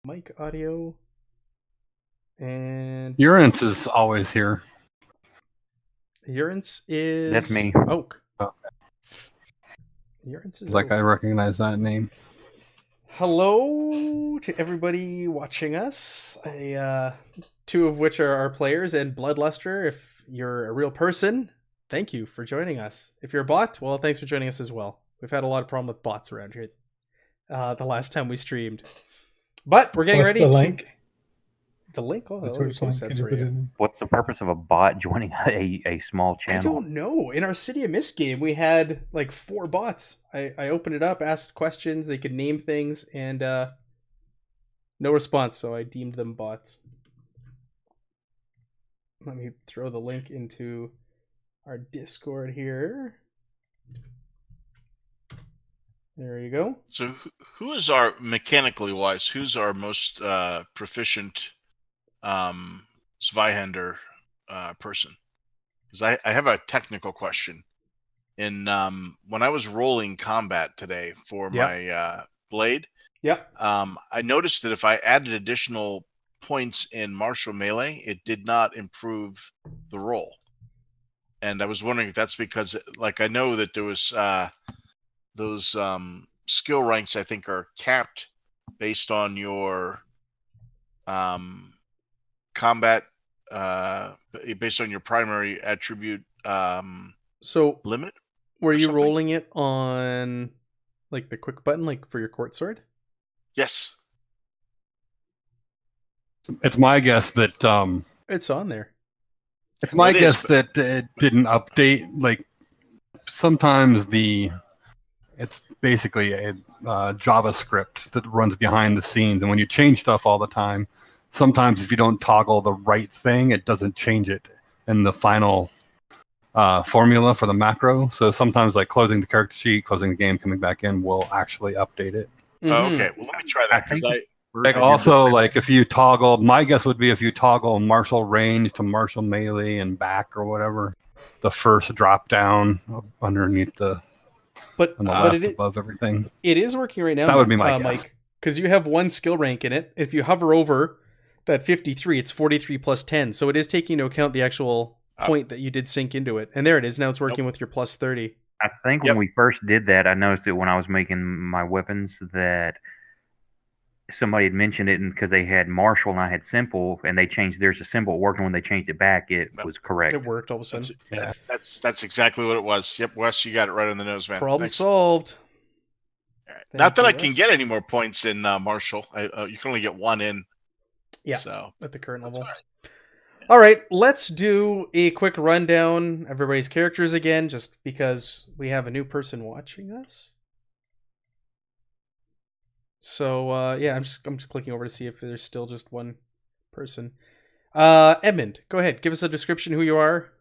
mic audio. And Urance is always here. Urance is... That's me. Oak. Okay. Urance is It's like Oak. I recognize that name. Hello to everybody watching us. Two of which are our players, and Bloodluster, if you're a real person, thank you for joining us. If you're a bot, well, thanks for joining us as well. We've had a lot of problem with bots around here the last time we streamed. But we're getting ready the to... link. The link? Oh, The let me Twitch link. post that Can you for put it you. in? What's the purpose of a bot joining a small channel? I don't know. In our City of Mist game, we had like 4 bots. I opened it up, asked questions, they could name things, and no response, so I deemed them bots. Let me throw the link into our Discord here. There you go. So who is our, mechanically wise, who's our most proficient Zweihander person? Because I have a technical question. In when I was rolling combat today for my blade, I noticed that if I added additional points in martial melee, it did not improve the roll. And I was wondering if that's because, like, I know that there was those skill ranks, I think, are capped based on your combat, based on your primary attribute So limit. were you something? rolling it on like the quick button, like for your court sword? Yes. It's my guess that It's on there. it's my It is, guess but- that it didn't update. Like sometimes it's basically a JavaScript that runs behind the scenes, and when you change stuff all the time, sometimes if you don't toggle the right thing, it doesn't change it in the final formula for the macro. So sometimes, like closing the character sheet, closing the game, coming back in will actually update it. Oh, Mhm. okay. Well, let me try that, because Like also, like if you toggle, my guess would be if you toggle martial range to martial melee and back or whatever, the first drop down underneath the But on the left it above everything. is working right now. That would be my guess. Mike, because you have 1 skill rank in it. If you hover over that 53, it's 43 plus 10. So it is taking into account the actual point that you did sink into it. And there it is. Now it's working with your plus 30. I think when we first did that, I noticed it when I was making my weapons that somebody had mentioned it because they had martial and I had simple, and they changed theirs to simple. It worked, and when they changed it back, it was correct. It worked all of a sudden. That's exactly what it was. Yep, Wes, you got it right on the nose, man. Problem Thanks. solved. All right. Thank Not that you, I can Wes. get any more points in martial. You can only get 1 in. Yeah, So at the current that's level. all right. All right, let's do a quick rundown everybody's characters again, just because we have a new person watching us. So yeah, I'm just clicking over to see if there's still just one person. Edmund, go ahead, give us a description who you are.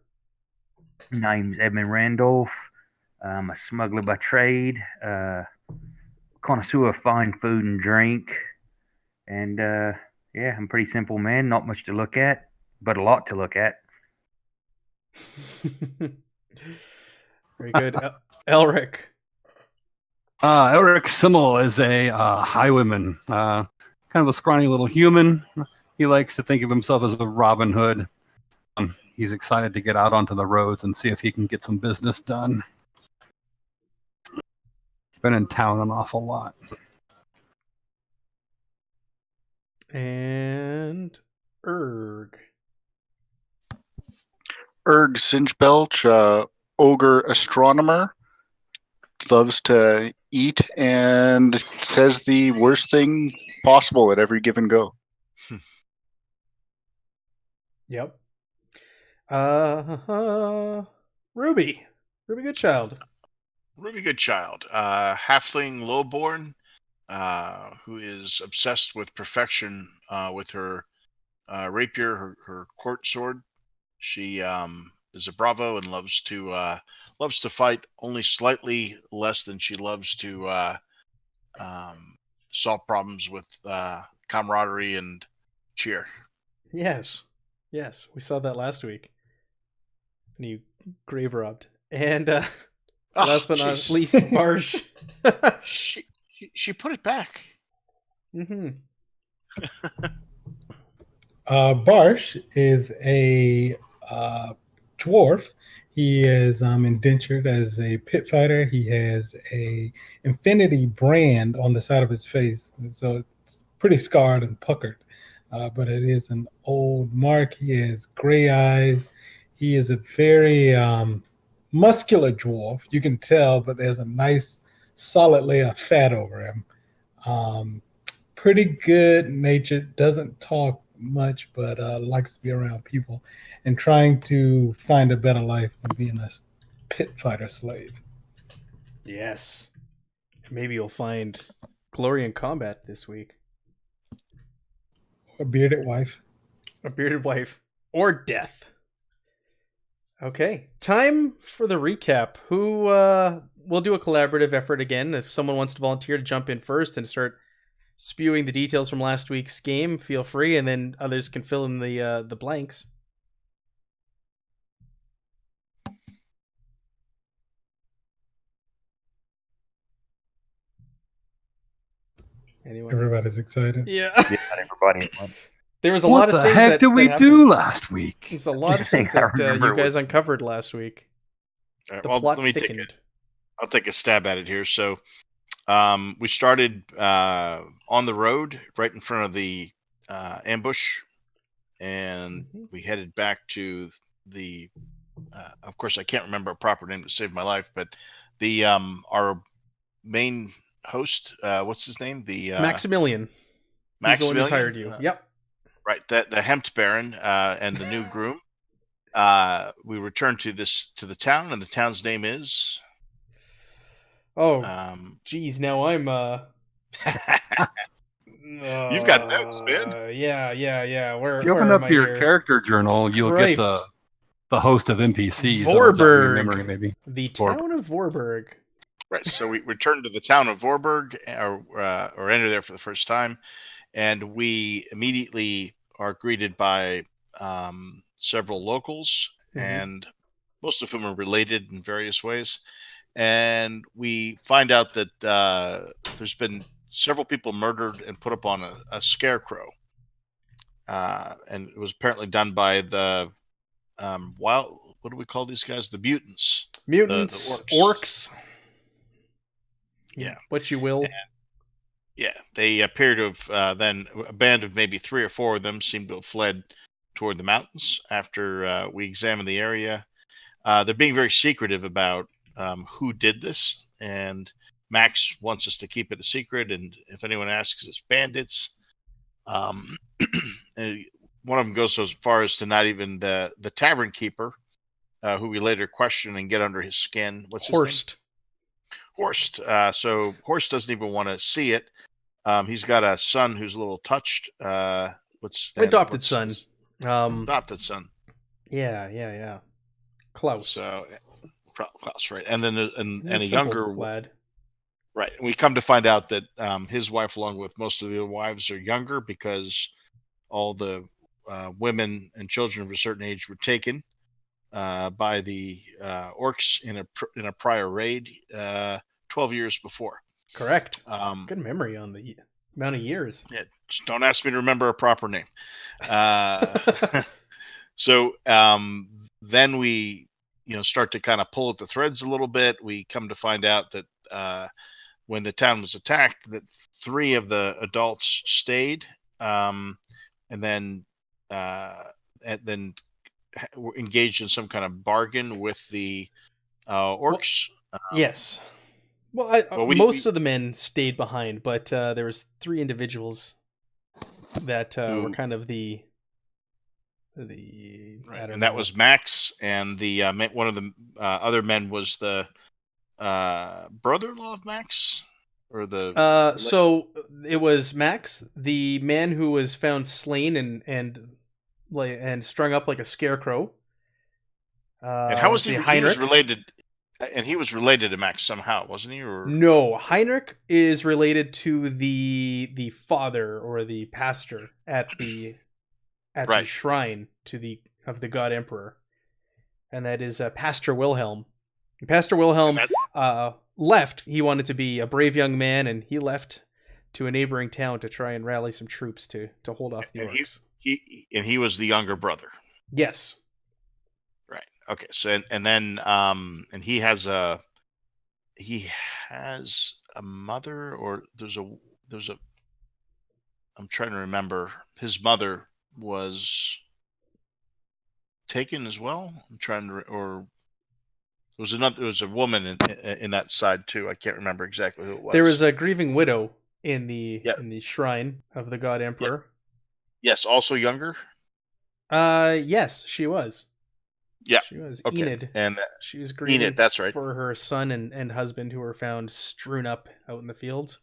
Name's Edmund Randolph. I'm a smuggler by trade, connoisseur of fine food and drink, and yeah, I'm a pretty simple man. Not much to look at, but a lot to look at. Very good, Elric. Eric Simmel is a highwayman, kind of a scrawny little human. He likes to think of himself as a Robin Hood. He's excited to get out onto the roads and see if he can get some business done. Been in town an awful lot. And Erg. Erg Singebelch, ogre astronomer, loves to eat and says the worst thing possible at every give and go. Yep. Ruby Goodchild. Ruby Goodchild, halfling lowborn, who is obsessed with perfection with her rapier, her court sword. She is a bravo and loves to fight, only slightly less than she loves to solve problems with camaraderie and cheer. Yes, we saw that last week. And you grave robbed. And last but not least, Barsh. she put it back. Mm-hmm. Barsh is a dwarf. He is indentured as a pit fighter. He has a infinity brand on the side of his face, so it's pretty scarred and puckered. But it is an old mark. He has gray eyes. He is a very muscular dwarf. You can tell, but there's a nice solid layer of fat over him. Pretty good natured. Doesn't talk much, but likes to be around people and trying to find a better life than being a pit fighter slave. Yes. Maybe you'll find glory in combat this week. A bearded wife. A bearded wife. Or death. Okay. Time for the recap. Who we'll do a collaborative effort again. If someone wants to volunteer to jump in first and start spewing the details from last week's game, feel free, and then others can fill in the blanks. Anyone? Everybody's excited. Yeah. Yeah, not everybody. There was a What lot of the things heck that did we happened. do last week? There's a lot of things I that remember you guys uncovered last week. All right, The well, plot let me thickened. I'll take a stab at it here. So, we started on the road right in front of the ambush, and we headed back to the. Of course, I can't remember a proper name to save my life, but the our main host, what's his name? The Maximilian. He's the one who's hired you. Yep. Right, the Hempt Baron and the new groom. We returned to the town, and the town's name is. Oh, geez, now I'm You've got notes, man. Yeah. Where? If you open up your character journal, you'll get the host of NPCs. Vorburg. Maybe the town of Vorburg. Right. So we returned to the town of Vorburg, or entered there for the first time, and we immediately are greeted by several locals, and most of whom are related in various ways. And we find out that there's been several people murdered and put up on a scarecrow, and it was apparently done by the what do we call these guys? The mutants. Mutants, the orcs. Yeah. What you will. Yeah, they appear to have then a band of maybe 3 or 4 of them seem to have fled toward the mountains after we examined the area. They're being very secretive about who did this, and Max wants us to keep it a secret, and if anyone asks, it's bandits. And one of them goes so far as to not even the tavern keeper, who we later question and get under his skin. What's Horst? His name? Horst. So Horst doesn't even want to see it. He's got a son who's a little touched. Adopted son. Adopted son. Yeah. Klaus. So Klaus, right? And then and a simple younger lad. Right. We come to find out that his wife, along with most of the other wives, are younger because all the women and children of a certain age were taken by the orcs in a prior raid 12 years before. Correct. Good memory on the amount of years. Yeah, just don't ask me to remember a proper name. So then we, start to kind of pull at the threads a little bit. We come to find out that when the town was attacked, that 3 of the adults stayed, and then were engaged in some kind of bargain with the orcs. Yes. Well, most of the men stayed behind, but there was 3 individuals that were kind of the right. And that was Max, and the one of the other men was the brother-in-law of Max, or the. So it was Max, the man who was found slain and strung up like a scarecrow. And how was he? Heinrich? He was related. And he was related to Max somehow, wasn't he? Or no, Heinrich is related to the father or the pastor at the shrine of the god emperor, and that is Pastor Wilhelm. And Pastor Wilhelm left. He wanted to be a brave young man, and he left to a neighboring town to try and rally some troops to hold off the And orcs. he was the younger brother. Yes. Right. Okay. So and he has a mother, or there's a I'm trying to remember. His mother was taken as well. I'm trying to or there was a woman in that side too. I can't remember exactly who it was. There was a grieving widow in the Yep. in the shrine of the god emperor. Yep. Yes, also younger. Yes, she was. Yeah, she was okay. Enid, and she was grieving. Enid, that's right. For her son and husband who were found strewn up out in the fields.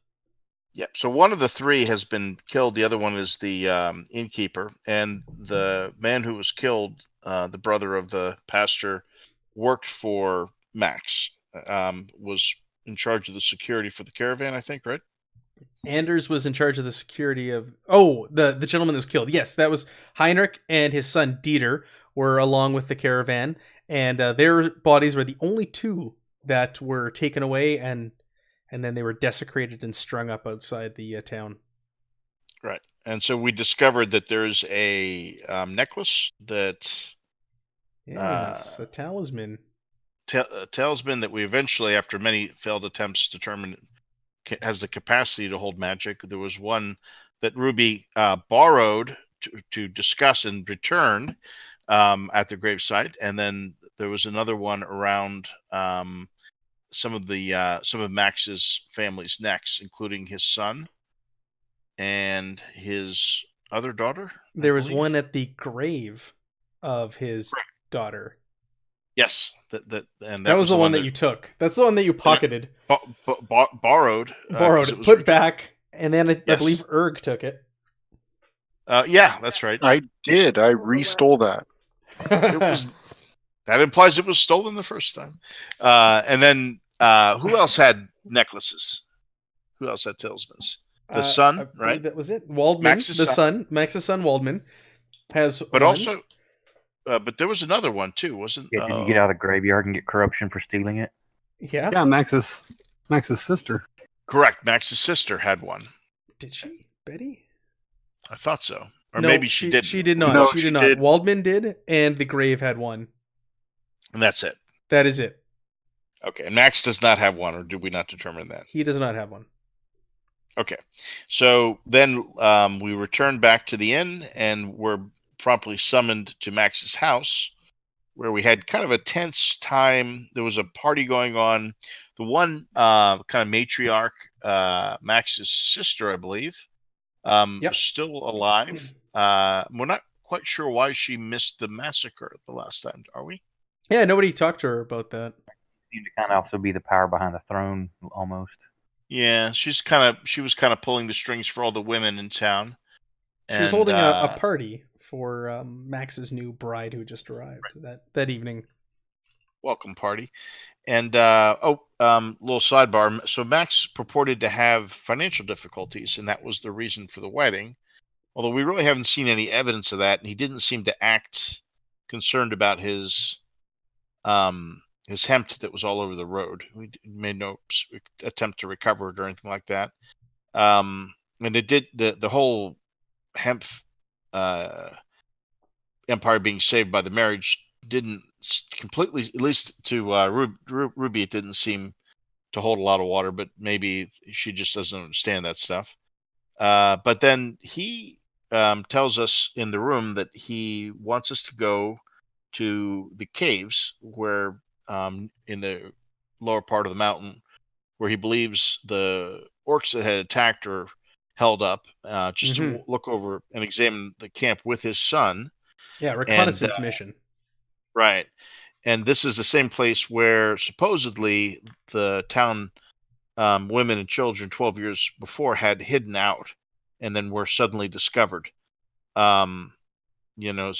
Yep. So one of the three has been killed. The other one is the innkeeper, and the man who was killed, the brother of the pastor, worked for Max. Was in charge of the security for the caravan, I think, right? Anders was in charge of the security of... Oh, the gentleman that was killed. Yes, that was Heinrich, and his son Dieter were along with the caravan, and their bodies were the only two that were taken away, and then they were desecrated and strung up outside the town. Right. And so we discovered that there's a necklace that... Yes, a talisman. A talisman that we eventually, after many failed attempts, determined has the capacity to hold magic. There was one that Ruby borrowed to discuss and return at the gravesite, and then there was another one around some of Max's family's necks, including his son and his other daughter. There was one at the grave of his daughter. Yes, that was the one that you took. That's the one that you pocketed. Borrowed. Put back, and then I believe Erg took it. Yeah, that's right. I did. I restole that. That implies it was stolen the first time. And then who else had necklaces? Who else had talismans? The son, right? That was it. Waldman, Max's son, Waldman, has. But also. But there was another one too, wasn't? Yeah, did you get out of the graveyard and get corruption for stealing it? Yeah. Yeah, Max's sister. Correct. Max's sister had one. Did she, Betty? I thought so, or no, maybe she did. She did not. No, she did not. Waldman did, and the grave had one. And that's it. That is it. Okay, and Max does not have one, or did we not determine that? He does not have one. Okay, so then we returned back to the inn, and were promptly summoned to Max's house, where we had kind of a tense time. There was a party going on. The one kind of matriarch, Max's sister, I believe, was still alive. We're not quite sure why she missed the massacre the last time, are we? Yeah, nobody talked to her about that. Seemed to kind of also be the power behind the throne, almost. Yeah, she was kind of pulling the strings for all the women in town. She was holding a party for Max's new bride who just arrived that evening. Welcome party. And little sidebar. So Max purported to have financial difficulties, and that was the reason for the wedding. Although we really haven't seen any evidence of that, and he didn't seem to act concerned about his hemp that was all over the road. We made no attempt to recover it or anything like that. And it did the whole hemp empire being saved by the marriage didn't completely, at least to Ruby, it didn't seem to hold a lot of water, but maybe she just doesn't understand that stuff. But then he tells us in the room that he wants us to go to the caves where in the lower part of the mountain, where he believes the orcs that had attacked are held up, just to look over and examine the camp with his son. Yeah, reconnaissance mission. Right. And this is the same place where supposedly the town women and children 12 years before had hidden out and then were suddenly discovered. And then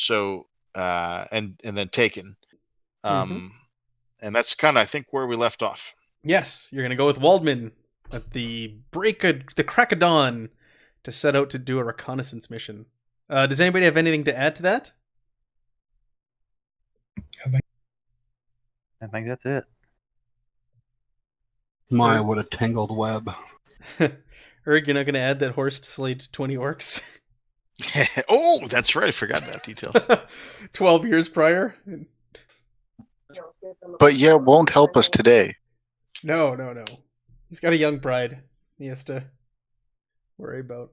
taken. And that's kind of, I think, where we left off. Yes, you're going to go with Waldman at the crack of dawn to set out to do a reconnaissance mission. Does anybody have anything to add to that? I think that's it. My, what a tangled web. Erg, you're not going to add that Horst slayed 20 orcs? Oh, that's right. I forgot that detail. 12 years prior? But yeah, won't help us today. No. He's got a young bride he has to worry about.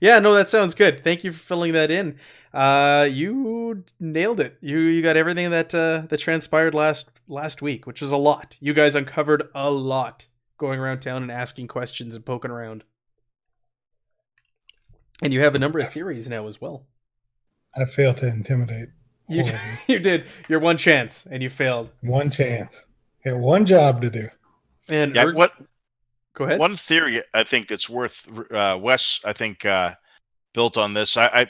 Yeah, no, that sounds good. Thank you for filling that in. You nailed it. You got everything that transpired last week, which was a lot. You guys uncovered a lot going around town and asking questions and poking around. And you have a number of theories now as well. I failed to intimidate. You did. Your one chance, and you failed. One chance. Had one job to do. And yeah, Go ahead. One theory I think that's worth Wes. I think built on this. I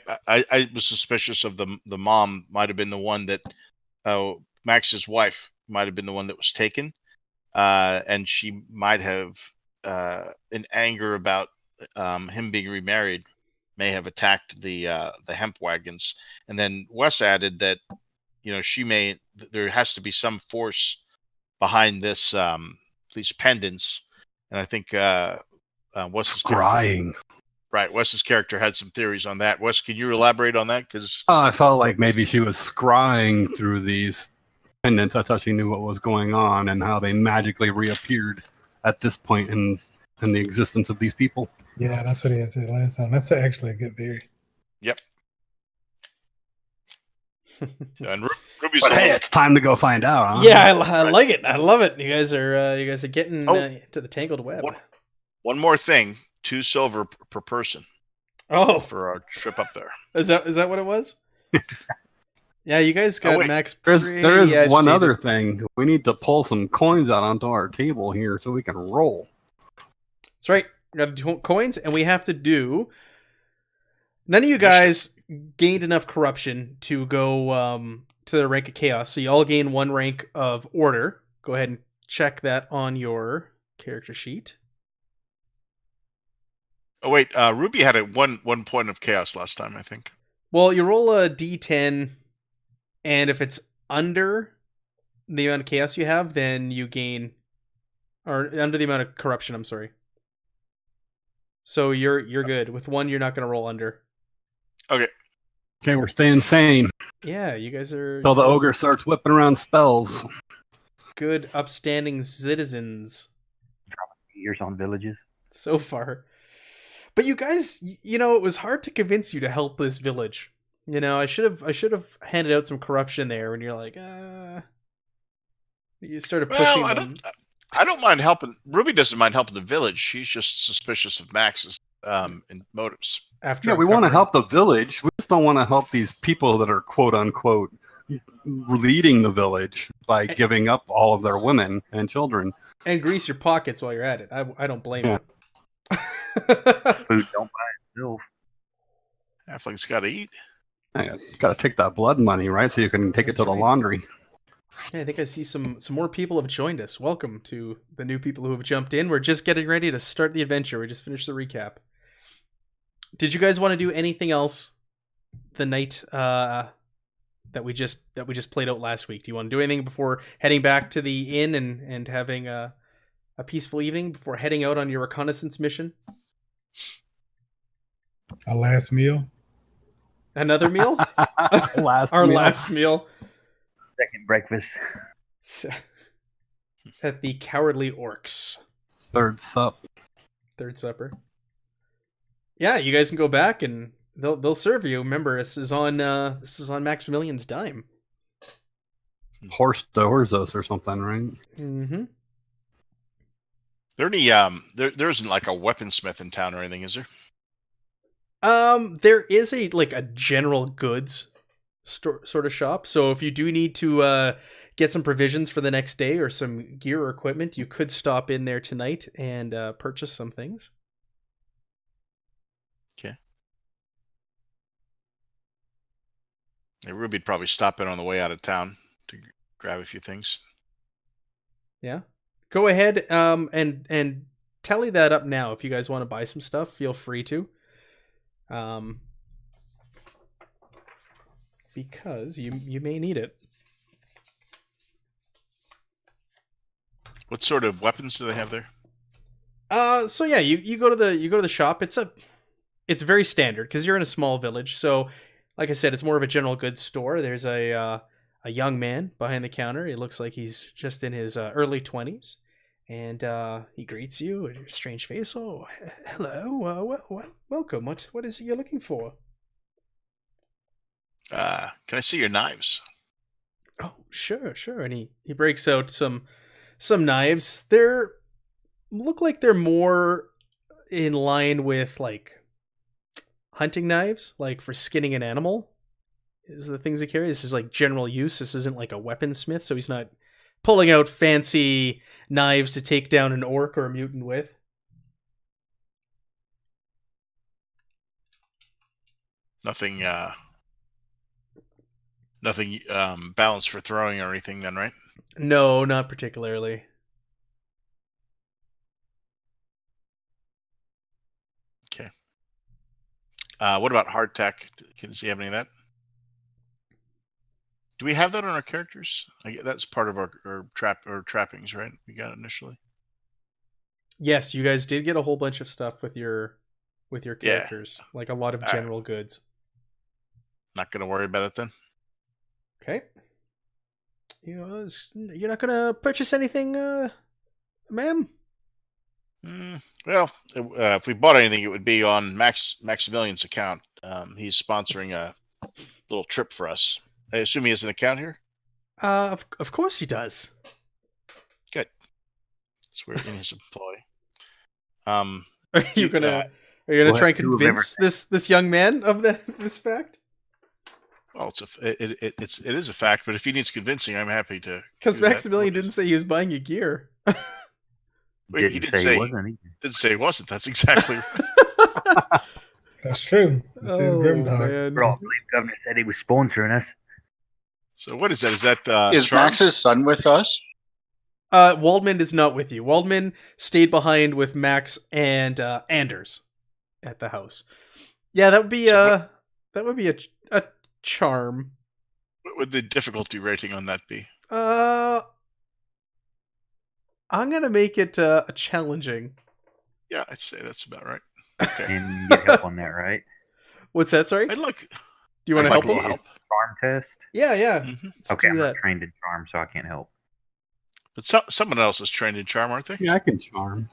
was suspicious of the mom might have been the one that Max's wife might have been the one that was taken, and she might have in anger about him being remarried may have attacked the hemp wagons. And then Wes added that there has to be some force behind this these pendants. And I think Wes's scrying. Right, Wes's character had some theories on that. Wes, can you elaborate on that? Because I felt like maybe she was scrying through these pendants. That's how she knew what was going on and how they magically reappeared at this point in the existence of these people. Yeah, that's what he had said last time. That's actually a good theory. Yep. And Ruby's but hey, it's time to go find out. Huh? Yeah, I like it. I love it. You guys are getting to the tangled web. One more thing: 2 silver per person. Oh, for our trip up there. Is that what it was? Yeah, you guys got Max. There is one other thing. We need to pull some coins out onto our table here so we can roll. That's right. We got to do coins, and we have to do. None of you guys gained enough corruption to go to the rank of chaos, so you all gain 1 rank of order. Go ahead and check that on your character sheet. Oh wait, Ruby had a one point of chaos last time, I think. Well, you roll a d10, and if it's under the amount of chaos you have, then you gain, or under the amount of corruption. I'm sorry. So you're good. With 1, you're not going to roll under. Okay. Okay, we're staying sane. Yeah, you guys are. Until the ogre starts whipping around spells. Good, upstanding citizens. Years on villages. So far. But you guys, it was hard to convince you to help this village. I should have handed out some corruption there when you're like, you started pushing them. I don't mind helping. Ruby doesn't mind helping the village. She's just suspicious of Max's motives. We want to help the village. We just don't want to help these people that are quote unquote leading the village by giving up all of their women and children. And grease your pockets while you're at it. I don't blame you. Food don't buy itself. Halfling's got to eat. Got to take that blood money, right? So you can take it to the laundry. Yeah, I think I see some more people have joined us. Welcome to the new people who have jumped in. We're just getting ready to start the adventure. We just finished the recap. Did you guys want to do anything else the night that we just played out last week? Do you want to do anything before heading back to the inn and having a peaceful evening before heading out on your reconnaissance mission? A last meal? Another meal? Last meal. Second breakfast. At the Cowardly Orcs. Third supper. Yeah, you guys can go back and they'll serve you. Remember, this is on Maximilian's dime. Horst Dorzos or something, right? Mm-hmm. There any there isn't like a weaponsmith in town or anything, is there? There is a general goods store sort of shop. So if you do need to get some provisions for the next day or some gear or equipment, you could stop in there tonight and purchase some things. Okay. Yeah, Ruby'd probably stop in on the way out of town to grab a few things. Yeah. Go ahead and tally that up now. If you guys want to buy some stuff, feel free to. Because you may need it. What sort of weapons do they have there? So yeah, you go to the shop. It's very standard because you're in a small village. So, like I said, it's more of a general goods store. There's a young man behind the counter. He looks like he's just in his early 20s, and he greets you with your strange face. Oh, hello. Welcome. What is it you're looking for? Can I see your knives? Oh, sure. And he breaks out some knives. They're look like they're more in line with like hunting knives, like for skinning an animal. Is the things he carries. This is like general use. This isn't like a weaponsmith, so he's not pulling out fancy knives to take down an orc or a mutant with. Nothing balanced for throwing or anything then, right? No, not particularly. Okay. What about hardtack? Does he have any of that? Do we have that on our characters? That's part of our trappings, right? We got it initially. Yes, you guys did get a whole bunch of stuff with your characters, like a lot of general goods. Not gonna worry about it then. Okay. You're not gonna purchase anything, ma'am? Well, if we bought anything, it would be on Maximilian's account. He's sponsoring a little trip for us. I assume he has an account here? Of course he does. Good. So we're in his employ. Are you gonna try and convince this young man of this fact? Well, it is a fact, but if he needs convincing, I'm happy to. Because Maximilian didn't say he was buying you gear. Wait, he didn't say he wasn't. That's exactly right. That's true. This is Grimdog. Bro, I believe Governor said he was sponsoring us. So what is that? Is that is Charm? Max's son with us? Waldman is not with you. Waldman stayed behind with Max and Anders at the house. Yeah, that would be a charm. What would the difficulty rating on that be? I'm gonna make it a challenging. Yeah, I'd say that's about right. Okay. And you get help on that, right? What's that? Sorry. I'd like. Do you want to help him? Charm test. Yeah. Mm-hmm. Okay, I'm not trained in charm, so I can't help. But someone else is trained in charm, aren't they? Yeah, I can charm.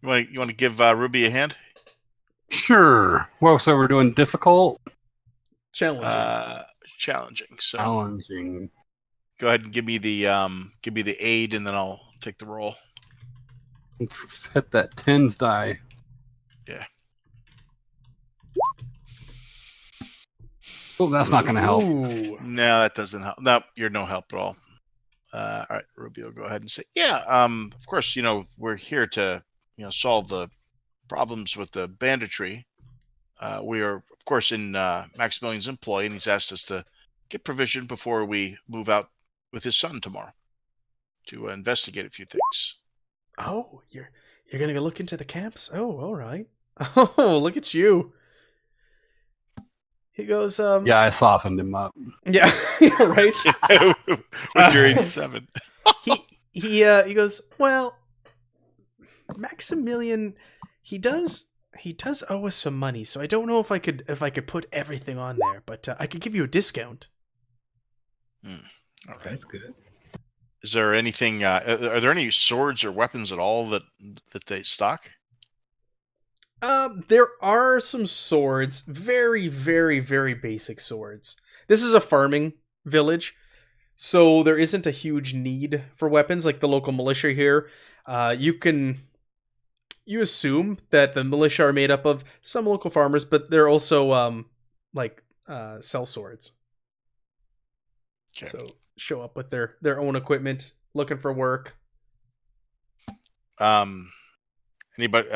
You want to give Ruby a hand? Sure. Well, so we're doing difficult? Challenging. So challenging. Go ahead and give me the aid, and then I'll take the roll. Let's hit that tens die. Yeah. Oh, that's not going to help. Ooh. No, that doesn't help. No, you're no help at all. All right, Ruby will go ahead and say, yeah, of course, we're here to, solve the problems with the banditry. We are, of course, in Maximilian's employ, and he's asked us to get provision before we move out with his son tomorrow to investigate a few things. Oh, you're gonna go look into the camps? Oh, all right. Oh, look at you. He goes, Yeah, I softened him up. Yeah, right. With your 87. He goes, well, Maximilian, he does owe us some money, so I don't know if I could put everything on there, but I could give you a discount. Okay, that's good. Is there anything? Are there any swords or weapons at all that they stock? There are some swords, very, very, very basic swords. This is a farming village, so there isn't a huge need for weapons like the local militia here. You assume that the militia are made up of some local farmers, but they're also sell swords. Okay. So show up with their own equipment, looking for work. Anybody?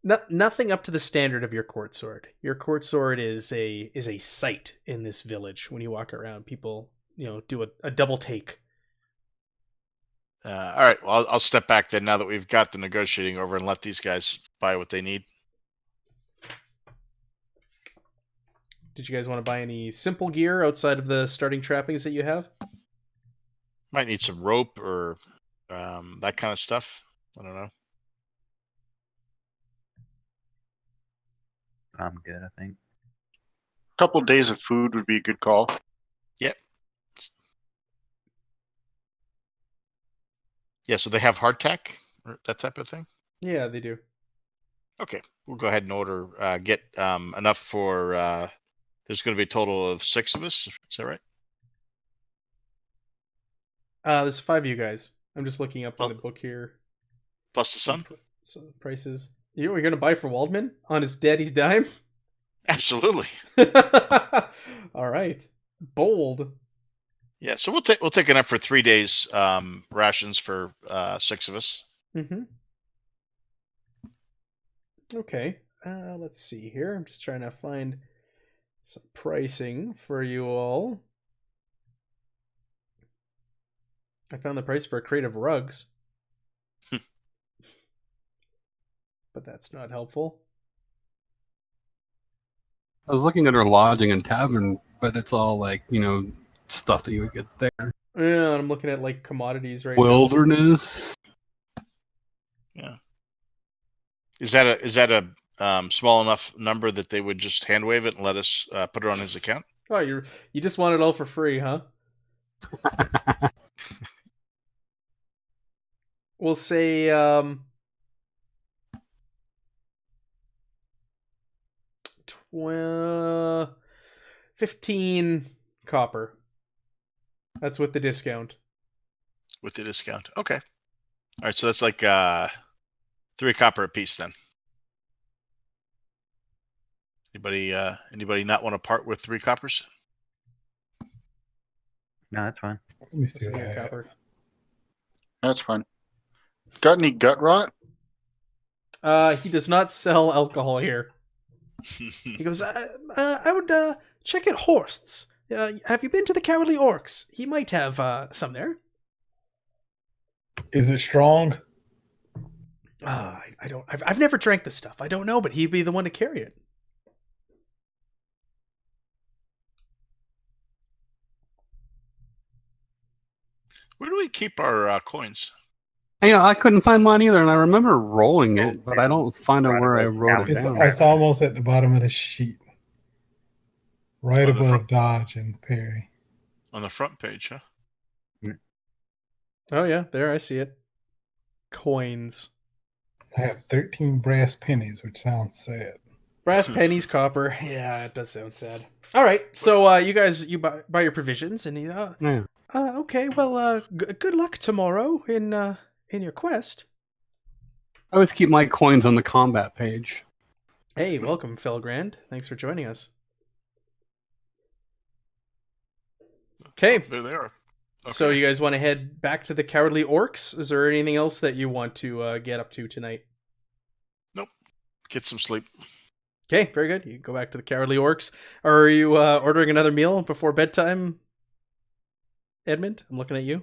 Nothing up to the standard of your court sword. Your court sword is a sight in this village. When you walk around, people do a double take. All right. Well, I'll step back then. Now that we've got the negotiating over, and let these guys buy what they need. Did you guys want to buy any simple gear outside of the starting trappings that you have? Might need some rope or that kind of stuff. I don't know. I'm good, I think. A couple of days of food would be a good call. Yep. Yeah, so they have hardtack or that type of thing? Yeah, they do. Okay, we'll go ahead and order, get enough for, there's going to be a total of 6 of us. Is that right? There's 5 of you guys. I'm just looking up in Oh. the book here. Plus the son? So prices. You're going to buy for Waldman on his daddy's dime? Absolutely. All right. Bold. Yeah, so we'll take enough for 3 days rations for 6 of us. Mm-hmm. Okay. Let's see here. I'm just trying to find some pricing for you all. I found the price for a crate of rugs. But that's not helpful. I was looking at our lodging and tavern, but it's all like, stuff that you would get there. Yeah, I'm looking at like commodities right now. Wilderness. Yeah. Is that a small enough number that they would just hand wave it and let us put it on his account? Oh, you just want it all for free, huh? We'll say 15 copper. That's with the discount. With the discount. Okay. All right, so that's like 3 copper a piece then. Anybody not want to part with 3 coppers? No, that's fine. Let me see That's what I a have. copper. That's fine. Got any gut rot? He does not sell alcohol here. He goes, I would check at Horst's. Have you been to the Cowardly Orcs? He might have some there. Is it strong? I don't. I've never drank this stuff. I don't know, but he'd be the one to carry it. Where do we keep our coins? I couldn't find mine either, and I remember rolling it, but I don't find out where I wrote it down. It's almost at the bottom of the sheet. Right On the above front? Dodge and Perry. On the front page, huh? Oh yeah, there I see it. Coins. I have 13 brass pennies, which sounds sad. Brass pennies, copper. Yeah, it does sound sad. All right, so you guys, you buy your provisions, and Yeah. okay. Well, good luck tomorrow in your quest. I always keep my coins on the combat page. Hey, welcome, Felgrand. Thanks for joining us. Okay. Oh, there they are. Okay. So you guys want to head back to the Cowardly Orcs? Is there anything else that you want to get up to tonight? Nope. Get some sleep. Okay, very good. You go back to the Cowardly Orcs. Are you ordering another meal before bedtime, Edmund? I'm looking at you.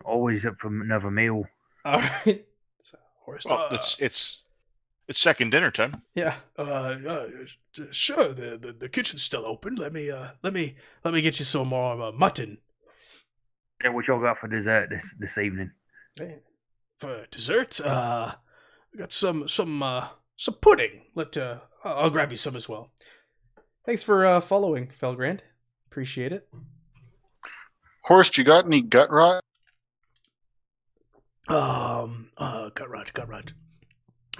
Always up for another meal. All right. So, Well, it's second dinner time. yeah. Sure. The kitchen's still open. Let me get you some more mutton. Yeah, what y'all got for dessert this evening? For dessert, we got some pudding. I'll grab you some as well. Thanks for following, Felgrand. Appreciate it. Horst, you got any gut rot? Gut rot.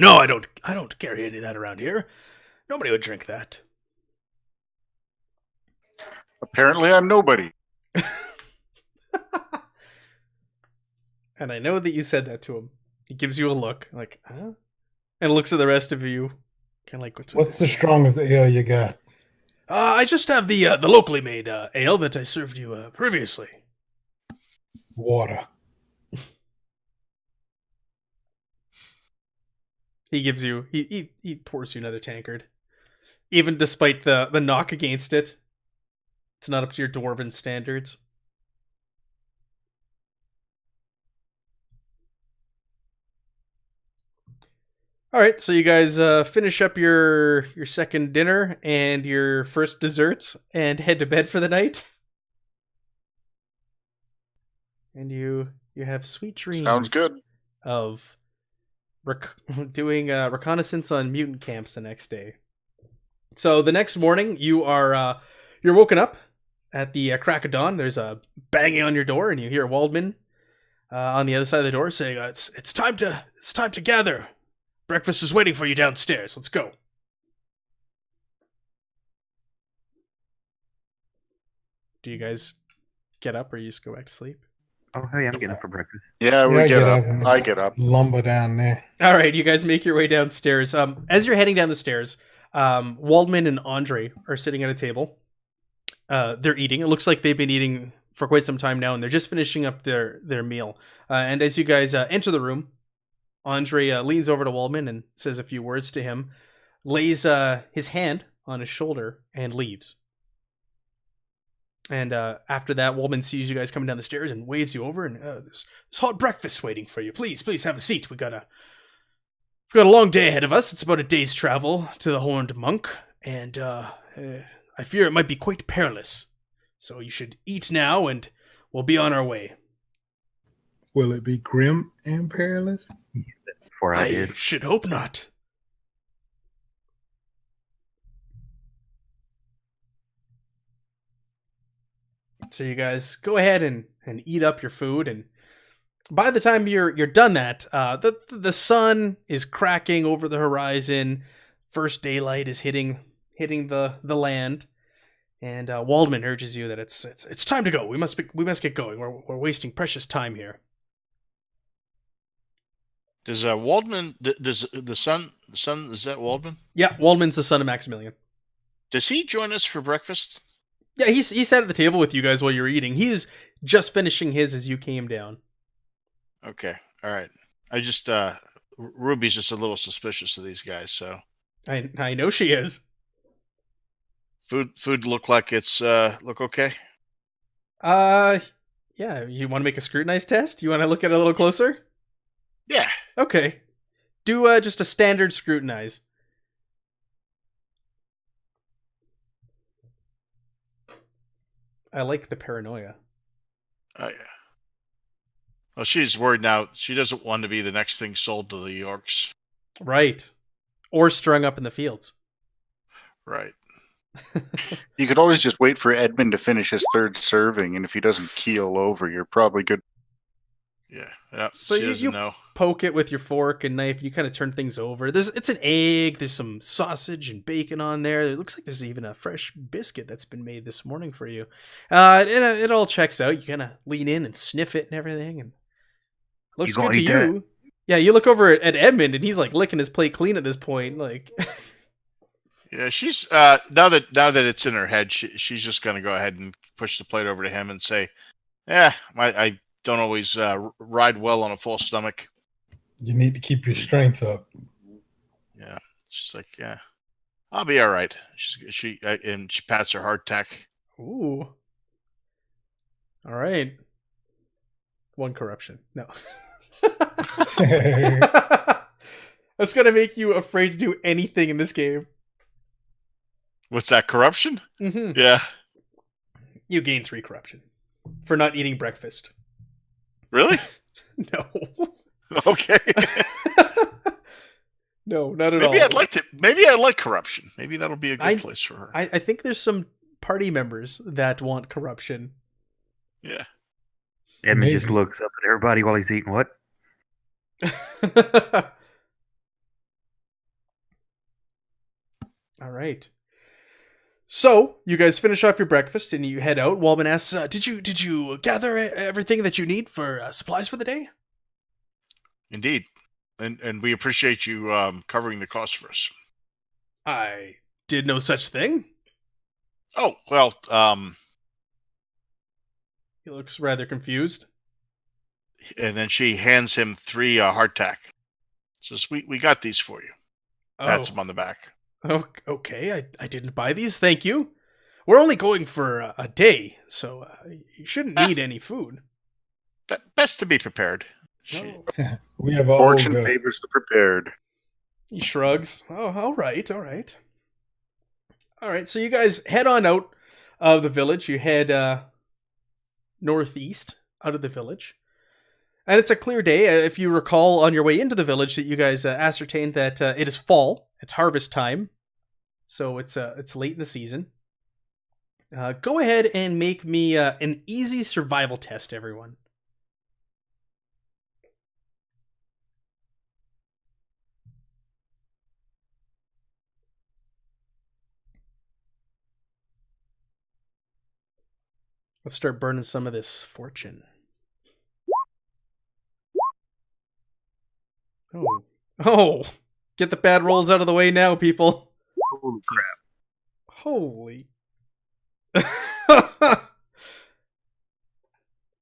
No, I don't carry any of that around here. Nobody would drink that. Apparently, I'm nobody. And I know that you said that to him. He gives you a look, like, huh? And looks at the rest of you, kind of like, What's the strongest ale you got? I just have the locally made ale that I served you previously. Water. He gives you, he pours you another tankard. Even despite the knock against it. It's not up to your dwarven standards. All right, so you guys finish up your second dinner and your first desserts and head to bed for the night. And you have sweet dreams. Sounds good. Of doing reconnaissance on mutant camps the next day. So the next morning, you're woken up at the crack of dawn. There's a banging on your door, and you hear Waldman on the other side of the door saying, "It's time to gather. Breakfast is waiting for you downstairs. Let's go." Do you guys get up, or you just go back to sleep? Oh, hey, I'm getting up for breakfast. Yeah, we get up. I get up. Lumber down there. All right, you guys make your way downstairs. As you're heading down the stairs, Waldman and Andre are sitting at a table. They're eating. It looks like they've been eating for quite some time now, and they're just finishing up their meal. And as you guys enter the room, Andre leans over to Waldman and says a few words to him, lays his hand on his shoulder, and leaves. And after that, Waldman sees you guys coming down the stairs and waves you over, and there's hot breakfast waiting for you. Please have a seat. We've got a long day ahead of us. It's about a day's travel to the Horned Monk, and I fear it might be quite perilous. So you should eat now, and we'll be on our way. Will it be grim and perilous? I should hope not. So you guys go ahead and eat up your food, and by the time you're done that, the sun is cracking over the horizon. First daylight is hitting the land, and Waldman urges you that it's time to go. We must get going. We're wasting precious time here. Does Waldman? Does the son? Is that Waldman? Yeah, Waldman's the son of Maximilian. Does he join us for breakfast? Yeah, he sat at the table with you guys while you were eating. He's just finishing his as you came down. Okay, all right. I just Ruby's just a little suspicious of these guys, so I know she is. Food look like it's look okay. Yeah. You want to make a scrutinize test? You want to look at it a little closer? Yeah. Okay. Do just a standard scrutinize. I like the paranoia. Oh, yeah. Well, she's worried now. She doesn't want to be the next thing sold to the Yorks. Right. Or strung up in the fields. Right. You could always just wait for Edmund to finish his third serving, and if he doesn't keel over, you're probably good. Yeah. So you know. Poke it with your fork and knife, and you kind of turn things over. It's an egg. There's some sausage and bacon on there. It looks like there's even a fresh biscuit that's been made this morning for you. It all checks out. You kind of lean in and sniff it and everything, and looks good to you. That? Yeah, you look over at Edmund, and he's like licking his plate clean at this point. Like, yeah, she's now that it's in her head, she's just gonna go ahead and push the plate over to him and say, "Yeah, I don't always ride well on a full stomach. You need to keep your strength up." Yeah, she's like, "Yeah, I'll be all right." She pats her hardtack. Ooh. All right. 1 corruption. No. That's gonna make you afraid to do anything in this game. What's that, corruption? Mm-hmm. Yeah. You gain 3 corruption for not eating breakfast. Really? No. Okay. No, not at all. Maybe I'd like corruption. Maybe that'll be a good place for her. I think there's some party members that want corruption. Yeah. Edmund just looks up at everybody while he's eating. What? All right. So you guys finish off your breakfast and you head out. Waldman asks, "Did you gather everything that you need for supplies for the day?" Indeed, and we appreciate you covering the cost for us. I did no such thing. Oh well. He looks rather confused. And then she hands him 3 hardtack. Says, "We got these for you." Pats him on the back. Oh, okay. I didn't buy these. Thank you. We're only going for a day, so you shouldn't need any food. Best to be prepared. We have fortune favors the prepared. He shrugs. Oh, all right. All right. So you guys head on out of the village. You head northeast out of the village. And it's a clear day. If you recall on your way into the village that you guys ascertained that it is fall. It's harvest time. So it's late in the season. Go ahead and make me an easy survival test, everyone. Let's start burning some of this fortune. Oh, get the bad rolls out of the way now, people. Holy crap. Holy.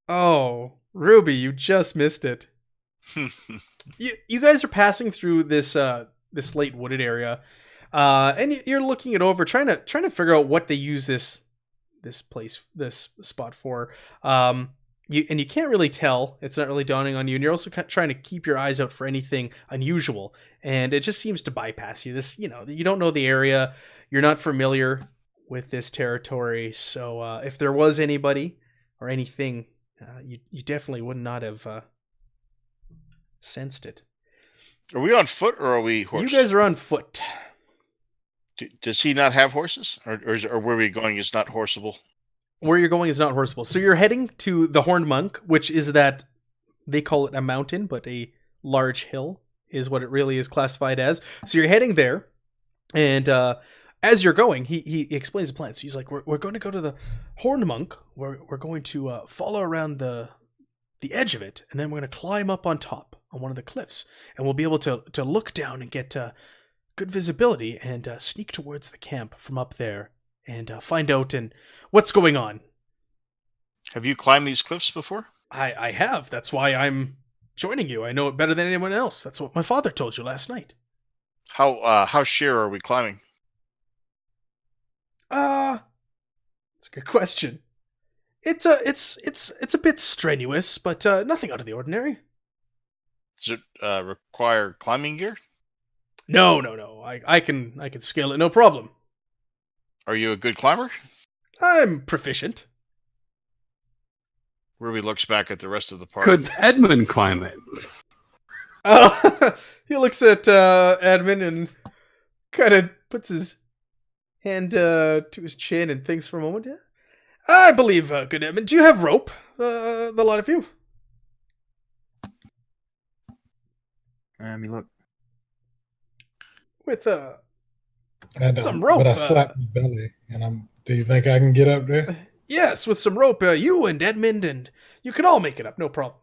Oh, Ruby, you just missed it. You guys are passing through this late wooded area, and you're looking it over, trying to figure out what they use this spot for. You can't really tell. It's not really dawning on you, and you're also trying to keep your eyes out for anything unusual. And it just seems to bypass you. You don't know the area. You're not familiar with this territory. So if there was anybody or anything, you definitely would not have sensed it. Are we on foot or are we horses? You guys are on foot. Does he not have horses, or where we're going is not horseable? Where you're going is not horseable. So you're heading to the Horned Monk, which is that they call it a mountain, but a large hill is what it really is classified as. So you're heading there, and as you're going, he explains the plan. So he's like, we're going to go to the Horned Monk. We're going to follow around the edge of it, and then we're going to climb up on top on one of the cliffs, and we'll be able to look down and get good visibility and sneak towards the camp from up there and find out what's going on. Have you climbed these cliffs before? I have. That's why I'm joining you. I know it better than anyone else. That's what my father told you last night. How sheer are we climbing? That's a good question. It's a bit strenuous, but nothing out of the ordinary. Does it require climbing gear? No. I can scale it, no problem. Are you a good climber? I'm proficient. Ruby looks back at the rest of the party. Could Edmund climb it? He looks at Edmund and kind of puts his hand to his chin and thinks for a moment. Yeah, I believe, good Edmund. Do you have rope? The lot of you. Let me look. With some But rope. I slapped my belly, and do you think I can get up there? Yes, with some rope. You and Edmund, and you can all make it up, no problem.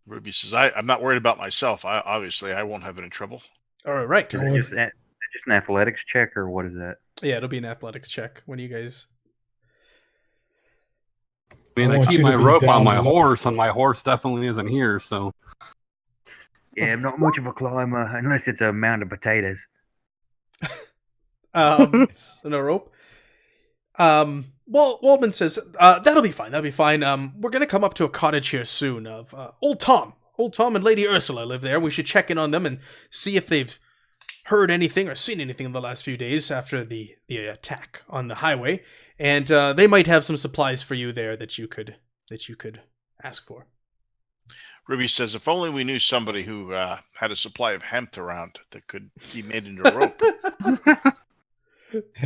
Ruby says, I'm not worried about myself. Obviously, I won't have any trouble. All right. Is it just an athletics check, or what is that? Yeah, it'll be an athletics check when you guys... I keep my rope on my horse, and my horse definitely isn't here, so... Yeah, I'm not much of a climber, unless it's a mound of potatoes. So no rope. Waldman says, that'll be fine. We're going to come up to a cottage here soon of Old Tom. Old Tom and Lady Ursula live there. We should check in on them and see if they've heard anything or seen anything in the last few days after the attack on the highway. And they might have some supplies for you there that you could ask for. Ruby says, if only we knew somebody who had a supply of hemp around that could be made into rope.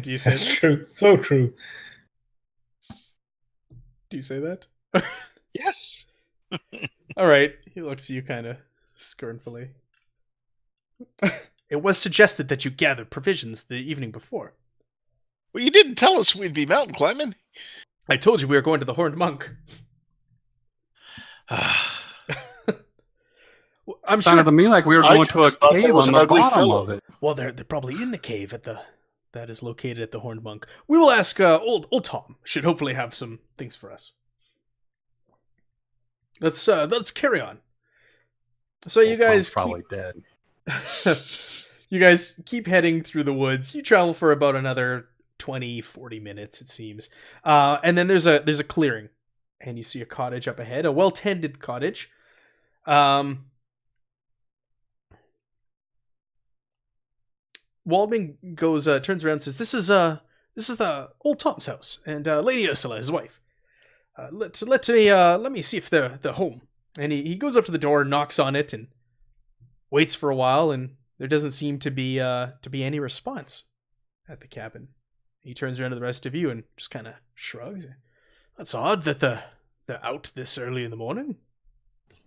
Do you say That's that? true. So true. Do you say that? Yes. All right. He looks at you kind of scornfully. It was suggested that you gathered provisions the evening before. Well, you didn't tell us we'd be mountain climbing. I told you we were going to the Horned Monk. I'm Sounded sure to me like we were going to a cave on the bottom of it. Well, they're probably in the cave that is located at the Horned Monk. We will ask old Tom. Should hopefully have some things for us. Let's carry on. So you guys probably dead. You guys keep heading through the woods. You travel for about another 20-40 minutes, it seems. And then there's a clearing, and you see a cottage up ahead, a well-tended cottage. Waldman turns around and says, "This is the old Tom's house, and Lady Ursula, his wife. let me see if they're home. And he goes up to the door, knocks on it, and waits for a while, and there doesn't seem to be any response at the cabin. He turns around to the rest of you and just kind of shrugs. That's odd that they're out this early in the morning.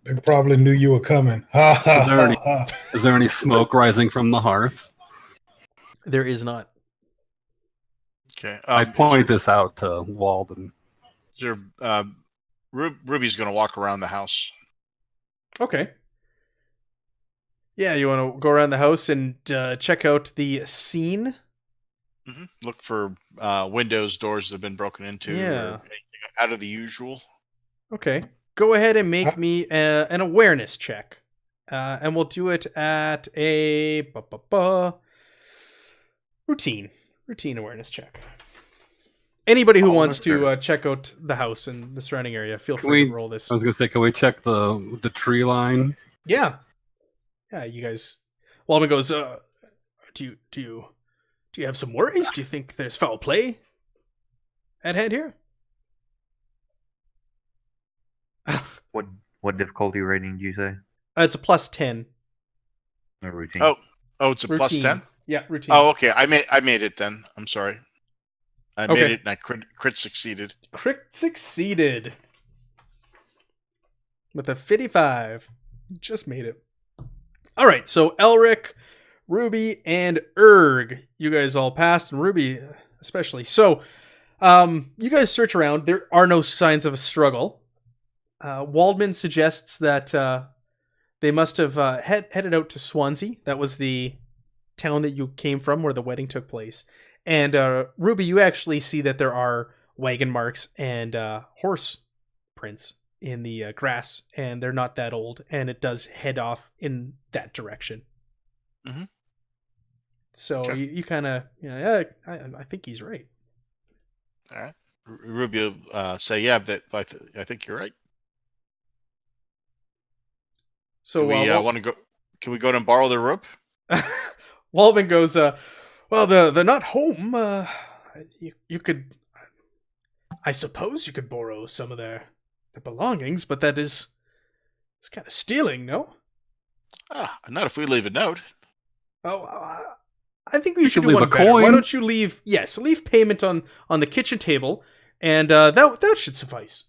They probably knew you were coming. Is there any smoke rising from the hearth? There is not. Okay. I point this out to Walden. Ruby's going to walk around the house. Okay. Yeah, you want to go around the house and check out the scene? Mm-hmm. Look for windows, doors that have been broken into. Yeah. Or anything out of the usual. Okay. Go ahead and make me an awareness check. And we'll do it at a routine awareness check. Anybody who wants to check out the house and the surrounding area, feel free to roll this. I was going to say, can we check the tree line? Yeah. Yeah, you guys. Waldman goes, do you have some worries? Do you think there's foul play at hand here? What difficulty rating did you say? It's a +10. No routine. Oh, it's a routine. +10? Yeah, routine. Oh, okay. I made it then. I'm sorry. I made it and I crit succeeded. Crit succeeded. With a 55. Just made it. All right, so Elric, Ruby, and Erg, you guys all passed, and Ruby especially. So, you guys search around. There are no signs of a struggle. Waldman suggests that they must have headed out to Swansea. That was the town that you came from where the wedding took place. And Ruby, you actually see that there are wagon marks and horse prints in the grass, and they're not that old, and it does head off in that direction. Mm-hmm. So okay. you kind of, I think he's right. All right. Ruby will say, yeah, but I think you're right. So we want to go. Can we go and borrow the rope? Waldman goes, well, they're not home. You could, I suppose you could borrow some of their belongings, but it's kind of stealing, no? Not if we leave a note. Oh, I think we should leave a coin. Why don't you leave payment on the kitchen table, and that should suffice.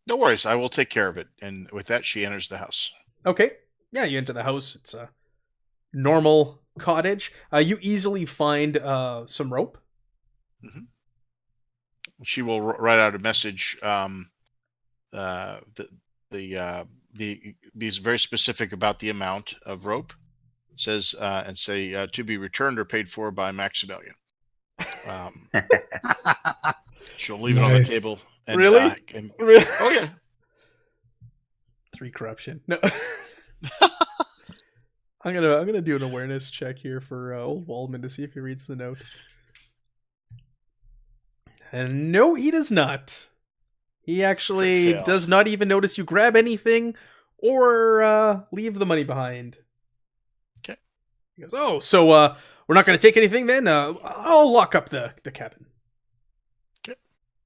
No worries, I will take care of it. And with that, she enters the house. Okay. Yeah, you enter the house. It's a normal cottage. You easily find some rope. Mm-hmm. She will write out a message. Be very specific about the amount of rope. It says and say to be returned or paid for by Maximilian. She'll leave it on the table. And, really? Really? Oh yeah. 3 corruption. No. I'm gonna do an awareness check here for old Waldman to see if he reads the note. And no, he does not. He actually does not even notice you grab anything or leave the money behind. Okay. He goes, oh, so we're not going to take anything then? I'll lock up the cabin. Okay.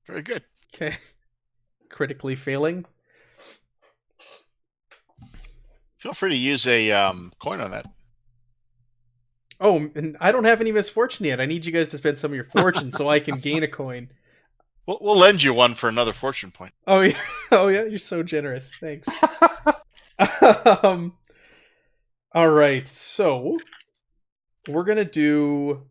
Very good. Okay. Critically failing. Feel free to use a coin on that. Oh, and I don't have any misfortune yet. I need you guys to spend some of your fortune so I can gain a coin. We'll lend you one for another fortune point. Oh yeah, you're so generous. Thanks. All right, so we're gonna do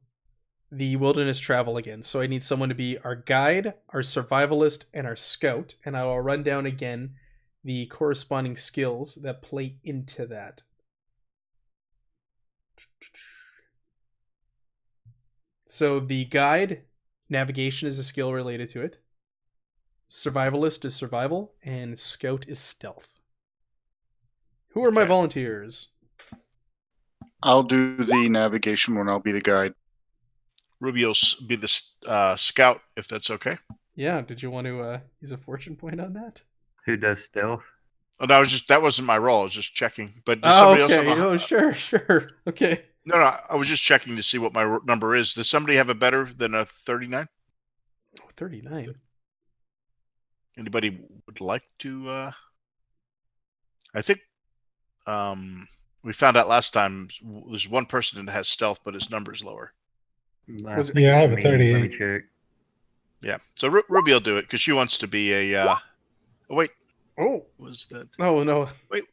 the wilderness travel again. So I need someone to be our guide, our survivalist, and our scout, and I will run down again the corresponding skills that play into that. So the guide, navigation is a skill related to it. Survivalist is survival, and scout is stealth. Who are my volunteers? I'll do the navigation one. I'll be the guide. Ruby will be the scout, if that's okay. Yeah. Did you want to use a fortune point on that? Who does stealth? Oh, that wasn't my role. I was just checking. But does somebody else have Oh, sure. Okay. No, I was just checking to see what my number is. Does somebody have a better than a 39? Oh, 39. Anybody would like to? I think we found out last time there's one person that has stealth, but his number's lower. I think Yeah, I have a it's me. 38. Let me check. Yeah, so Ruby will do it because she wants to be a. Oh wait. Oh, Was that? oh no! Wait.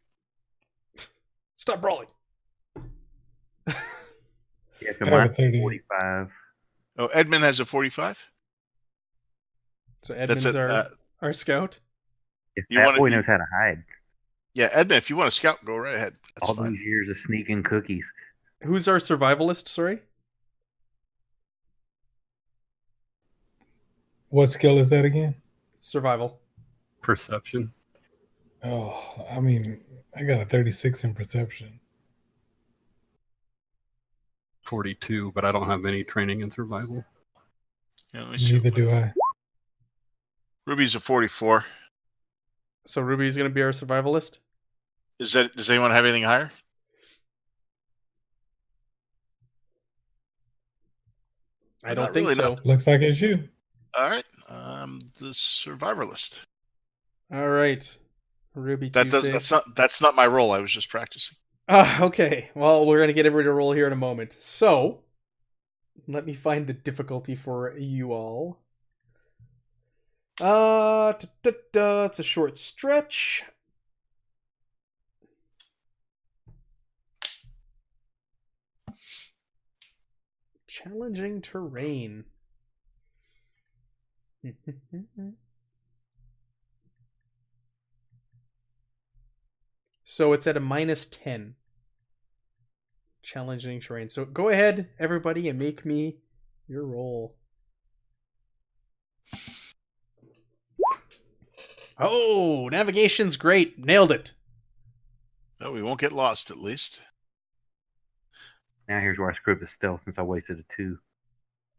Stop brawling. Yeah, so I have mine's a 38. 45. Oh, Edmund has a 45. So Edmund's our scout. If You that wanna boy be- knows how to hide. Yeah, Edmund, if you want to scout, go right ahead. That's All fine. these years of sneaking cookies. Who's our survivalist? Sorry. What skill is that again? Survival. Perception. Oh, I mean, I got a 36 in perception. 42, but I don't have any training in survival. Yeah, let me see. Neither do I. Ruby's a 44. So Ruby's gonna be our survivalist. Does anyone have anything higher? I don't Not think really, so. no. Looks like it's you. All right. The survivalist. All right, Ruby That Tuesday. that's not my role. I was just practicing. Okay. Well, we're gonna get everybody to roll here in a moment. So, let me find the difficulty for you all. It's a short stretch. Challenging terrain. So it's at a -10. Challenging terrain. So go ahead, everybody, and make me your roll. Oh, navigation's great. Nailed it. Oh, we won't get lost at least. Now here's where I screwed the stealth since I wasted a 2.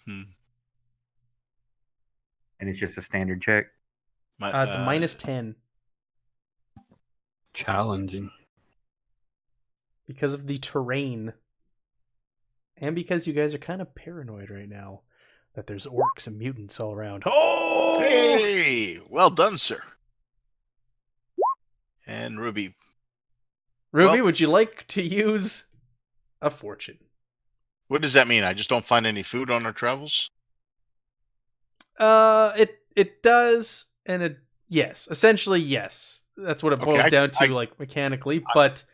And it's just a standard check. It's a -10 Challenging. because of the terrain. And because you guys are kind of paranoid right now that there's orcs and mutants all around. Oh! Hey, well done, sir. And Ruby. Ruby, Well- would you like to use a fortune? What does that mean? I just don't find any food on our travels? It does, and yes, essentially yes. That's what it Okay, boils down to, like mechanically. But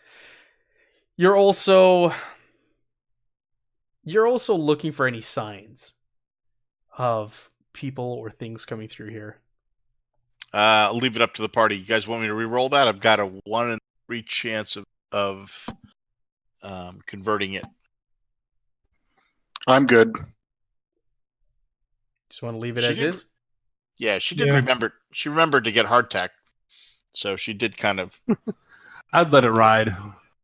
you're also looking for any signs of people or things coming through here. I'll leave it up to the party. You guys want me to re-roll that? I've got a 1 in 3 chance of converting it. I'm good. Just want to leave it She as did- is. Yeah, she did Yeah. remember. She remembered to get hardtack, so she did kind of. I'd let it ride.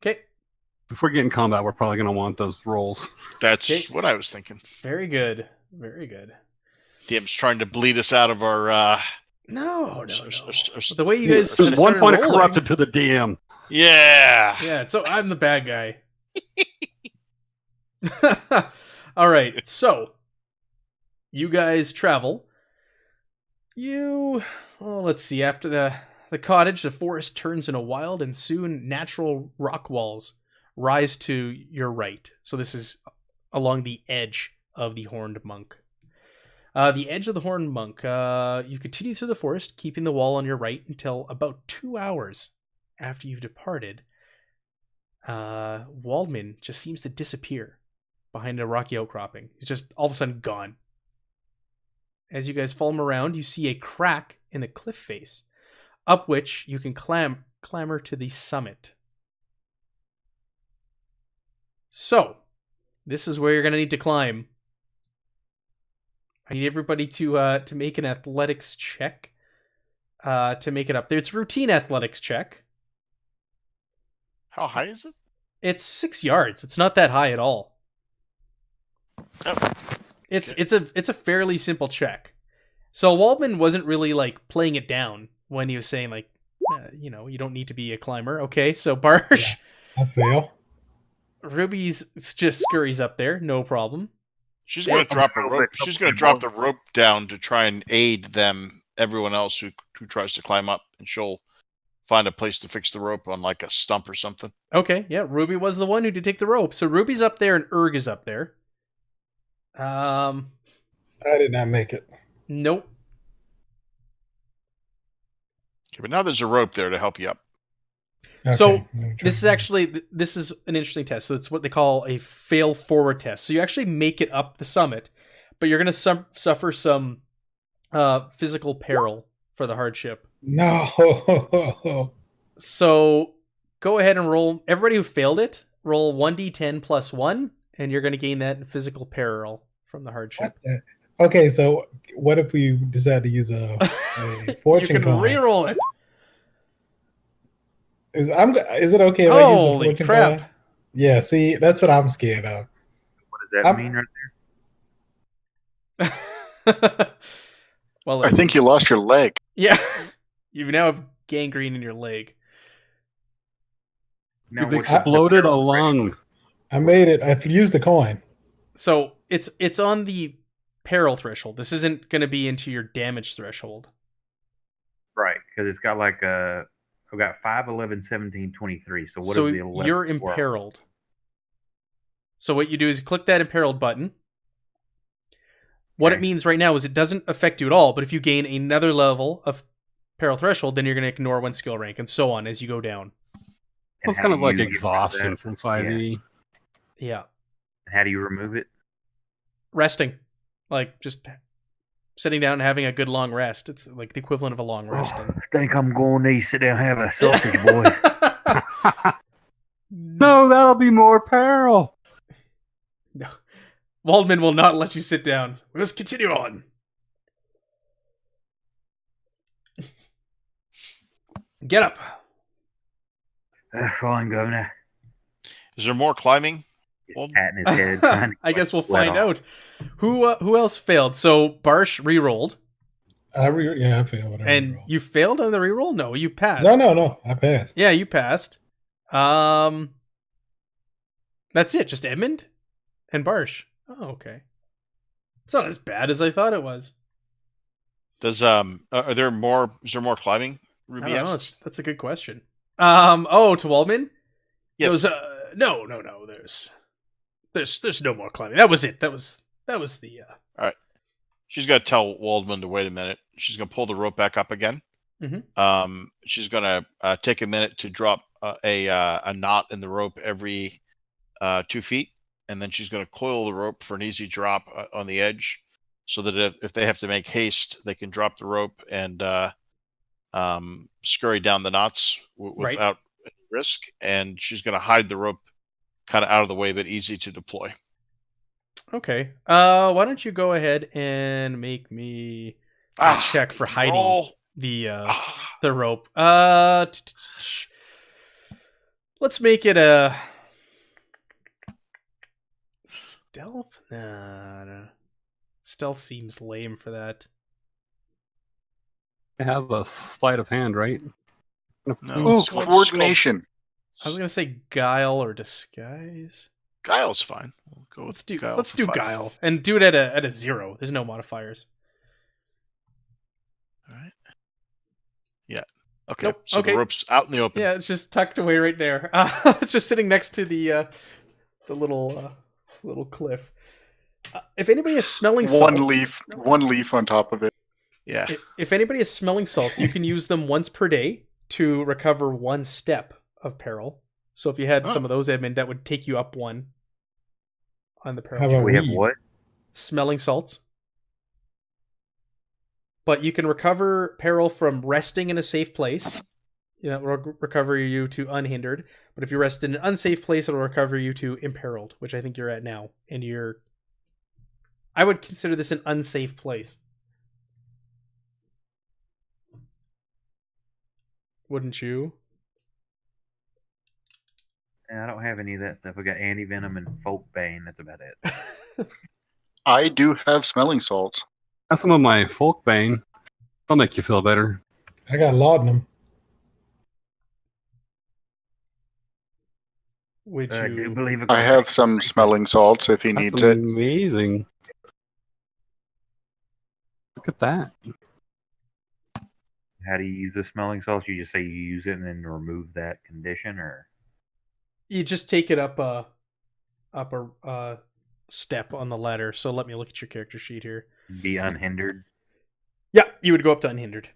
Okay, If we're getting combat, we're probably going to want those rolls. That's Okay. what I was thinking. very good, very good. DM's trying to bleed us out of our. No. our- The way you guys There's one started point of rolling- corrupted to the DM. Yeah. Yeah, so I'm the bad guy. All right, so you guys travel. Let's see. After the cottage, the forest turns into wild, and soon natural rock walls rise to your right. So this is along the edge of the Horned Monk. The edge of the Horned Monk. You continue through the forest, keeping the wall on your right until about 2 hours after you've departed. Waldman just seems to disappear behind a rocky outcropping. He's just all of a sudden gone. As you guys follow him around, you see a crack in the cliff face, up which you can clamber to the summit. So, this is where you're going to need to climb. I need everybody to make an athletics check to make it up there. It's a routine athletics check. How high is it? It's 6 yards. It's not that high at all. Oh. It's a fairly simple check. So Waldman wasn't really like playing it down when he was saying like, you don't need to be a climber. Okay, so Barsh, I fail. Ruby's just scurries up there, no problem. She's gonna drop a rope. She's gonna drop the rope down to try and aid them everyone else who tries to climb up, and she'll find a place to fix the rope on like a stump or something. Okay, yeah. Ruby was the one who did take the rope. So Ruby's up there and Erg is up there. I did not make it. Nope. Okay, but now there's a rope there to help you up. Okay, So let me try this is an interesting test. So it's what they call a fail forward test. So you actually make it up the summit, but you're going to suffer some physical peril for the hardship. No. So go ahead and roll. Everybody who failed it, roll 1d10 plus 1, and you're going to gain that physical peril from the hardship. Okay, so what if we decide to use a fortune You can coin? reroll it. Is it okay if I use a Holy fortune crap. coin? Yeah, see, that's what I'm scared of. What does that mean right there? Well, I think you lost your leg. yeah. You now have gangrene in your leg. Now, You've what's exploded a lung. I made it. I used the coin. So it's on the peril threshold. This isn't going to be into your damage threshold. right? Because it's got like I've got 5, 11, 17, 23. So what So is the 11? you're imperiled. So what you do is you click that imperiled button. What it means right now is it doesn't affect you at all, but if you gain another level of peril threshold, then you're going to ignore one skill rank, and so on as you go down. And It's how kind do of like you get rid of exhaustion that? from 5e. Yeah. How do you remove it? Resting. Like, just sitting down and having a good long rest. It's like the equivalent of a long rest. I think I'm going to need to sit down and have a sausage, boy. No, that'll be more peril. No. Waldman will not let you sit down. We must continue on. Get up. Fine, Governor. Is there more climbing? He's Well, patting his head. trying to I get guess we'll sweat find off. out. Who else failed? So Barsh re-rolled, I failed. and you failed on the re-roll? No, you passed. No. I passed. Yeah, you passed. That's it. Just Edmund and Barsh. Oh, okay. It's not as bad as I thought it was. Does are there more? Is there more climbing? I Ruby don't know. asks. That's a good question. To Waldman? Yes. No. There's no more climbing. That was it. That was the. She's got to tell Waldman to wait a minute. She's going to pull the rope back up again. Mhm. She's going to take a minute to drop a knot in the rope every 2 feet, and then she's going to coil the rope for an easy drop on the edge, so that if they have to make haste, they can drop the rope and scurry down the knots without any risk. And she's going to hide the rope kind of out of the way, but easy to deploy. Okay. Why don't you go ahead and make me a check for hiding roll. the rope. Let's make it a stealth. Nah. Stealth seems lame for that. I have a sleight of hand, right? No. Ooh, It's called coordination. I was gonna say guile or disguise. Guile's fine. We'll go with Let's do Guile for 5. guile and do it at a 0. There's no modifiers. All right. Yeah. Okay. Nope. So Okay. the rope's out in the open. Yeah, it's just tucked away right there. It's just sitting next to the little cliff. If anybody is smelling salts, One leaf on top of it. Yeah. if anybody is smelling salts, you can use them once per day to recover 1 step of peril. So if you had some of those, Edmund, that would take you up 1 on the peril. How about We have weed? what? Smelling salts. But you can recover peril from resting in a safe place. That will recover you to unhindered. But if you rest in an unsafe place, it'll recover you to imperiled, which I think you're at now. And I would consider this an unsafe place. Wouldn't you? Yeah, I don't have any of that stuff. I got anti-venom and folk bane. That's about it. I do have smelling salts. That's some of my folk bane. That'll make you feel better. I got laudanum. Would I you? do believe it. I have some smelling salts if he needs That's it. amazing. Look at that. how do you use the smelling salts? You just say you use it and then remove that condition, or you just take it up a step on the ladder. So let me look at your character sheet here. be unhindered? Yeah, you would go up to unhindered.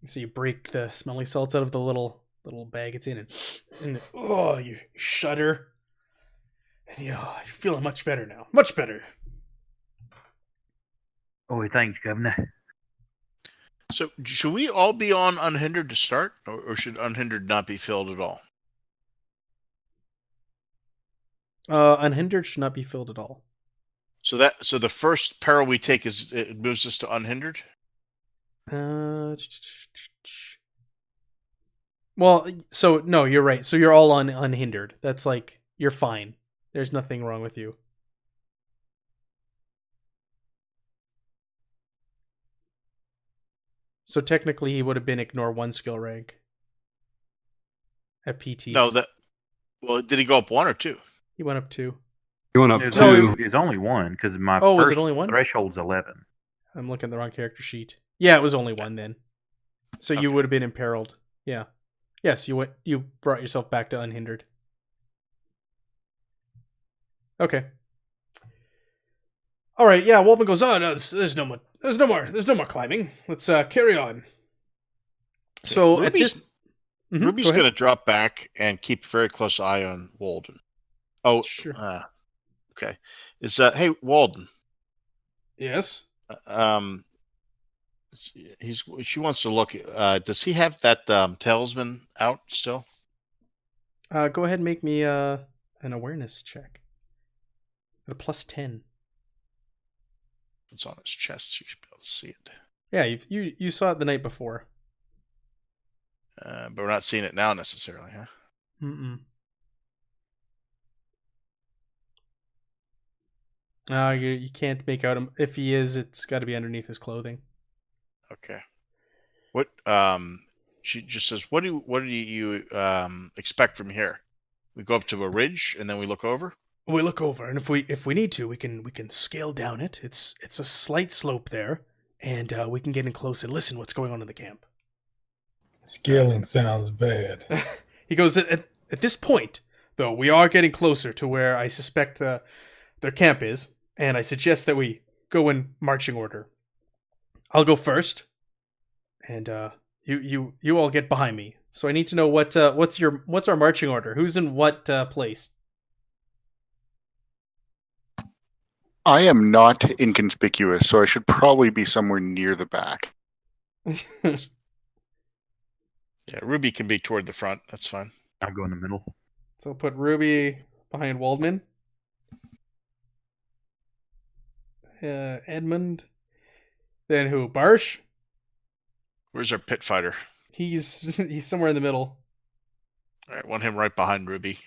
So you break the smelling salts out of the little bag it's in, and oh, you shudder. And you're feeling much better now. Much better. Oh, thanks, Governor. So, should we all be on unhindered to start, or should unhindered not be filled at all? Unhindered should not be filled at all. So the first peril we take it moves us to unhindered. Well, so no, you're right. So you're all on unhindered. That's like you're fine. There's nothing wrong with you. So technically, he would have been ignore 1 skill rank at PT. No, well, did he go up 1 or 2? He went up 2. He went up It's 2. only 1 because my was first it only 1? threshold's 11. I'm looking at the wrong character sheet. Yeah, it was only 1 then. So you would have been imperiled. Yeah. Yes, you brought yourself back to unhindered. Okay. All right. Yeah. Waldman goes, "Oh, no, there's no more climbing. Let's carry on." So Ruby's going to drop back and keep a very close eye on Walden. Oh, sure. Okay. Hey, Walden. Yes. She wants to look. Does he have that talisman out still? Go ahead and make me an awareness check. At a +10. It's on his chest. You should be able to see it. Yeah, you saw it the night before. But we're not seeing it now necessarily, huh? Mm-mm. You can't make out him. If he is, it's got to be underneath his clothing. Okay. What? She just says, "What do you expect from here?" We go up to a ridge and then we look over. We look over, and if we need to, we can scale down it. It's a slight slope there, and we can get in close and listen what's going on in the camp. Scaling sounds bad. He goes, at this point, though, we are getting closer to where I suspect their camp is, and I suggest that we go in marching order. I'll go first, and you all get behind me. So I need to know what's our marching order? Who's in what place? I am not inconspicuous, so I should probably be somewhere near the back. Yeah, Ruby can be toward the front. That's fine. I'll go in the middle. So put Ruby behind Waldman. Edmund. Then who? Barsh? Where's our pit fighter? He's somewhere in the middle. All right, want him right behind Ruby.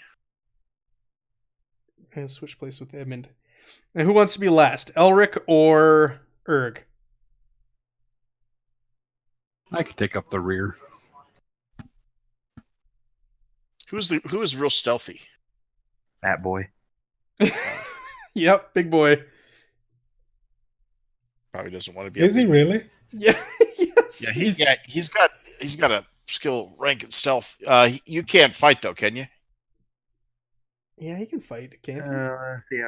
I'm going to switch place with Edmund. And who wants to be last? Elric or Erg? I could take up the rear. Who is real stealthy? That boy. Yep, big boy. Probably doesn't want to be. Is he really? Yeah. Yes. Yeah, he's got a skill rank in stealth. You can't fight though, can you? Yeah, he can fight, can't he? Let's see.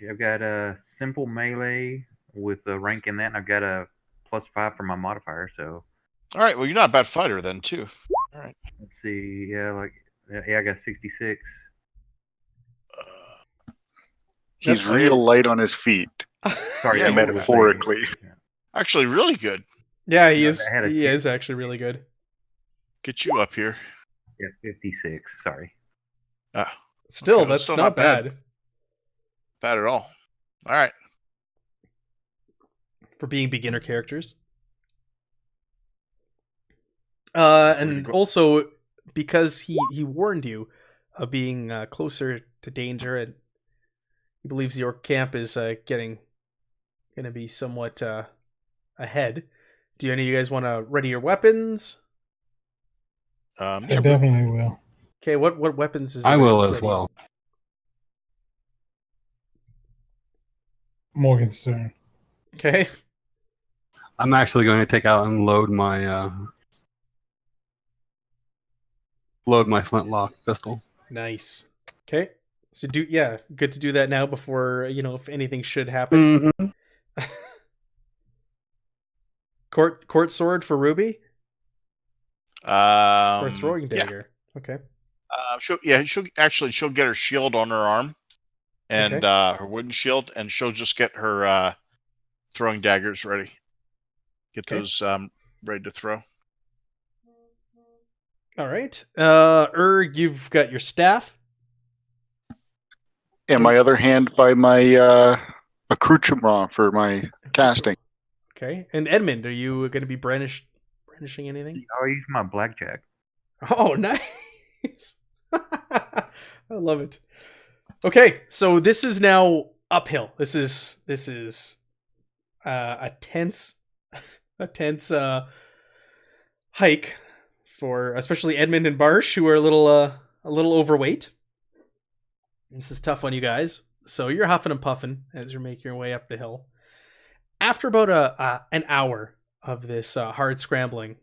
I've got a simple melee with a rank in that, and I've got a +5 for my modifier. So. All right. Well, you're not a bad fighter then, too. All right. Let's see. Yeah, I got 66. He's real light on his feet. Sorry, Yeah, metaphorically. Actually, really good. Yeah, he is. He is actually really good. Get you up here. Yeah, 56. Sorry. Still, Okay, that's still not not bad. bad. Bad at all. All right. For being beginner characters. And also, because he warned you of being closer to danger, and he believes your camp is going to be somewhat ahead. Do any of you guys want to ready your weapons? I definitely will. Okay, what weapons is I will as well. Morgenstern. Okay. I'm actually going to take out and load my flintlock pistol. Nice. Okay. So good to do that now before, if anything should happen. Mm-hmm. Court sword for Ruby? Or throwing dagger. Yeah. Okay. She'll get her shield on her arm and her wooden shield, and she'll just get her throwing daggers ready. Get those ready to throw. All right. You've got your staff. And my other hand by my accoutrement for my casting. Okay. And Edmund, are you going to be brandishing anything? I'll use my blackjack. Oh, nice. I love it. Okay, so this is now uphill. This is a tense hike for especially Edmund and Barsh, who are a little overweight. This is tough on you guys. So you're huffing and puffing as you're making your way up the hill. After about an hour of this hard scrambling,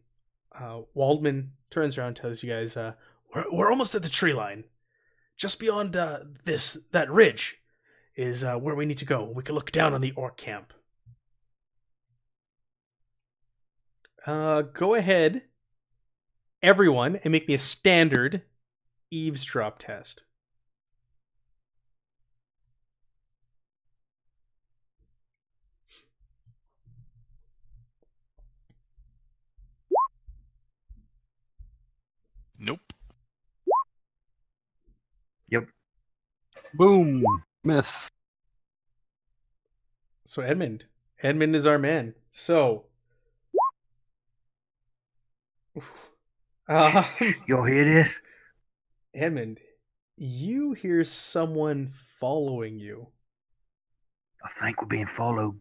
Waldman turns around and tells you guys, we're almost at the tree line. Just beyond that ridge is where we need to go. We can look down on the orc camp. Go ahead, everyone, and make me a standard eavesdrop test. Nope. Yep. Boom. Miss. So Edmund is our man. So, you'll hear this? Edmund, you hear someone following you. I think we're being followed,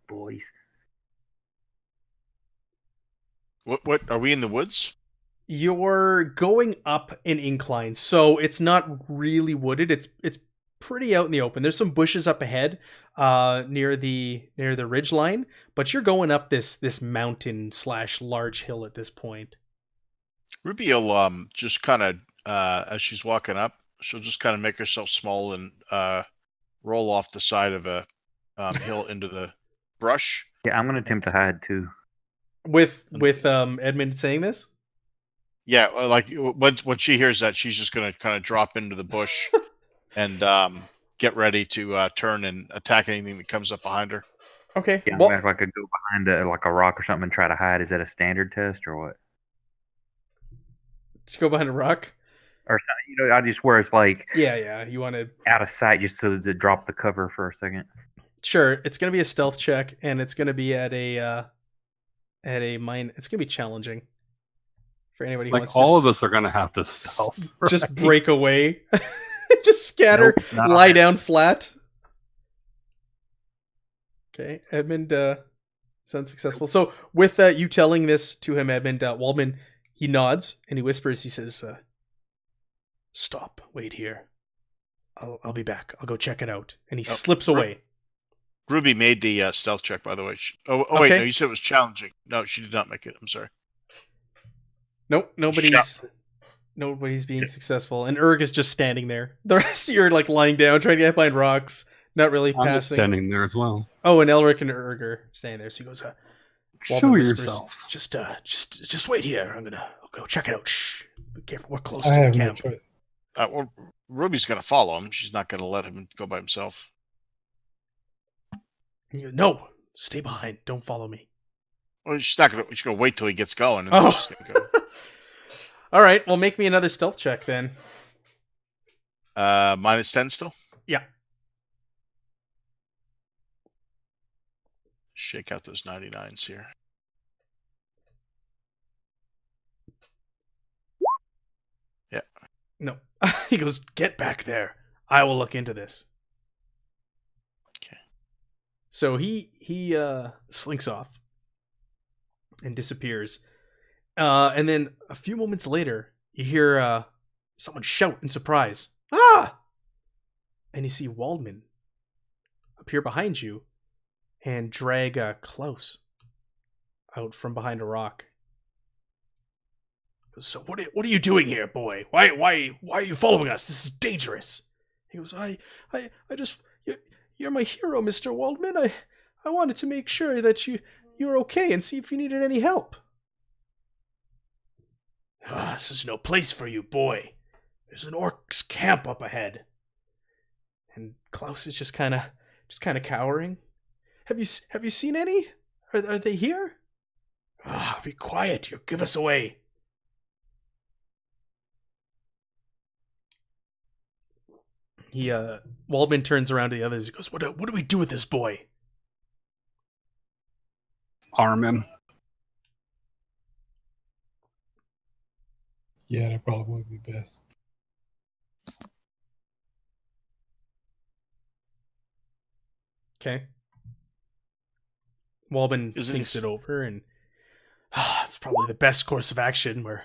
boys. What are we in the woods? You're going up an incline, so it's not really wooded. It's pretty out in the open. There's some bushes up ahead, near the ridge line, but you're going up this mountain / large hill at this point. Ruby will just kind of as she's walking up, she'll just kind of make herself small and roll off the side of a hill into the brush. Yeah, I'm gonna attempt to hide too. With Edmund saying this? Yeah, like when she hears that, she's just gonna kind of drop into the bush and get ready to turn and attack anything that comes up behind her. Okay. Yeah, if I could go behind a rock or something and try to hide, is that a standard test or what? Just go behind a rock? Or I just where it's like you want to out of sight just to drop the cover for a second. Sure, it's gonna be a stealth check, and it's gonna be at a mine. It's gonna be challenging for anybody who wants all of us are gonna have to stealth. Right? Just break away. Just scatter, lie down flat. Okay, Edmund is unsuccessful. So with you telling this to him, Edmund, Waldman, he nods and he whispers, he says, stop, wait here. I'll be back. I'll go check it out. And he slips away. Ruby made the stealth check, by the way. Okay. Wait, no, you said it was challenging. No, she did not make it. I'm sorry. Nope, nobody's being successful. And Urg is just standing there. The rest of you are like lying down, trying to get behind rocks, not really I'm passing. standing there as well. Oh, and Elric and Urg are standing there. So he goes, show yourselves. Just wait here. I'll go check it out. Shh. Be careful. We're close I to the have camp. no choice. Well, Ruby's gonna follow him. She's not gonna let him go by himself. No, stay behind. Don't follow me. Well, she's not gonna. She's gonna wait till he gets going, and then she's gonna go. All right. Well, make me another stealth check then. -10 still. Yeah. Shake out those 99s here. Yeah. No. He goes, get back there. I will look into this. Okay. So he slinks off and disappears. And then a few moments later, you hear someone shout in surprise. Ah! And you see Waldman appear behind you and drag Klaus out from behind a rock. So what are you doing here, boy? Why are you following us? This is dangerous. He goes, I just, you're my hero, Mr. Waldman. I wanted to make sure that you're okay and see if you needed any help. This is no place for you, boy. There's an orc's camp up ahead. And Klaus is just kind of cowering. Have you seen any? Are they here? Be quiet. You'll give us away. Waldman turns around to the others. He goes, what do we do with this boy? Arm him. Yeah, that probably would be best. Okay. Waldman thinks it over, and it's probably the best course of action. We're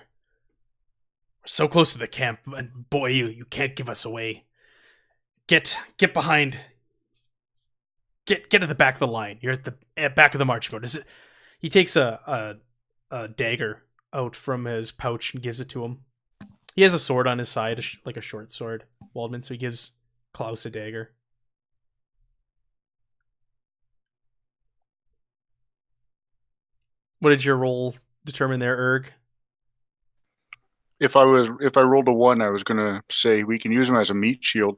so close to the camp, and boy, you can't give us away. Get behind. Get to the back of the line. You're at the back of the marching order. He takes a dagger out from his pouch and gives it to him. He has a sword on his side, like a short sword, Waldman, so he gives Klaus a dagger. What did your roll determine there, Erg? If I rolled a 1, I was gonna say we can use him as a meat shield.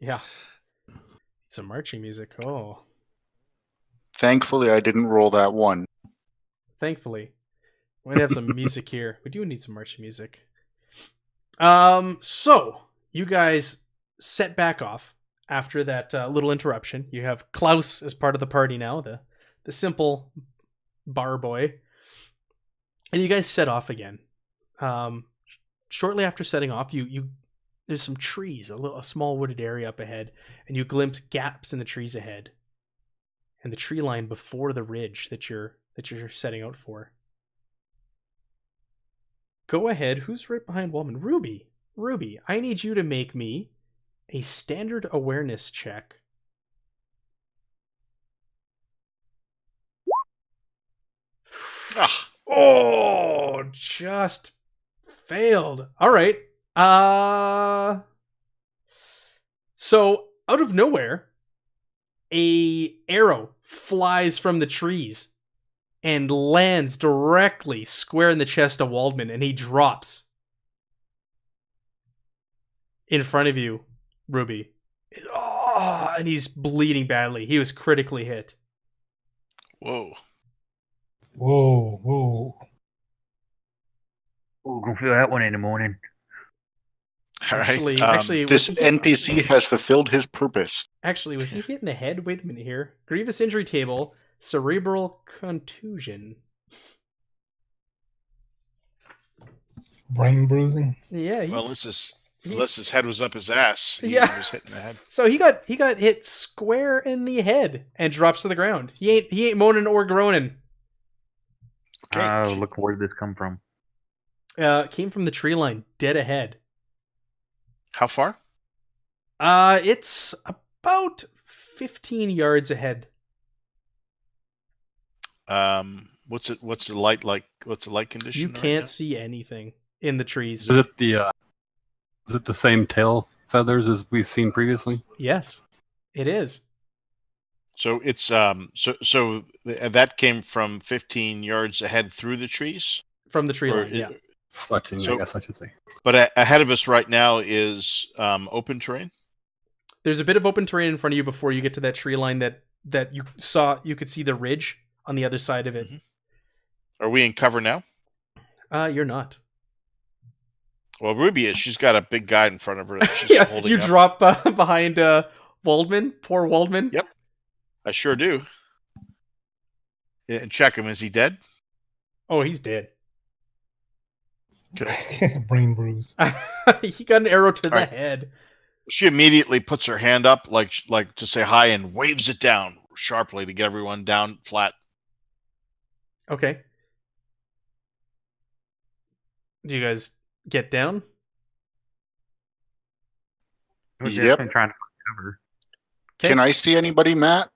Yeah. Some marching music. Oh. Thankfully, I didn't roll that 1. Thankfully. We might have some music here. We do need some marching music. So, you guys set back off after that little interruption. You have Klaus as part of the party now, the simple bar boy. And you guys set off again. Shortly after setting off, you there's some trees, a small wooded area up ahead, and you glimpse gaps in the trees ahead, and the tree line before the ridge that you're setting out for. Go ahead. Who's right behind Waldman? Ruby, I need you to make me a standard awareness check. Oh, just failed. All right. So out of nowhere, a arrow flies from the trees and lands directly square in the chest of Waldman, and he drops in front of you, Ruby. Oh, and he's bleeding badly. He was critically hit. Whoa. Oh, gonna feel that one in the morning. Actually, this NPC has fulfilled his purpose. Actually, was he hit in the head? Wait a minute here. Grievous injury table, cerebral contusion. Brain bruising. Yeah. Unless his head was up his ass. He was hit in the head. So he got hit square in the head and drops to the ground. He ain't moaning or groaning. Okay. Look, where did this come from? Came from the tree line, dead ahead. How far? It's about 15 yards ahead. What's the light like? What's the light condition? You can't see anything in the trees. Is it the same tail feathers as we've seen previously? Yes, it is. So it's so that came from 15 yards ahead through the trees? From the tree line, yeah. Fletching, I guess I should say. But ahead of us right now is open terrain? There's a bit of open terrain in front of you before you get to that tree line that you saw. You could see the ridge on the other side of it. Mm-hmm. Are we in cover now? You're not. Well, Ruby is. She's got a big guy in front of her that she's holding up. Drop behind Waldman. Poor Waldman. Yep. I sure do. And check him. Is he dead? Oh, he's dead. Okay. Brain bruise. He got an arrow to the head. She immediately puts her hand up like to say hi and waves it down sharply to get everyone down flat. Okay. Do you guys get down? Yep. Trying to find cover. Can I see anybody, Matt?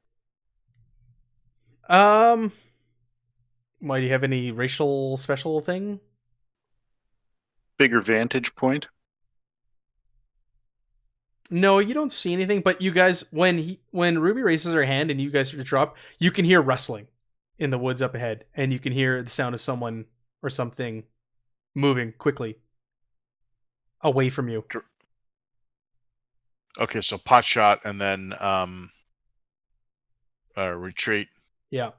Why, do you have any racial special thing? Bigger vantage point. No, you don't see anything, but you guys, when Ruby raises her hand and you guys start to drop, you can hear rustling in the woods up ahead, and you can hear the sound of someone or something moving quickly away from you. Okay, so pot shot and then retreat. Yeah.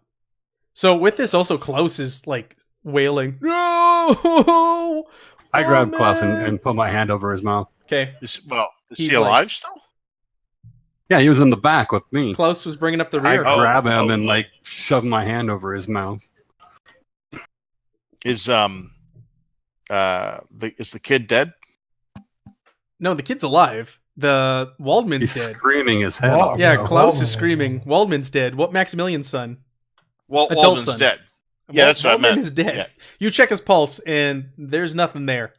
So with this, also Klaus is like wailing. No! I grabbed Oh, Klaus man! and put my hand over his mouth. Okay. Is He's he alive still? Yeah, he was in the back with me. Klaus was bringing up the I rear. grab him and like shove my hand over his mouth. Is the kid dead? No, the kid's alive. The Waldman's He's dead. screaming his head off. Yeah, No, Klaus Waldman. is screaming. Waldman's dead. What? Maximilian's son. Well, Adult Walden's son. dead. Yeah, that's what I Waldman meant. is dead. Yeah. You check his pulse, and there's nothing there.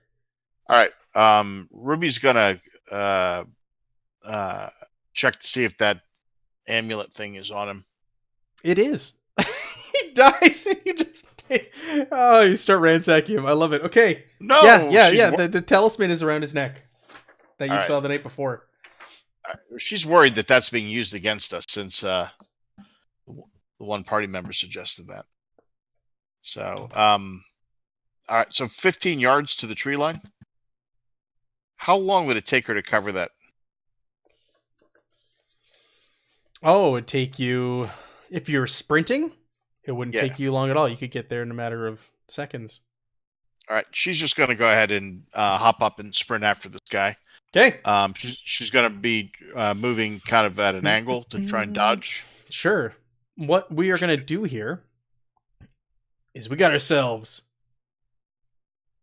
All right. Ruby's gonna check to see if that amulet thing is on him. It is. He dies, and you just you start ransacking him. I love it. Okay. No. Yeah. The talisman is around his neck that you All right. saw the night before. She's worried that that's being used against us since the one party member suggested that. So, all right. So 15 yards to the tree line. How long would it take her to cover that? Oh, it'd take you, if you're sprinting, it wouldn't Yeah. take you long at all. You could get there in a matter of seconds. All right. She's just going to go ahead and hop up and sprint after this guy. Okay. She's going to be moving kind of at an angle to try and dodge. Sure. What we are going to do here is we got ourselves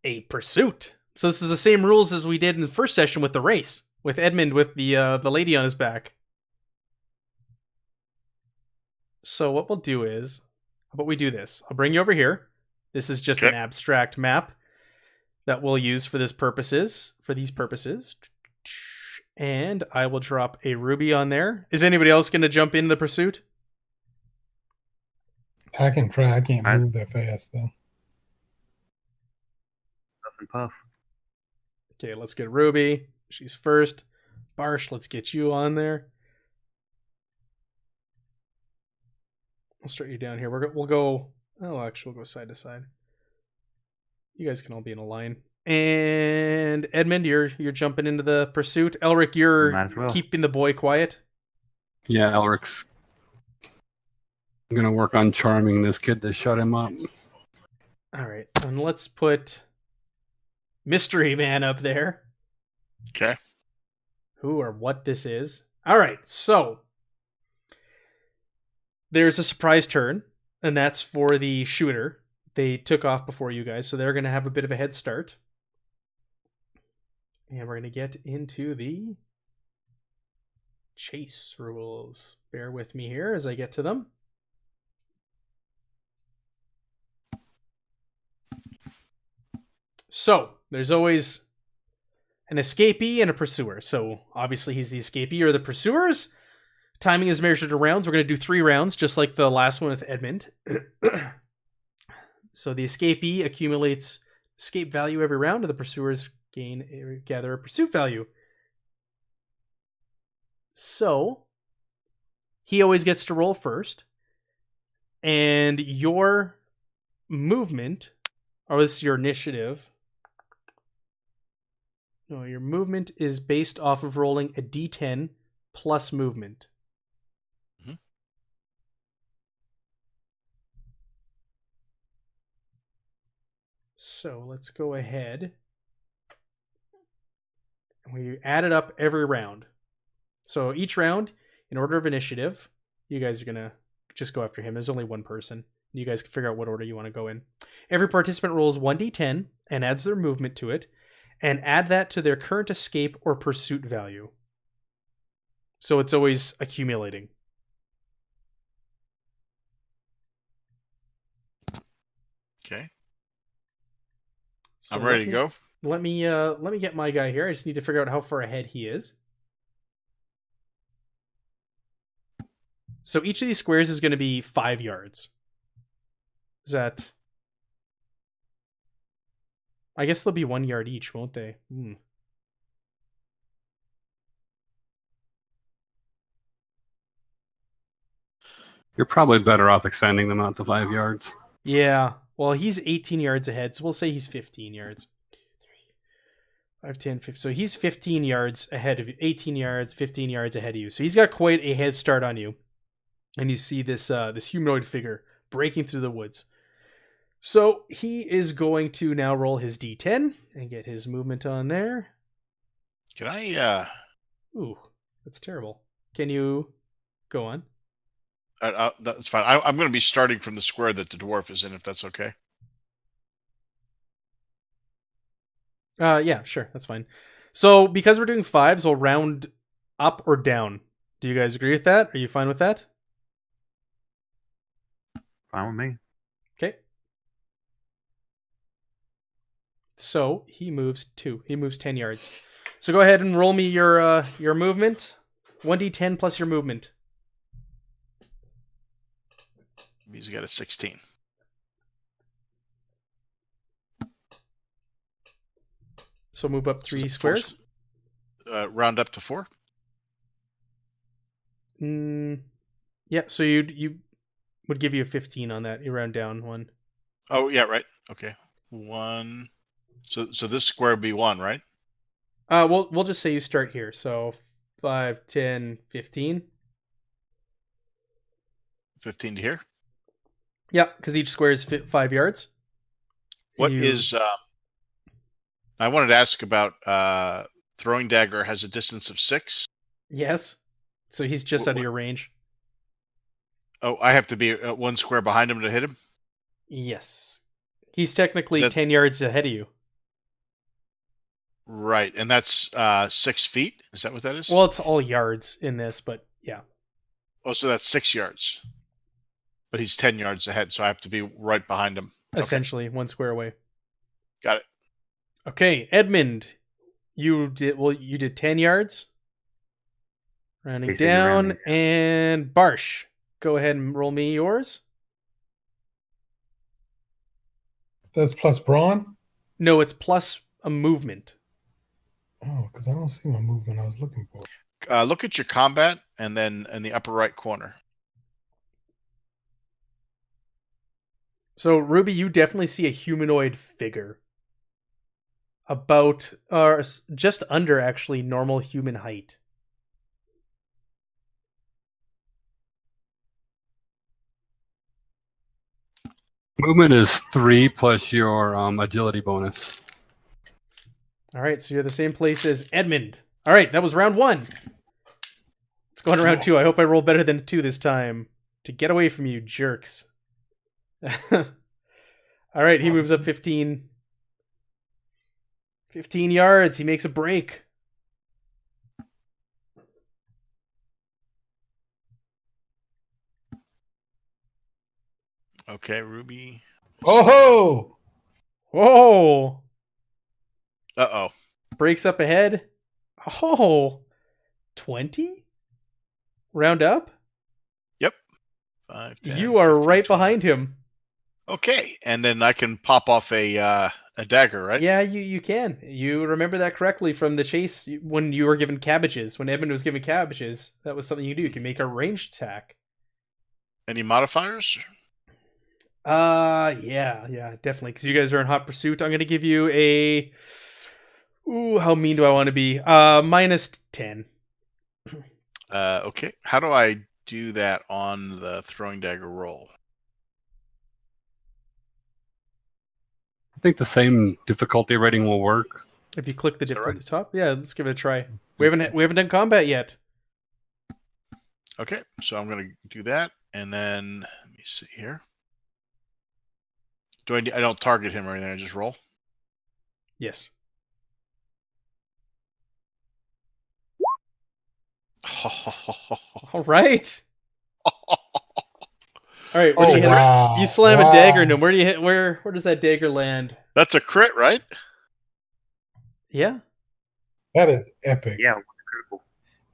a pursuit. So this is the same rules as we did in the first session with the race, with Edmund with the lady on his back. So what we'll do is, how about we do this? I'll bring you over here. This is just an abstract map that we'll use for these purposes. And I will drop a ruby on there. Is anybody else going to jump into the pursuit? I can try. I can't move that fast though. Puff and puff. Okay, let's get Ruby. She's first. Barsh, let's get you on there. I'll start you down here. We'll go. Oh, actually, we'll go side to side. You guys can all be in a line. And Edmund, you're jumping into the pursuit. Elric, you're Might as well. keeping the boy quiet. Yeah, Elric's gonna work on charming this kid to shut him up. All right, and let's put Mystery Man up there. Okay. Who or what this is. All right, so there's a surprise turn, and that's for the shooter. They took off before you guys, so they're going to have a bit of a head start. And we're going to get into the chase rules. Bear with me here as I get to them. So, there's always an escapee and a pursuer. So, obviously he's the escapee or the pursuers. Timing is measured in rounds. We're going to do 3 rounds, just like the last one with Edmund. So the escapee accumulates escape value every round, and the pursuers gather a pursuit value. So he always gets to roll first, and your movement, or this is your initiative. No, your movement is based off of rolling a d10 plus movement. So let's go ahead. We add it up every round. So each round, in order of initiative, you guys are going to just go after him. There's only one person. You guys can figure out what order you want to go in. Every participant rolls 1d10 and adds their movement to it, and add that to their current escape or pursuit value. So it's always accumulating. Okay. So I'm ready to go. Let me get my guy here. I just need to figure out how far ahead he is. So each of these squares is going to be 5 yards. Is that? I guess they'll be 1 yard each, won't they? You're probably better off expanding them out to 5 yards. Yeah. Well, he's 18 yards ahead, so we'll say he's 15 yards. 5, 10, 15. So he's 15 yards ahead of you. 18 yards, 15 yards ahead of you. So he's got quite a head start on you. And you see this this humanoid figure breaking through the woods. So he is going to now roll his d10 and get his movement on there. Can I... Ooh, that's terrible. Can you go on? That's fine. I'm going to be starting from the square that the dwarf is in, if that's okay. Yeah, sure. That's fine. So because we're doing 5s, we'll round up or down. Do you guys agree with that? Are you fine with that? Fine with me. Okay. So he moves 2. He moves 10 yards. So go ahead and roll me your movement. 1d10 plus your movement. He's got a 16. So move up 3 squares. Round up to 4. Yeah. So you would give you a 15 on that. You round down 1. Oh yeah, right. Okay, 1. So this square would be 1, right? We'll just say you start here. So 5, 10, 15. 15 to here. Yeah, because each square is 5 yards. What is? I wanted to ask about throwing dagger has a distance of 6. Yes. So he's just out of your range. Oh, I have to be 1 square behind him to hit him? Yes. He's technically 10 yards ahead of you. Right, and that's 6 feet? Is that what that is? Well, it's all yards in this, but yeah. Oh, so that's 6 yards. But he's 10 yards ahead, so I have to be right behind him. Essentially, 1 square away. Got it. Okay, Edmund, you did 10 yards. Rounding down, and Barsh, go ahead and roll me yours. That's plus brawn? No, it's plus a movement. Oh, because I don't see my movement I was looking for. Look at your combat, and then in the upper right corner. So, Ruby, you definitely see a humanoid figure. About, or just under, actually, normal human height. Movement is 3 plus your agility bonus. All right, so you're the same place as Edmund. All right, that was round 1. Let's go on to round 2. I hope I roll better than 2 this time. To get away from you, jerks. All right, he moves up 15 yards. He makes a break. Okay, Ruby. Oh! Whoa! Uh-oh. Breaks up ahead. Oh! 20? Round up? Yep. 5, 10, you are 15, right 20. behind him. Okay, and then I can pop off a dagger, right? Yeah, you can. You remember that correctly from the chase when you were given cabbages. When Edmund was given cabbages, that was something you do. You can make a ranged attack. Any modifiers? Yeah, definitely. Because you guys are in hot pursuit. I'm gonna give you a. Ooh, how mean do I want to be? Minus 10. Okay. How do I do that on the throwing dagger roll? I think the same difficulty rating will work. If you click the difficulty at the top, yeah, let's give it a try. We haven't done combat yet. Okay, so I'm gonna do that, and then let me see here. I don't target him or anything. I just roll. Yes. All right. All right. Where do you hit? Wow. You slam a dagger into him. Where do you hit? Where does that dagger land? That's a crit, right? Yeah. That is epic. Yeah, critical.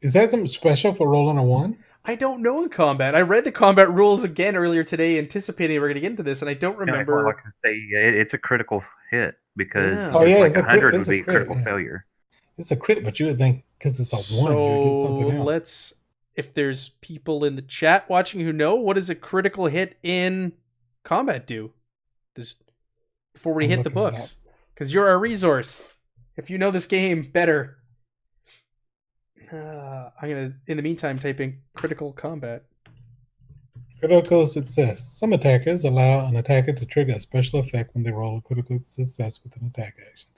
Is that something special for rolling a 1? I don't know in combat. I read the combat rules again earlier today, anticipating we were going to get into this, and I don't remember. Like I say, it's a critical hit because yeah. 100 would be a critical failure. It's a crit, but you would think because it's a 1, you would get something else. Let's. If there's people in the chat watching who know, what does a critical hit in combat do? Before we hit the books, because you're our resource. If you know this game better. I'm going to, in the meantime, type in critical combat. Critical success. Some attackers allow an attacker to trigger a special effect when they roll a critical success with an attack action.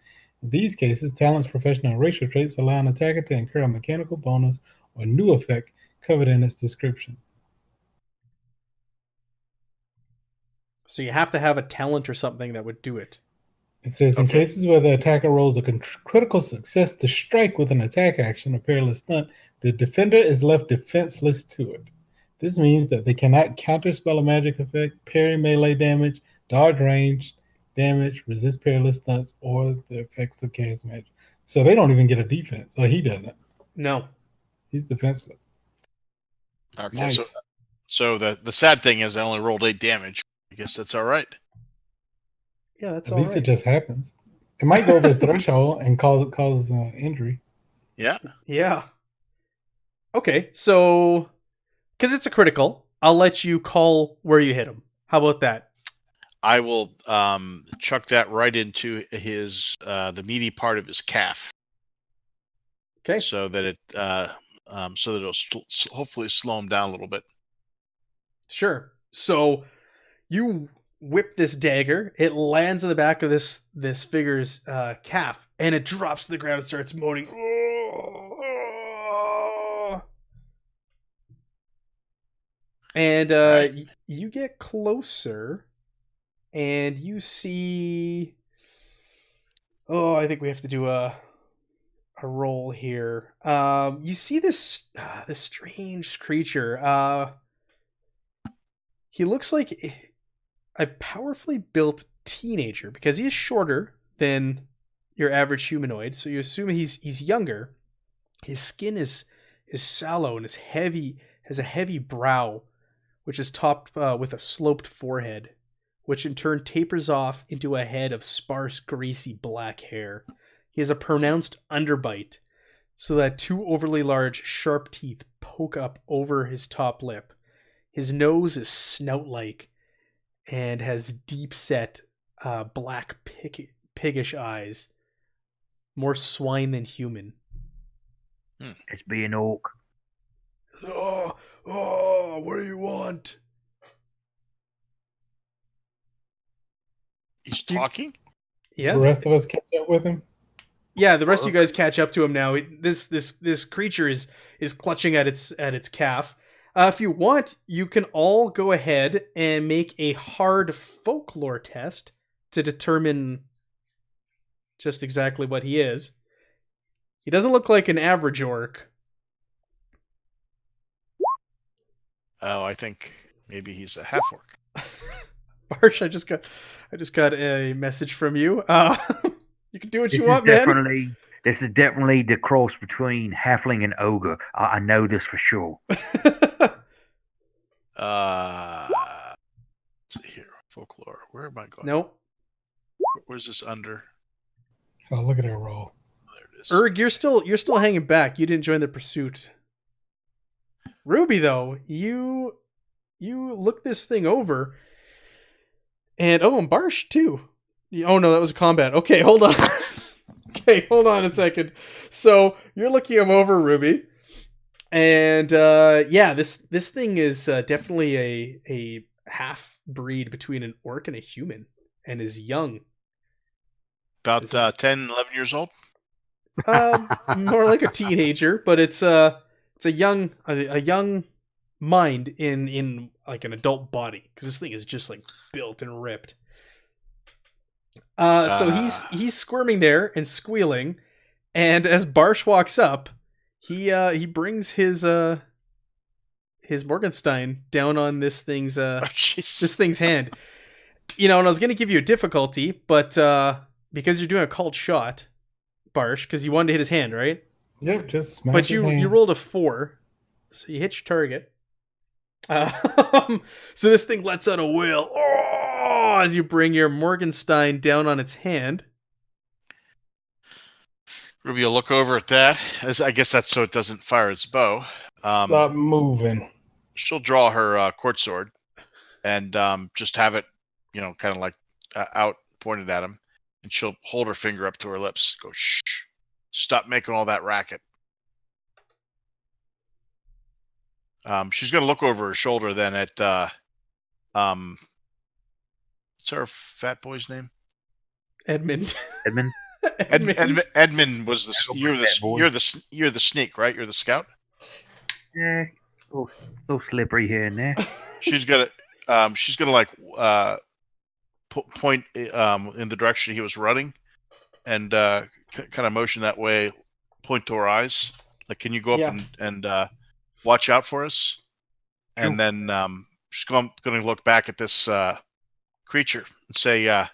In these cases, talents, professional, and racial traits allow an attacker to incur a mechanical bonus or new effect covered in its description. So you have to have a talent or something that would do it. It says, in cases where the attacker rolls a critical success to strike with an attack action or perilous stunt, the defender is left defenseless to it. This means that they cannot counterspell a magic effect, parry melee damage, dodge range damage, resist perilous stunts, or the effects of chaos magic. So they don't even get a defense. Or he doesn't. No. He's defenseless. Okay, nice. So the sad thing is I only rolled 8 damage. I guess that's all right. Yeah, that's At least it just happens. It might go over his threshold and cause injury. Yeah. Yeah. Okay, so because it's a critical, I'll let you call where you hit him. How about that? I will chuck that right into his the meaty part of his calf. Okay. So that it'll hopefully slow him down a little bit. Sure. So you whip this dagger. It lands in the back of this figure's calf, and it drops to the ground and starts moaning. And right. You get closer, and you see. Oh, I think we have to do a roll here. You see this strange creature. He looks like a powerfully built teenager because he is shorter than your average humanoid. So you assume he's younger. His skin is sallow and has a heavy brow, which is topped with a sloped forehead, which in turn tapers off into a head of sparse, greasy black hair. He has a pronounced underbite, so that 2 overly large, sharp teeth poke up over his top lip. His nose is snout-like and has deep-set, black, piggish eyes. More swine than human. It's being orc. Oh, what do you want? He's talking? Yeah. The rest of us catch up with him? Yeah, the rest of you guys catch up to him now. This creature is clutching at its calf. If you want, you can all go ahead and make a hard folklore test to determine just exactly what he is. He doesn't look like an average orc. Oh, I think maybe he's a half orc. Barsh, I just got a message from you. You can do what you want, man. This is definitely the cross between halfling and ogre. I know this for sure. Let's see here. Folklore. Where am I going? Nope. Where's this under? Oh, look at her roll. There it is. Erg, you're still hanging back. You didn't join the pursuit. Ruby, though, you look this thing over, and Barsh too. Oh no, that was a combat. Okay, hold on. Okay, hold on a second. So you're looking him over, Ruby, and yeah, this thing is definitely a half breed between an orc and a human, and is young. About 10, 11 years old. More like a teenager, but it's a young mind in like an adult body, because this thing is just like built and ripped. So he's squirming there and squealing, and as Barsh walks up, he brings his Morgenstein down on this thing's hand. You know, and I was gonna give you a difficulty, but because you're doing a called shot, Barsh, because you wanted to hit his hand, right? Yep, just smash but his hand. you rolled a 4, so you hit your target. So this thing lets out a wail as you bring your Morgenstein down on its hand. Ruby will look over at that. I guess that's so it doesn't fire its bow. Stop moving. She'll draw her court sword and just have it, kind of like out pointed at him. And she'll hold her finger up to her lips. Go, shh. Stop making all that racket. She's going to look over her shoulder then at, what's our fat boy's name? Edmund. Edmund was the you're the sneak, right? You're the scout. Yeah, a little slippery here and there. She's gonna like point in the direction he was running, and kind of motion that way, point to her eyes. Like, can you go up and watch out for us? Sure. And then she's going to look back at this creature and say,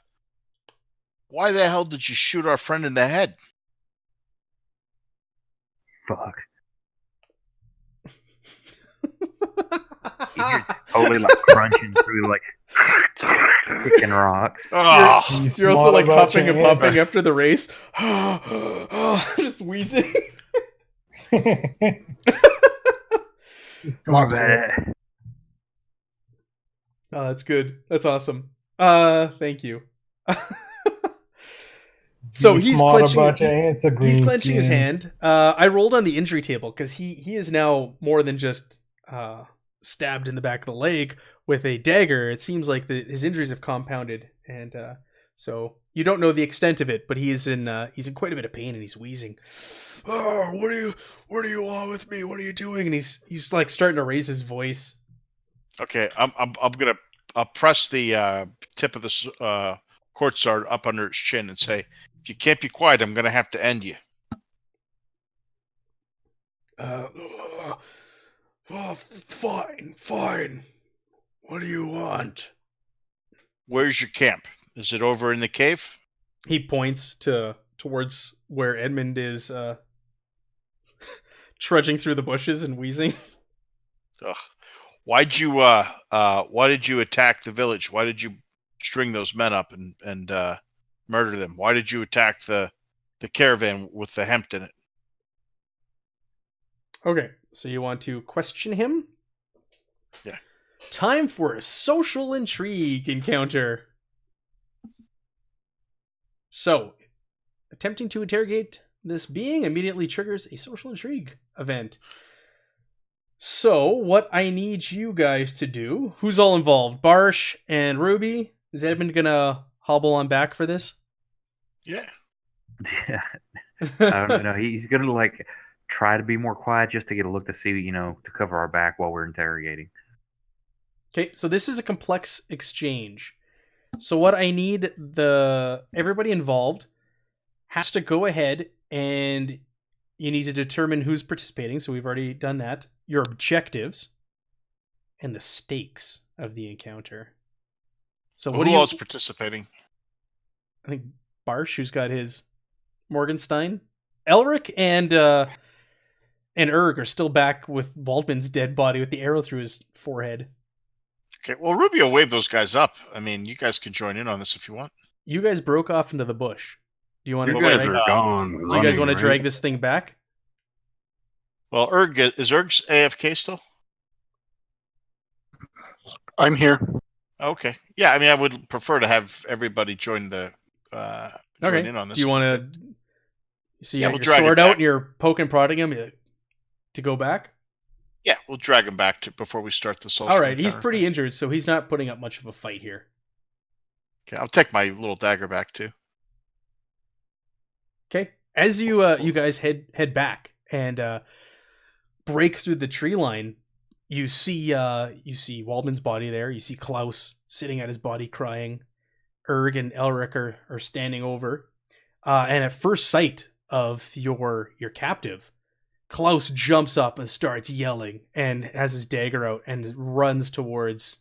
why the hell did you shoot our friend in the head? Fuck. He's totally like crunching through, like kicking rocks. You're also like huffing and puffing after the race. Just wheezing. My bad. Oh, that's good. That's awesome. Thank you. So he's clenching his hand. I rolled on the injury table because he is now more than just stabbed in the back of the leg with a dagger. It seems like his injuries have compounded, and so you don't know the extent of it, but he's in quite a bit of pain and he's wheezing. Oh, what do you want with me? What are you doing? And he's like starting to raise his voice. Okay, I'm gonna press the tip of the court sword up under his chin and say, if you can't be quiet, I'm gonna have to end you. Fine. What do you want? Where's your camp? Is it over in the cave? He points towards where Edmund is trudging through the bushes and wheezing. Ugh. Why did you attack the village? Why did you string those men up and murder them? Why did you attack the caravan with the hemp in it? Okay, so you want to question him? Yeah. Time for a social intrigue encounter. So, attempting to interrogate this being immediately triggers a social intrigue event. So, what I need you guys to do, who's all involved? Barsh and Ruby? Is Edmund gonna hobble on back for this? Yeah. Yeah. I don't know. He's gonna like try to be more quiet just to get a look to see, to cover our back while we're interrogating. Okay, so this is a complex exchange. So what I need, everybody involved has to go ahead and you need to determine who's participating. So we've already done that. Your objectives and the stakes of the encounter. So who else participating? I think Barsh, who's got his Morgenstein. Elric and Erg are still back with Waldman's dead body with the arrow through his forehead. Okay, well, Ruby will wave those guys up. I mean, you guys can join in on this if you want. You guys broke off into the bush. Do you want to? You guys are gone. Do you guys want to drag this thing back? Well, is Erg's AFK still? I'm here. Okay. Yeah, I mean, I would prefer to have everybody join in on this. Do you want to? See, you got your sword out and you're poking, prodding him to go back. Yeah, we'll drag him back before we start the social. All right, he's pretty injured, so he's not putting up much of a fight here. Okay, I'll take my little dagger back too. Okay, as you guys head back and break through the tree line, you see Waldman's body there. You see Klaus sitting at his body crying. Erg and Elric are standing over, and at first sight of your captive, Klaus jumps up and starts yelling and has his dagger out and runs towards.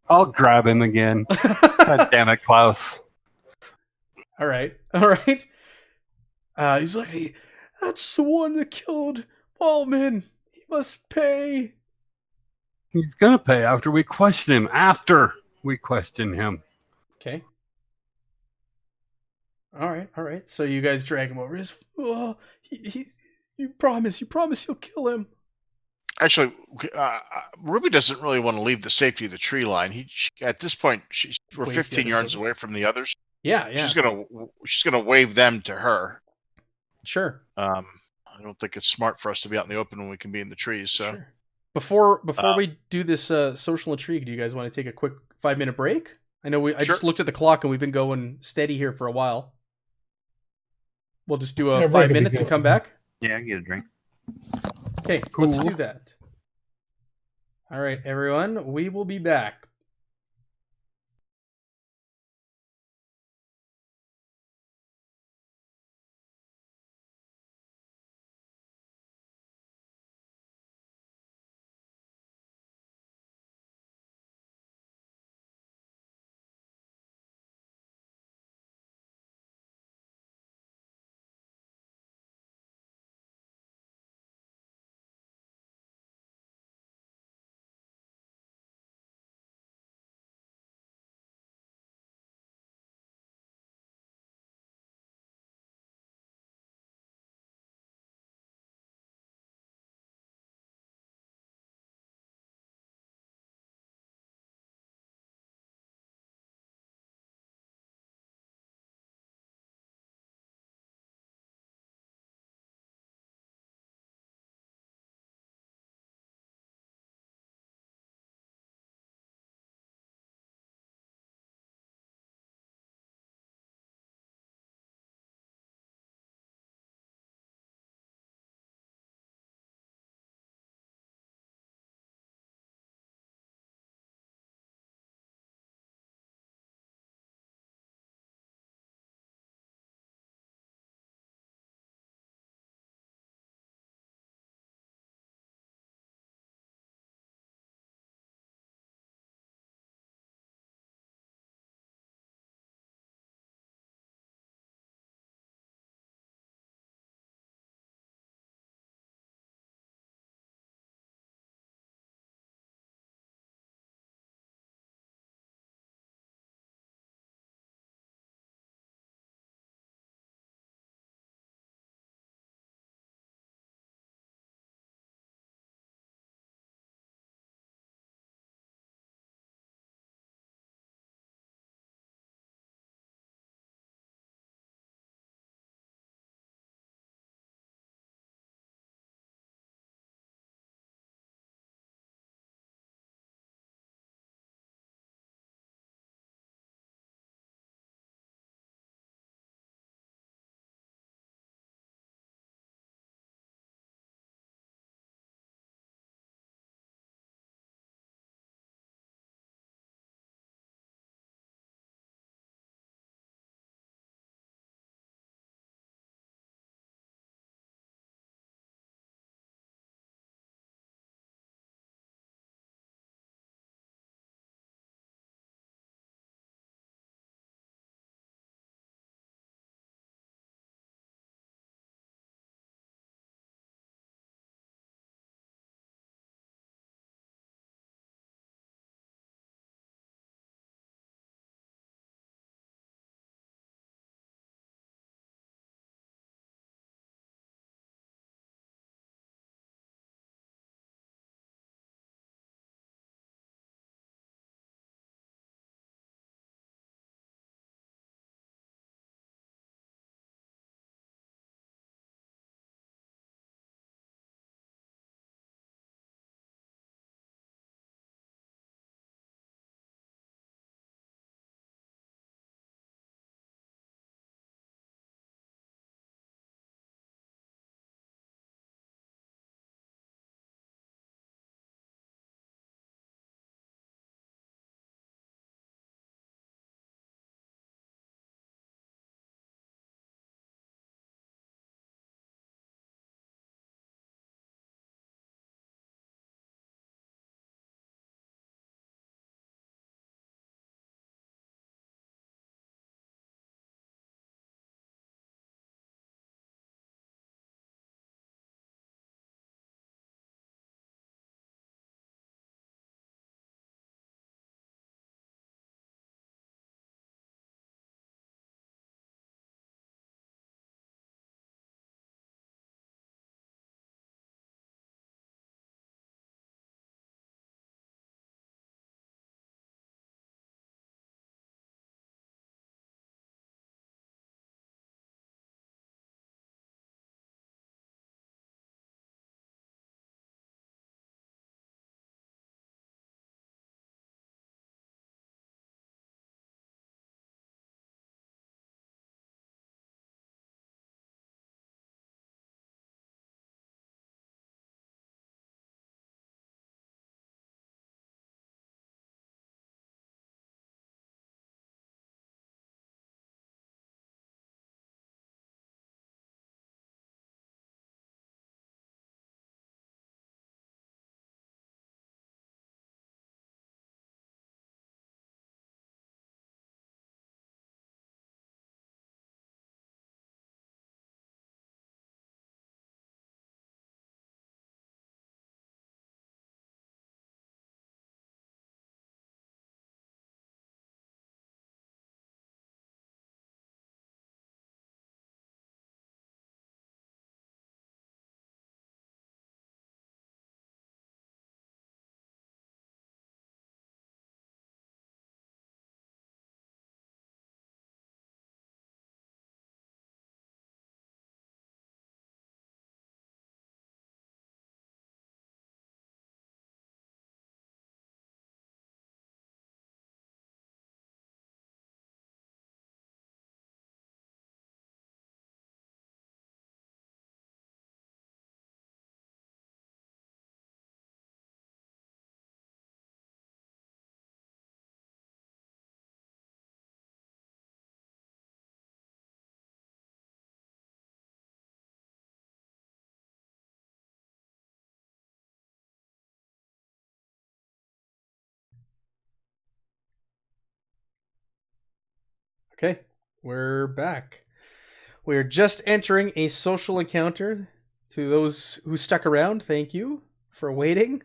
I'll grab him again. God damn it, Klaus. All right. He's like, hey, that's the one that killed Waldman. He must pay. He's gonna pay after we question him. After we question him. Okay. All right. So you guys drag him over. You promise you'll kill him. Actually, Ruby doesn't really want to leave the safety of the tree line. At this point, we're 15 yards away from the others. Yeah. She's gonna wave them to her. Sure. I don't think it's smart for us to be out in the open when we can be in the trees. So sure. Before we do this social intrigue, do you guys want to take a quick 5-minute break? I know I just looked at the clock and we've been going steady here for a while. We'll just do 5 minutes and come back. Yeah, I get a drink. Okay, cool. Let's do that. All right, everyone, we will be back. Okay, we're back. We're just entering a social encounter. To those who stuck around, thank you for waiting.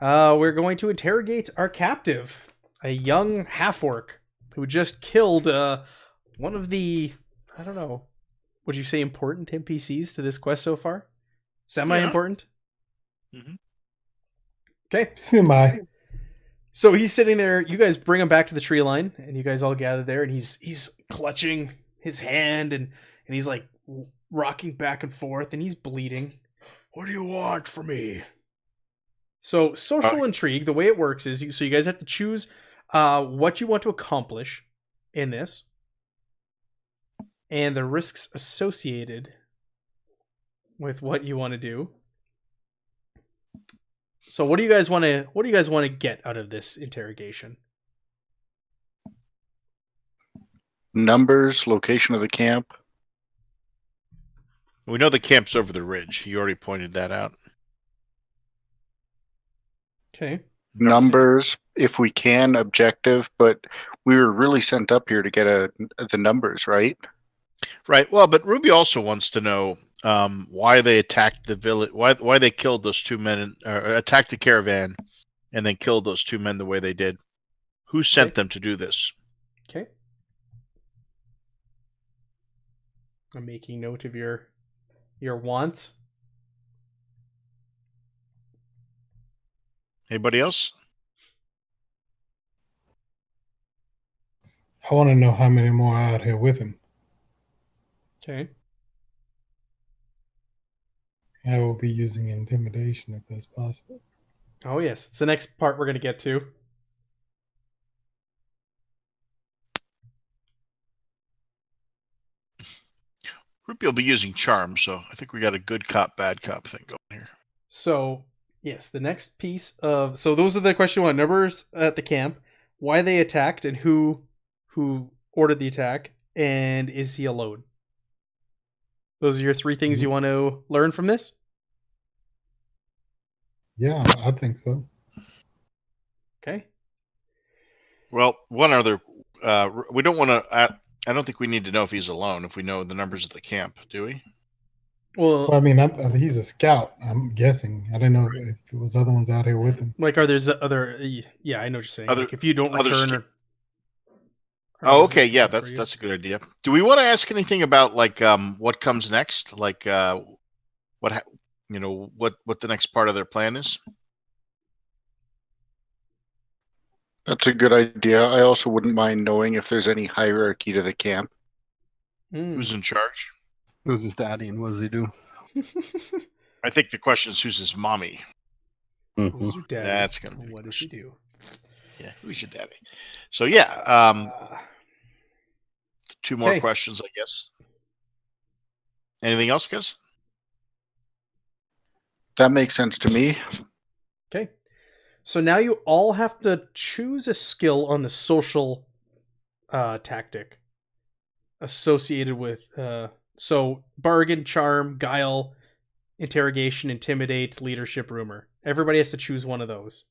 We're going to interrogate our captive, a young half-orc who just killed one of the, I don't know, would you say important NPCs to this quest so far? Semi-important? Yeah. Mm-hmm. Okay. Semi. So he's sitting there. You guys bring him back to the tree line, and you guys all gather there, and he's clutching his hand, and he's like rocking back and forth, and he's bleeding. What do you want from me? So social intrigue, the way it works is, you guys have to choose what you want to accomplish in this, and the risks associated with what you want to do. So what do you guys want to get out of this interrogation? Numbers, location of the camp. We know the camp's over the ridge. You already pointed that out. Okay. Numbers, if we can, objective, but we were really sent up here to get the numbers, right? Right. Well, but Ruby also wants to know why they attacked the village, why they killed those two men, attacked the caravan, and then killed those two men the way they did. Who sent them to do this? Okay. I'm making note of your wants. Anybody else? I want to know how many more are out here with him. Okay. I will be using intimidation if that's possible. Oh yes, it's the next part we're going to get to. Ruby will be using charm, so I think we got a good cop, bad cop thing going here. So, yes, the next piece of... So those are the question one. Numbers at the camp, why they attacked, and who ordered the attack, and is he alone? Those are your three things you want to learn from this? Yeah, I think so. Okay. Well, one other... we don't want to... I don't think we need to know if he's alone, if we know the numbers at the camp, do we? Well, I mean, he's a scout, I'm guessing. I don't know if there was other ones out here with him. like, are there other... Yeah, I know what you're saying. Like, if you don't return... Oh, okay, yeah, that's a good idea. Do we want to ask anything about, like, what comes next? Like, what the next part of their plan is? That's a good idea. I also wouldn't mind knowing if there's any hierarchy to the camp. Who's in charge? Who's his daddy and what does he do? I think the question is, who's his mommy? Who's your daddy? That's gonna be. What does he do? Yeah, who's your daddy? So yeah, two more questions, I guess. Anything else, guys? That makes sense to me. Okay. So now you all have to choose a skill on the social tactic associated with so bargain, charm, guile, interrogation, intimidate, leadership, rumor. Everybody has to choose one of those.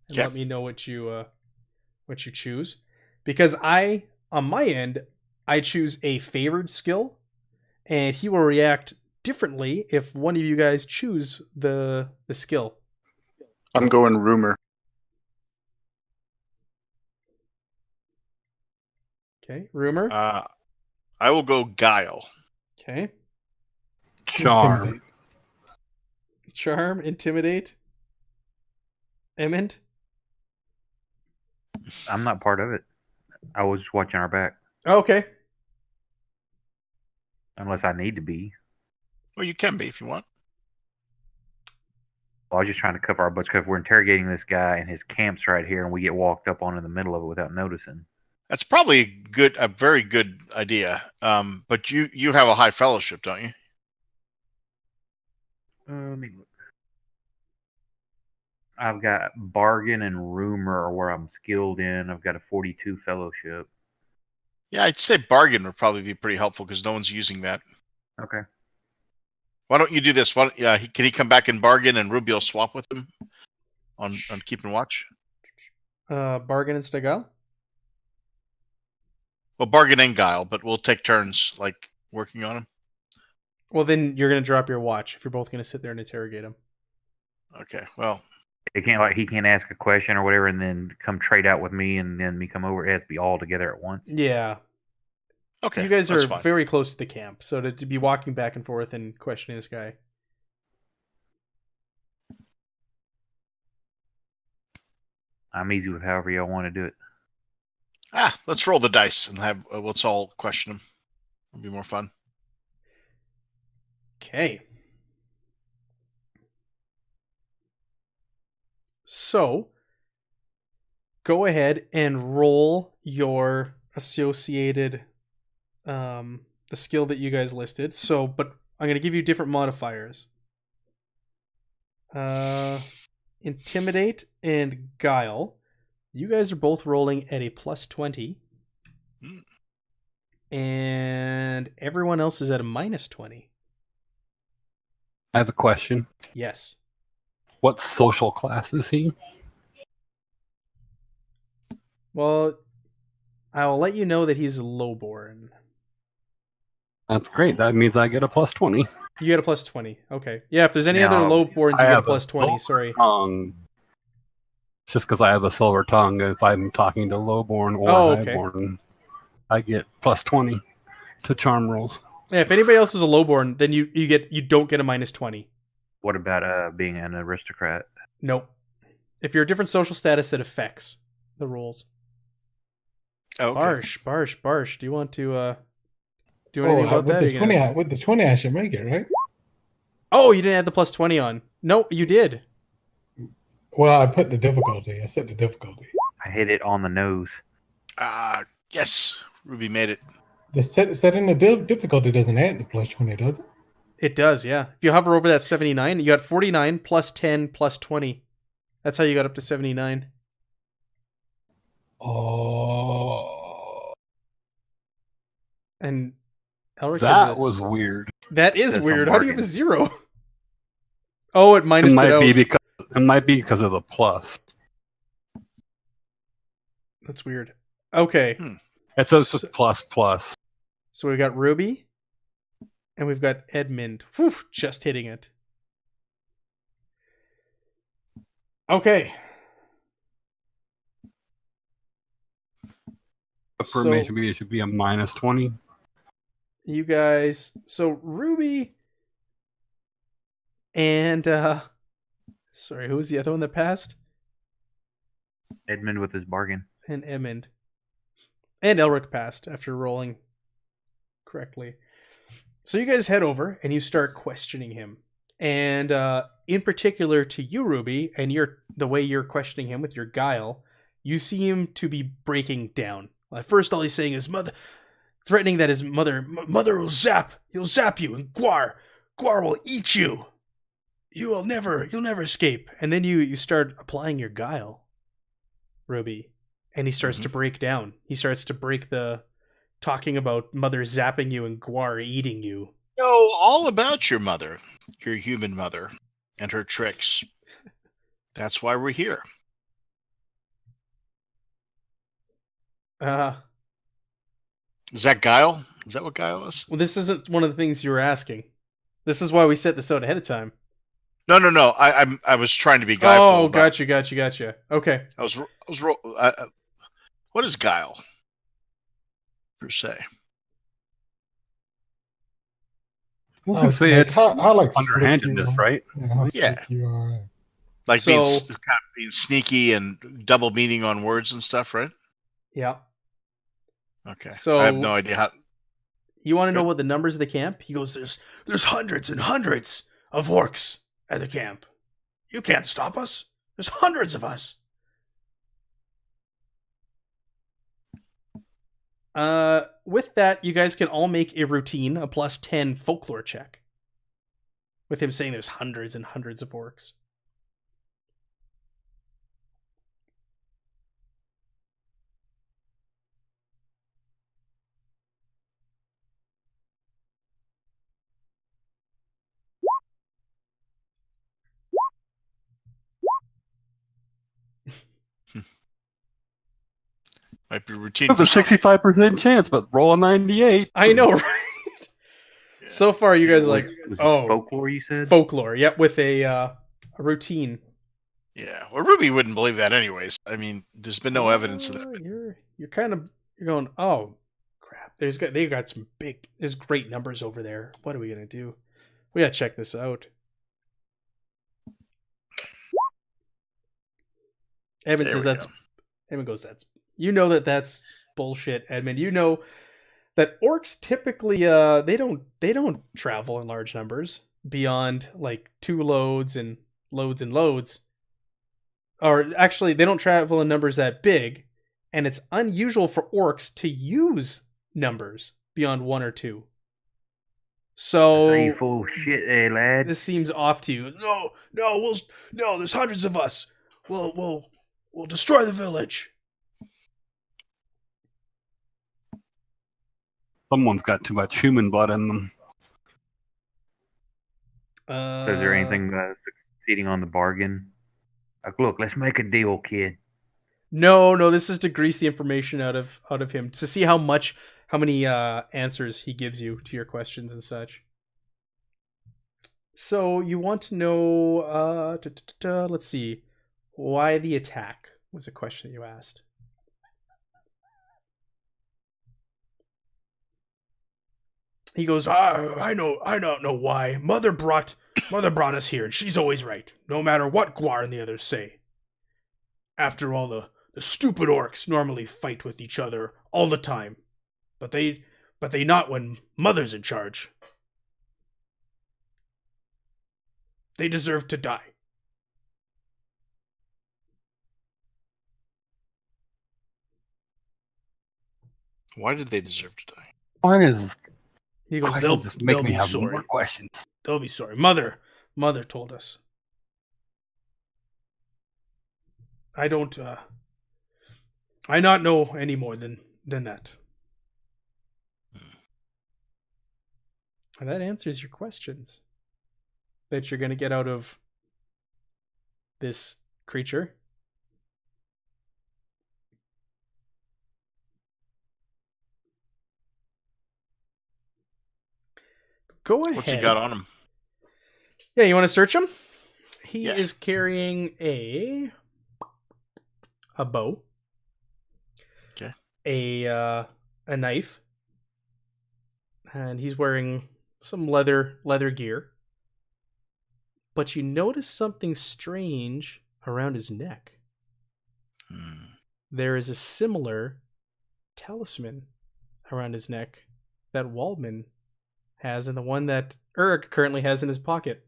And let me know what you choose. Because on my end, I choose a favored skill, and he will react differently if one of you guys choose the skill. I'm going rumor. Okay, rumor. I will go guile. Okay. Charm. Charm, intimidate. Emmond? I'm not part of it. I was watching our back. Okay. Unless I need to be. Well, you can be if you want. Well, I was just trying to cover our butts because we're interrogating this guy and his camp's right here, and we get walked up on in the middle of it without noticing. That's probably a very good idea. But you have a high fellowship, don't you? Let me look. I've got bargain and rumor where I'm skilled in. I've got a 42 fellowship. Yeah, I'd say bargain would probably be pretty helpful because no one's using that. Okay. Why don't you do this? Can he come back and bargain, and Ruby will swap with him on keeping watch? Bargain and Stegel? Well, bargain and guile, but we'll take turns, like, working on him. Well, then you're going to drop your watch if you're both going to sit there and interrogate him. Okay, well. He can't ask a question or whatever and then come trade out with me and then me come over. It has to be all together at once. Yeah. Okay. You guys are fine. very close to the camp, so to be walking back and forth and questioning this guy. I'm easy with however y'all want to do it. Let's roll the dice and have let's all question him. It'll be more fun. Okay. So, go ahead and roll your associated, the skill that you guys listed. So, but I'm going to give you different modifiers. Intimidate and Guile. You guys are both rolling at a plus 20. And everyone else is at a minus 20. I have a question. Yes. What social class is he? Well, I'll let you know that he's lowborn. That's great. That means I get a plus 20. You get a plus 20. Okay. Yeah, if there's any other lowborns, you get a plus 20. Sorry. It's just because I have a silver tongue. If I'm talking to lowborn or highborn, I get plus 20 to charm rolls. Yeah, if anybody else is a lowborn, then you don't get a minus 20. What about being an aristocrat? Nope. If you're a different social status, it affects the rules. Okay. Barsh. Do you want to do anything about that? With the 20, I should make it, right? Oh, you didn't add the plus 20 on. No, you did. Well, I put the difficulty. I set the difficulty. I hit it on the nose. Yes. Ruby made it. The setting the difficulty doesn't add the plus 20, does it? It does, yeah. If you hover over that 79, you got 49 plus 10 plus 20. That's how you got up to 79. Oh. And Elric was weird. That is weird. How do you have a 0? Oh, it minus it out. It might be because of the plus. That's weird. Okay. It says plus. So we've got Ruby. And we've got Edmund. Whew, just hitting it. Okay. For me, it should be a minus 20. You guys... So Ruby... And... Sorry, who was the other one that passed? Edmund with his bargain. And Edmund. And Elric passed after rolling correctly. So you guys head over and you start questioning him. And in particular to you, Ruby, and the way you're questioning him with your guile, you see him to be breaking down. At first, all he's saying is threatening that his mother will he'll zap you, and Gwar will eat you. You'll never escape. And then you start applying your guile, Ruby, and he starts to break down. He starts to break the talking about mother zapping you and Gwar eating you. Know all about your mother, your human mother, and her tricks. That's why we're here. Is that guile? Is that what guile is? Well, this isn't one of the things you were asking. This is why we set this out ahead of time. No. I was trying to be guileful. Oh, gotcha. Okay. What is guile per se? Well, say it's underhandedness, right? Yeah. Like being sneaky and double meaning on words and stuff, right? Yeah. Okay. So I have no idea how. You want to know what the numbers of the camp? He goes, there's hundreds and hundreds of orcs at the camp. You can't stop us. There's hundreds of us. With that, you guys can all make a routine, a plus 10 folklore check. With him saying there's hundreds and hundreds of orcs. Might be routine. Have a 65% chance, but roll a 98. I know, right? Yeah. So far, you guys are like, folklore. You said folklore. Yep, with a routine. Yeah, well, Ruby wouldn't believe that anyways. I mean, there's been no evidence of that. You're going, oh crap. There's great numbers over there. What are we gonna do? We gotta check this out. Edmund says Edmund goes, you know that's bullshit, Edmund. You know that orcs typically they don't travel in large numbers beyond like 2 loads and loads. Or actually, they don't travel in numbers that big, and it's unusual for orcs to use numbers beyond 1 or 2. So you full of shit, lad. This seems off to you. No, there's hundreds of us. We'll destroy the village. Someone's got too much human blood in them. So is there anything succeeding on the bargain? Like, look, let's make a deal, kid. No, this is to grease the information out of him, to see how many answers he gives you to your questions and such. So you want to know, let's see, why the attack was a question that you asked. He goes, I don't know why. Mother brought us here, and she's always right, no matter what Gwar and the others say. After all, the stupid orcs normally fight with each other all the time, but they not when Mother's in charge. They deserve to die. Why did they deserve to die? Why is He goes, they'll just make me have more questions. They'll be sorry. Mother told us. I don't I not know any more than that. And that answers your questions that you're going to get out of this creature. Go ahead. What's he got on him? Yeah, you want to search him? He Yeah. is carrying a bow. Okay. A knife. And he's wearing some leather gear. But you notice something strange around his neck. There is a similar talisman around his neck that Waldman has, and the one that Urg currently has in his pocket.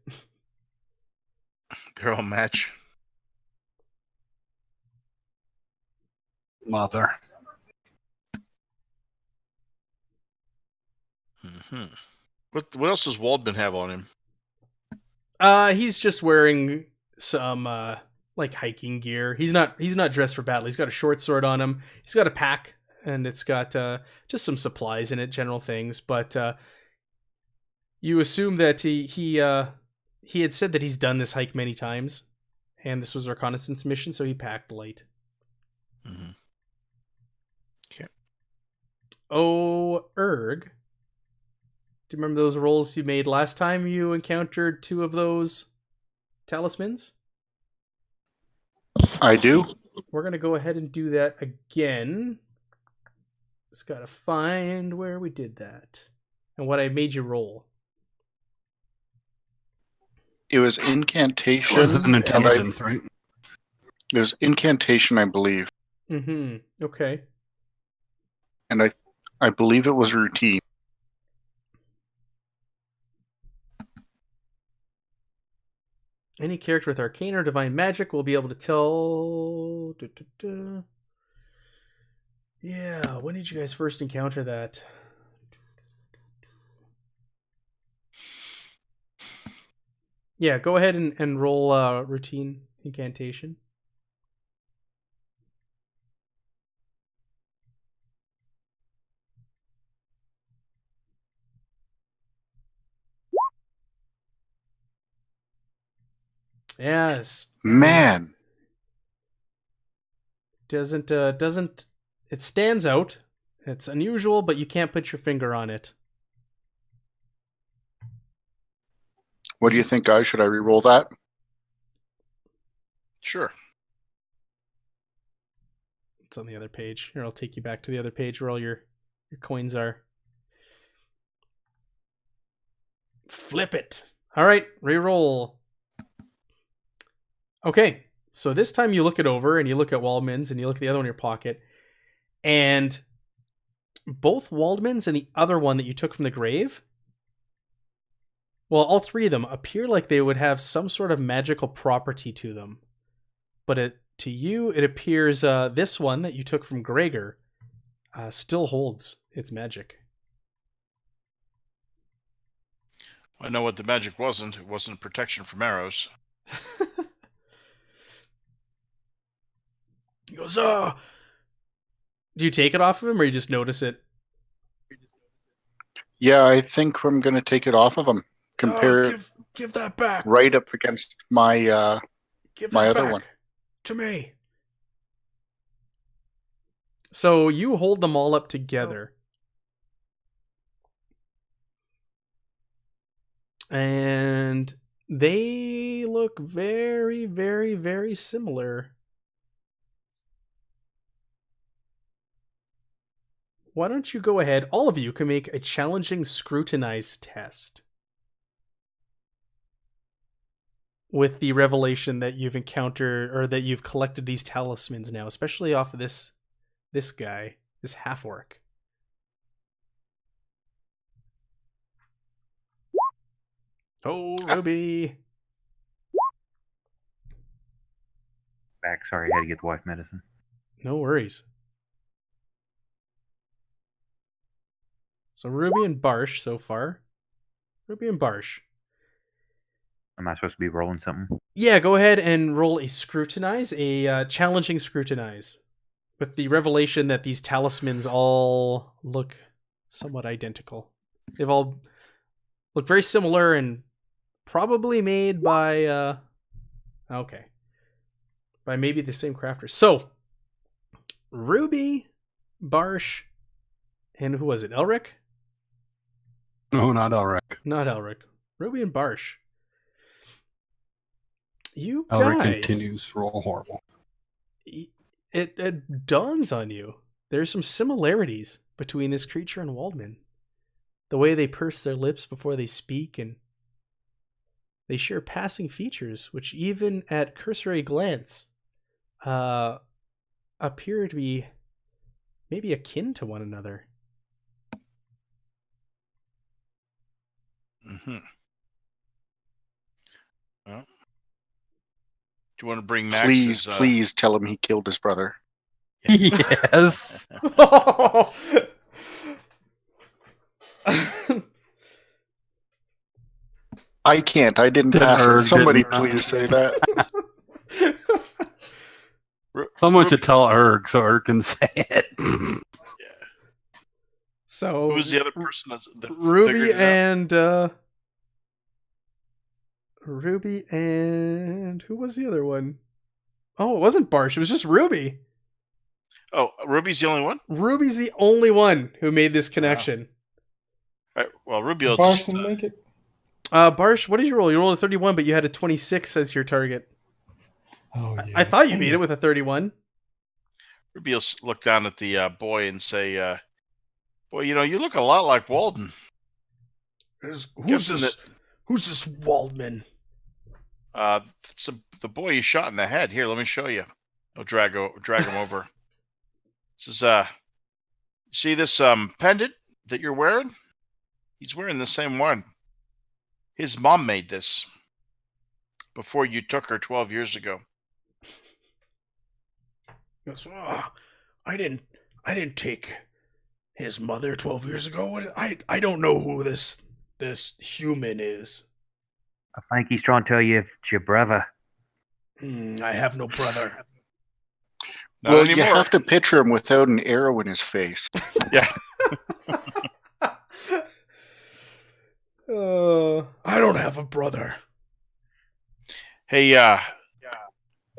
They're all match. Mother. Mm-hmm. What else does Waldman have on him? He's just wearing some like hiking gear. He's not dressed for battle. He's got a short sword on him. He's got a pack, and it's got just some supplies in it, general things. But you assume that he had said that he's done this hike many times, and this was a reconnaissance mission, so he packed light. Mm-hmm. Okay. Oh, Urg. Do you remember those rolls you made last time you encountered 2 of those talismans? I do. We're going to go ahead and do that again. Just got to find where we did that and what I made you roll. It was incantation. It was an intelligence, right? It was incantation, I believe. Mm-hmm. Okay. And I believe it was routine. Any character with arcane or divine magic will be able to tell... Yeah, when did you guys first encounter that? Yeah, go ahead and roll routine incantation. Yes. Man. Doesn't it stands out. It's unusual, but you can't put your finger on it. What do you think, guys? Should I re-roll that? Sure. It's on the other page. Here, I'll take you back to the other page where all your coins are. Flip it. All right, re-roll. Okay, so this time you look it over and you look at Waldman's and you look at the other one in your pocket, and both Waldman's and the other one that you took from the grave, well, all three of them appear like they would have some sort of magical property to them. But to you, it appears this one that you took from Gregor still holds its magic. I know what the magic wasn't. It wasn't protection from arrows. He goes, do you take it off of him or you just notice it? Yeah, I think I'm going to take it off of him. Compare give that back. Right up against my my other back one. To me. So you hold them all up together. And they look very, very, very similar. Why don't you go ahead? All of you can make a challenging scrutinize test. With the revelation that you've encountered, or that you've collected these talismans now, especially off of this guy, this half-orc. Oh, Ruby. Back. Sorry, I had to get the wife medicine. No worries. So Ruby and Barsh so far. Ruby and Barsh. Am I supposed to be rolling something? Yeah, go ahead and roll a scrutinize, a challenging scrutinize. With the revelation that these talismans all look somewhat identical. They've all look very similar and probably made by, by maybe the same crafter. So, Ruby, Barsh, and who was it? Elric? No, not Elric. Not Elric. Ruby and Barsh. You Elric guys, continues to roll horrible. It dawns on you. There's some similarities between this creature and Waldman. The way they purse their lips before they speak, and they share passing features, which even at cursory glance appear to be maybe akin to one another. Mm-hmm. Well, do you want to bring Max? Please tell him he killed his brother. Yes. I can't. I didn't pass it. Somebody please say that. Someone should tell Erg so Erg can say it. Yeah. So who's the other person that Ruby and Ruby and who was the other one? Oh, it wasn't Barsh. It was just Ruby. Oh, Ruby's the only one? Ruby's the only one who made this connection. Wow. All right. Well, Ruby will Barsh just can make it. Barsh, what did you roll? You rolled a 31, but you had a 26 as your target. Oh, yeah. I thought you made it with a 31. Ruby will look down at the boy and say, "Boy, you know, you look a lot like Walden." Who's this Waldman? It's the boy you shot in the head. Here, let me show you. I'll drag him over. This is see this pendant that you're wearing? He's wearing the same one. His mom made this before you took her 12 years ago. Goes, I didn't take his mother 12 years ago. I don't know who this human is. I think he's trying to tell you it's your brother. I have no brother. Not well, anymore. You have to picture him without an arrow in his face. Yeah. I don't have a brother. Hey,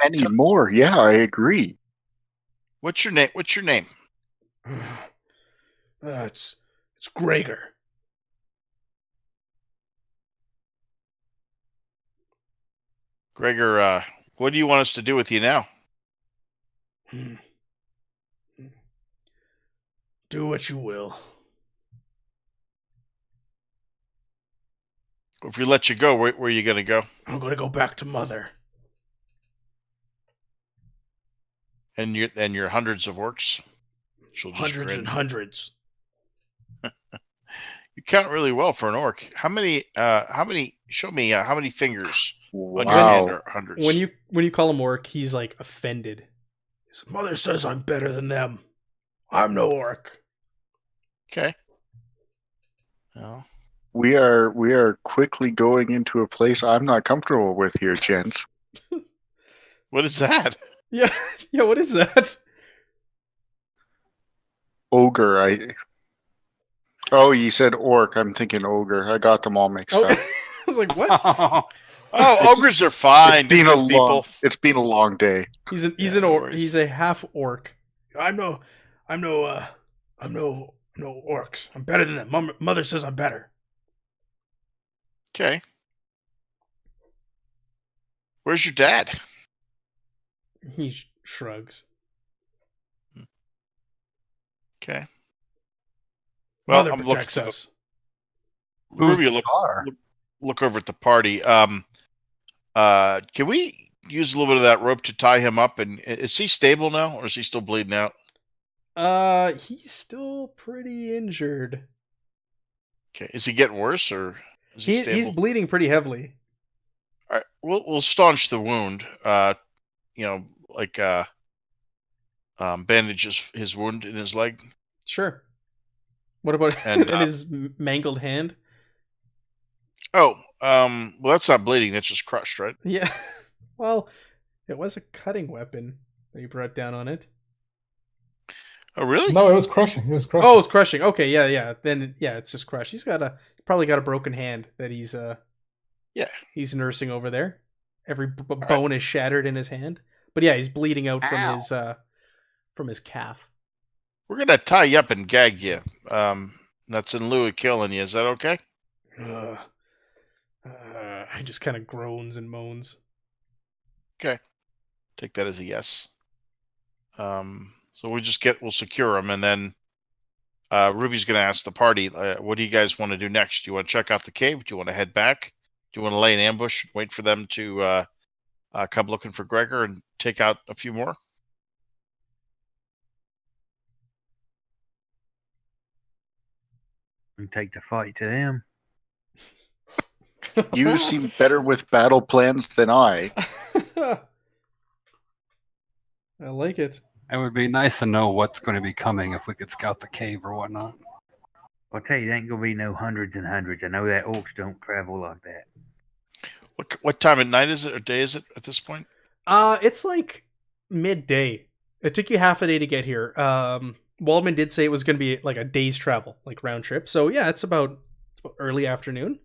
Anymore? Yeah, I agree. what's your name? It's Gregor. Gregor, what do you want us to do with you now? Do what you will. If we let you go, where are you going to go? I'm going to go back to Mother. And your hundreds of orcs? Hundreds and hundreds. You count really well for an orc. How many? Show me how many fingers Wow. on your hand are hundreds. When you call him orc, he's like offended. His mother says I'm better than them. I'm no orc. Okay. Well, We are quickly going into a place I'm not comfortable with here, gents. what is that? Yeah, what is that? Ogre, Oh, you said orc. I'm thinking ogre. I got them all mixed up. I was like, what? Ogres are fine. It's been a long day. He's an orc. He's a half orc. I'm no orcs. I'm better than them. Mother says I'm better. Okay. Where's your dad? He shrugs. Okay. Well, Mother I'm protects looking us. Ruby, look over at the party. Can we use a little bit of that rope to tie him up? And is he stable now, or is he still bleeding out? He's still pretty injured. Okay. Is he getting worse, or is he stable? He's bleeding pretty heavily. All right. We'll staunch the wound. Bandage his wound in his leg. Sure. What about in his mangled hand? Oh, well, that's not bleeding. That's just crushed, right? Yeah. Well, it was a cutting weapon that you brought down on it. Oh, really? No, it was crushing. Oh, it's crushing. Okay, yeah. Then, yeah, it's just crushed. He's probably got a broken hand that he's he's nursing over there. Every bone is shattered in his hand. But yeah, he's bleeding out from his calf. We're gonna tie you up and gag you. That's in lieu of killing you. Is that okay? He just kind of groans and moans. Okay, take that as a yes. So we'll secure him, and then Ruby's gonna ask the party, what do you guys want to do next? Do you want to check out the cave? Do you want to head back? Do you want to lay an ambush and wait for them to come looking for Gregor and take out a few more? And take the fight to them. You seem better with battle plans than I. I like it. It would be nice to know what's going to be coming if we could scout the cave or whatnot. I'll tell you, there ain't going to be no hundreds and hundreds. I know that orcs don't travel like that. What time of night is it or day is it at this point? It's like midday. It took you half a day to get here. Waldman did say it was going to be like a day's travel, like round trip. So yeah, it's about early afternoon.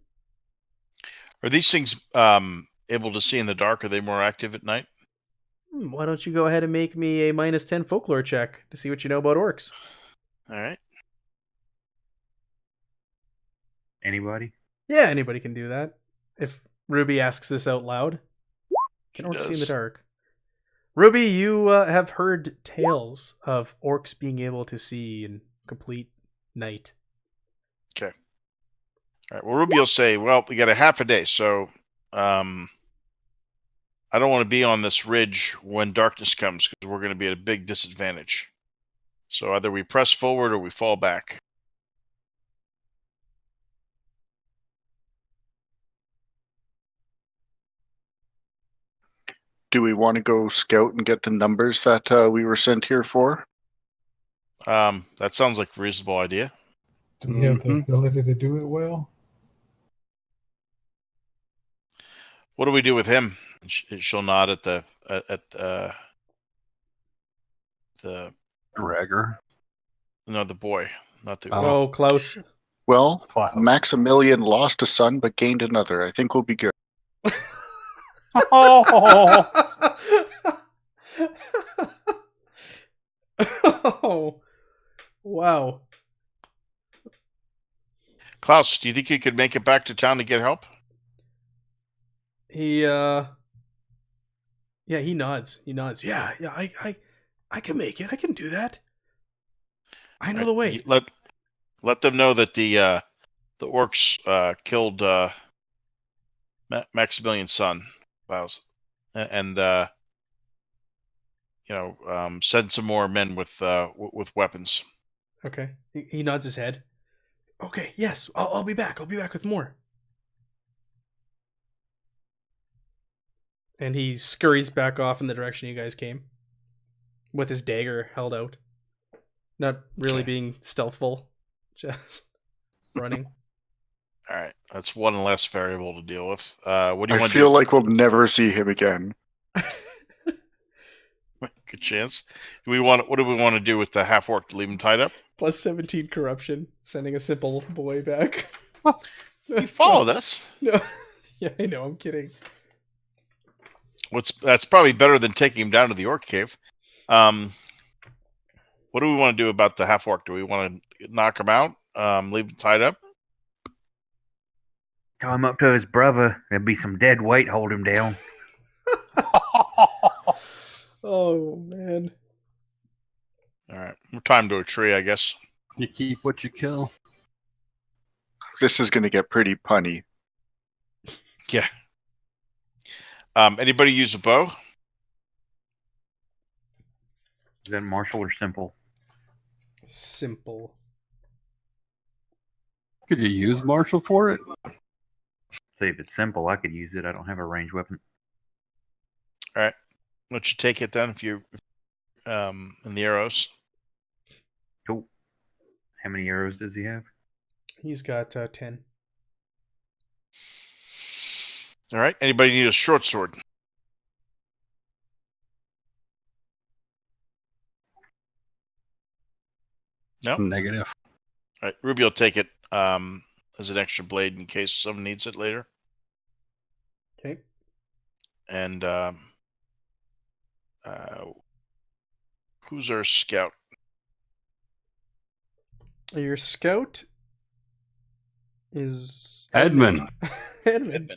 Are these things able to see in the dark? Are they more active at night? Why don't you go ahead and make me a -10 folklore check to see what you know about orcs? All right. Anybody? Yeah, anybody can do that. If Ruby asks this out loud. Can orcs see in the dark? Ruby, you have heard tales of orcs being able to see in complete night. Okay. All right. Well, Ruby will say, well, we got a half a day, so I don't want to be on this ridge when darkness comes because we're going to be at a big disadvantage. So either we press forward or we fall back. Do we want to go scout and get the numbers that we were sent here for? That sounds like a reasonable idea. Do we have the ability to do it well? What do we do with him? She'll nod at the Gregor. No, the boy, not the. Oh, Klaus. Well, Wow. Maximilian lost a son but gained another. I think we'll be good. Oh. Wow. Klaus, do you think you could make it back to town to get help? He he nods. Yeah, I can make it. I can do that. I know the way. Let them know that the orcs killed Maximilian's son, Klaus, and send some more men with weapons. Okay. He nods his head. Okay, yes, I'll be back. I'll be back with more. And he scurries back off in the direction you guys came, with his dagger held out. Not really being stealthful, just running. All right, that's one less variable to deal with. What do you want to do? I feel like we'll never see him again. Good chance. What do we want to do with the half orc? Leave him tied up? Plus 17 corruption, sending a simple boy back. He followed us. No, yeah, I know. I'm kidding. That's probably better than taking him down to the orc cave. What do we want to do about the half orc? Do we want to knock him out? Leave him tied up? Tie him up to his brother. There'll be some dead weight hold him down. Oh man. All right, we'll tie him to a tree, I guess. You keep what you kill. This is going to get pretty punny. Yeah. Anybody use a bow? Is that martial or simple? Simple. Could you use martial for it? See, if it's simple, I could use it. I don't have a ranged weapon. All right. Why don't you take it then if you're in the arrows? Cool. How many arrows does he have? He's got 10. All right. Anybody need a short sword? No? Negative. All right. Ruby will take it as an extra blade in case someone needs it later. Okay. And who's our scout? Your scout is Edmund. Edmund.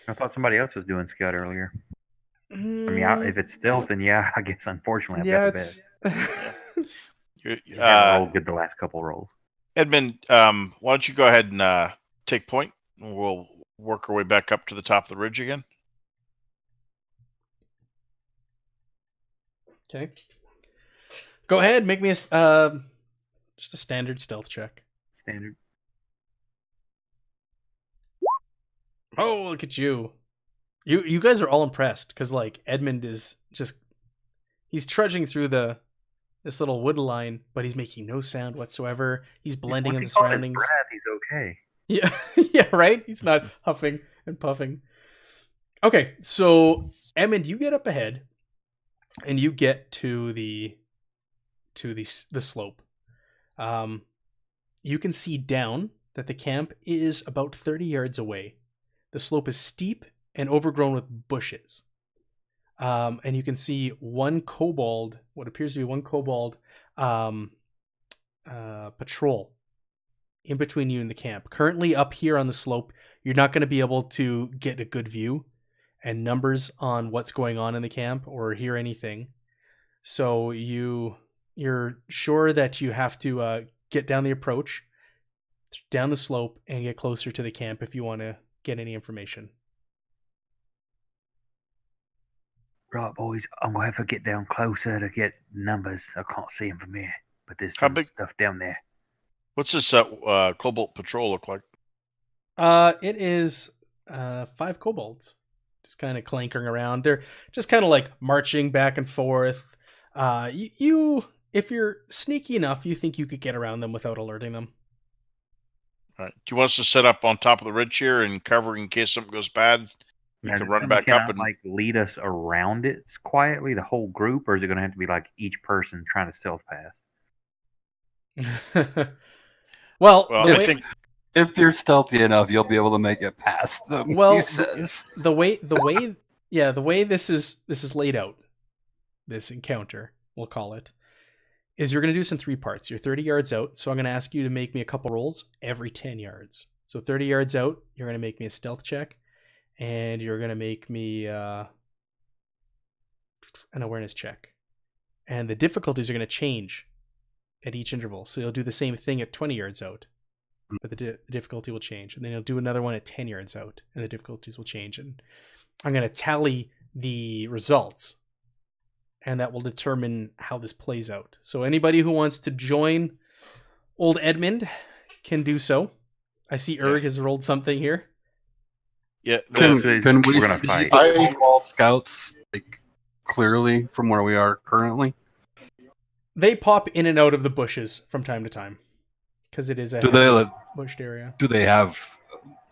I thought somebody else was doing scout earlier. I mean, if it's stealth, then yeah, I guess unfortunately I've got the best. You haven't rolled good the last couple rolls. Edmund, why don't you go ahead and take point? We'll work our way back up to the top of the ridge again. Okay. Go ahead, make me a just a standard stealth check. Standard. Oh, look at you. You guys are all impressed because like Edmund is just he's trudging through this little wood line, but he's making no sound whatsoever. He's blending in the surroundings. Brad, he's okay. Yeah, yeah, right. He's not huffing and puffing. Okay, so Edmund, you get up ahead, and you get to the slope. You can see down that the camp is about 30 yards away. The slope is steep and overgrown with bushes. And you can see what appears to be one Cobalt Patrol in between you and the camp. Currently up here on the slope, you're not going to be able to get a good view and numbers on what's going on in the camp or hear anything. So you're sure that you have to get down the approach, down the slope, and get closer to the camp if you want to get any information. Right, boys, I'm going to have to get down closer to get numbers. I can't see them from here, but there's How some big- stuff down there. What's this Cobalt Patrol look like? It is 5 kobolds just kind of clankering around. They're just kind of like marching back and forth. You if you're sneaky enough, you think you could get around them without alerting them. All right. Do you want us to set up on top of the ridge here and cover in case something goes bad? We can run back up and like lead us around it quietly, the whole group, or is it going to have to be like each person trying to stealth pass? Well, I think if you're stealthy enough, you'll be able to make it past them. Well, he says. the way this is laid out, this encounter, we'll call it, is you're going to do this in 3 parts. You're 30 yards out, so I'm going to ask you to make me a couple rolls every 10 yards. So 30 yards out, you're going to make me a stealth check, and you're going to make me an awareness check. And the difficulties are going to change at each interval. So you'll do the same thing at 20 yards out, but the difficulty will change. And then you'll do another one at 10 yards out, and the difficulties will change. And I'm going to tally the results, and that will determine how this plays out. So anybody who wants to join old Edmund can do so. I see Erg has rolled something here. Yeah, Can we We're gonna see fight. the Cobalt scouts like clearly from where we are currently? They pop in and out of the bushes from time to time because it is a bushed area. Do they have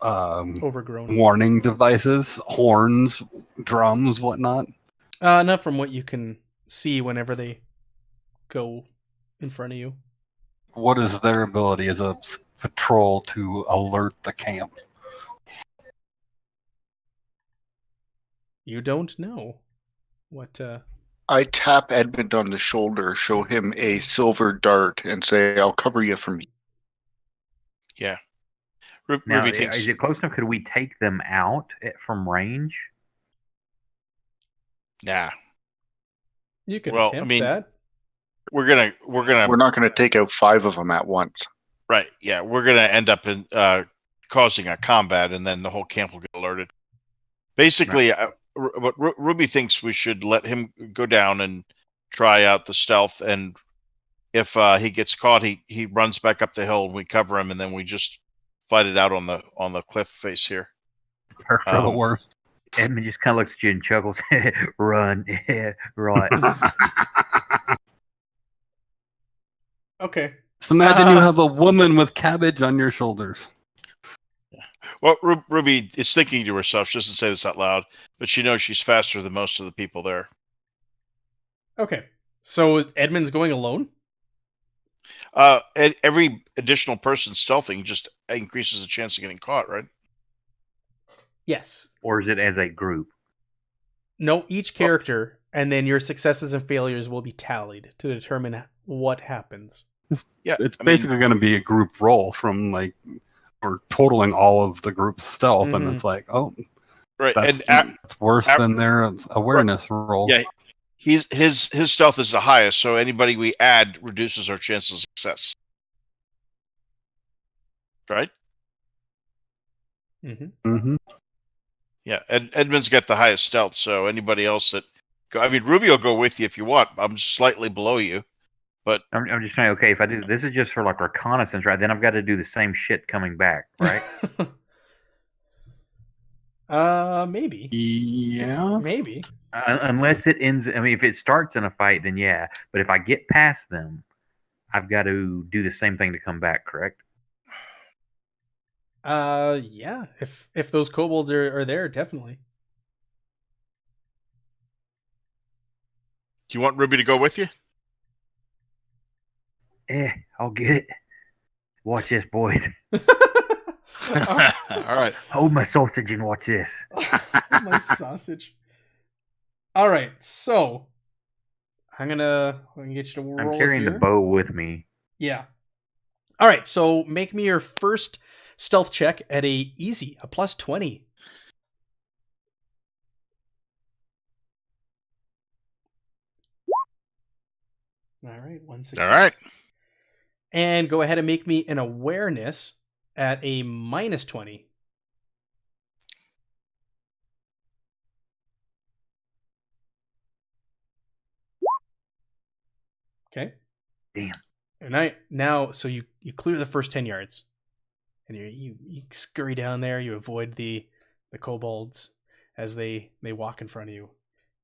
Overgrown. warning devices, horns, drums, whatnot? Not from what you can see whenever they go in front of you. What is their ability as a patrol to alert the camp? You don't know what. I tap Edmund on the shoulder, show him a silver dart, and say, "I'll cover you from." Yeah. Now, Ruby thinks. is it close enough? Could we take them out from range? Nah. You can Well, attempt I mean, that. We're gonna. We're not going to take out 5 of them at once. Right. Yeah. We're gonna end up in causing a combat, and then the whole camp will get alerted. Basically, what Ruby thinks we should let him go down and try out the stealth, and if he gets caught, he runs back up the hill, and we cover him, and then we just fight it out on the cliff face here. Prepare for the worst. Edmund just kind of looks at you and chuckles. Run. Yeah, right. Okay. Just imagine you have a woman with cabbage on your shoulders. Well, Ruby is thinking to herself. She doesn't say this out loud, but she knows she's faster than most of the people there. Okay. So Edmund's going alone? Every additional person stealthing just increases the chance of getting caught, right? Yes. Or is it as a group? No, each character, and then your successes and failures will be tallied to determine what happens. It's basically going to be a group roll from like we're totaling all of the group's stealth, and it's like, oh, right, that's worse than their awareness rolls. Yeah, his stealth is the highest, so anybody we add reduces our chances of success. Right? Mm-hmm. Mm-hmm. Yeah, Edmund's got the highest stealth, so anybody else that... I mean, Ruby will go with you if you want. I'm slightly below you, but... I'm just saying, okay, if I do... This is just for, like, reconnaissance, right? Then I've got to do the same shit coming back, right? Maybe. Yeah. Maybe. Unless it ends... I mean, if it starts in a fight, then yeah. But if I get past them, I've got to do the same thing to come back, correct? Yeah. If those kobolds are there, definitely. Do you want Ruby to go with you? I'll get it. Watch this, boys. All right. Hold my sausage and watch this. My sausage. All right, so I'm gonna get you to roll. I'm carrying here. the bow with me. Yeah. All right, so make me your first stealth check at a +20. All right, 1 success. All right. And go ahead and make me an awareness at a -20. Okay. Damn. And now, so you clear the first 10 yards, and you scurry down there. You avoid the kobolds as they walk in front of you.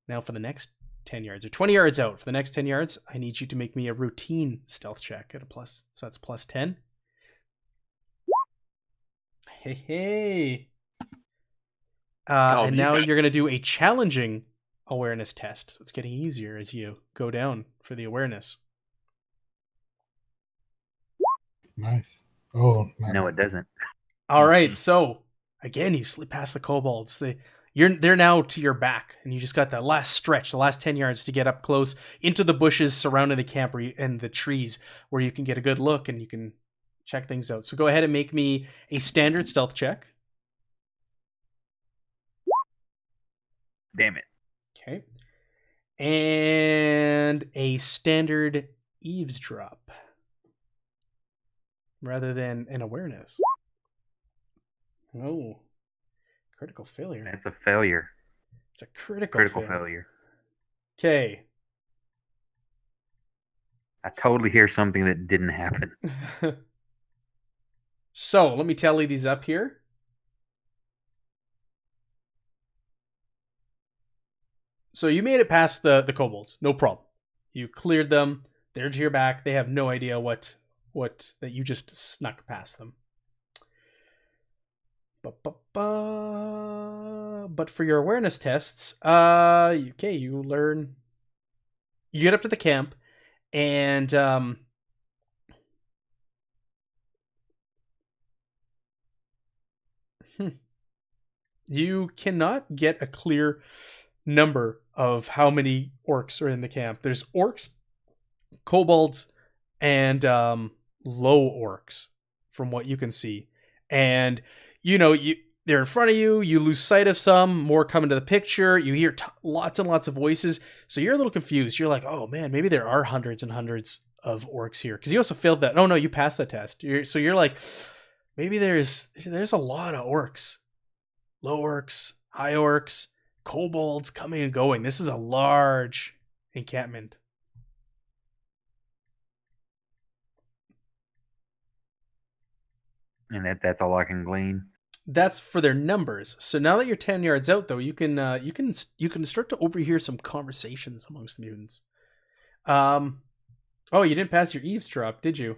Now for the next 10 yards, or 20 yards out, for the next 10 yards, I need you to make me a routine stealth check at a plus. So that's +10. Hey. And now you're going to do a challenging awareness test. So it's getting easier as you go down for the awareness. Nice. Oh, No, it doesn't. All right. So again, you slip past the kobolds. they're now to your back, and you just got that last stretch, the last 10 yards to get up close into the bushes surrounding the camp and the trees, where you can get a good look and you can check things out. So go ahead and make me a standard stealth check. Damn it. Okay. And a standard eavesdrop rather than an awareness. Oh, critical failure. That's a failure. It's a critical failure. Okay. I totally hear something that didn't happen. So let me tally these up here. So you made it past the kobolds, no problem. You cleared them. They're to your back. They have no idea what that you just snuck past them. But for your awareness tests, okay, you learn. You get up to the camp, and you cannot get a clear number of how many orcs are in the camp. There's orcs, kobolds, and low orcs from what you can see. And they're in front of you. You lose sight of some. More come into the picture. You hear lots and lots of voices. So you're a little confused. You're like, oh man, maybe there are hundreds and hundreds of orcs here. Because you also failed that. Oh no, you passed that test. So you're like, maybe there's a lot of orcs. Low orcs, high orcs, kobolds coming and going. This is a large encampment. And that's all I can glean. That's for their numbers. So now that you're 10 yards out, though, you can start to overhear some conversations amongst the mutants. Oh, you didn't pass your eavesdrop, did you?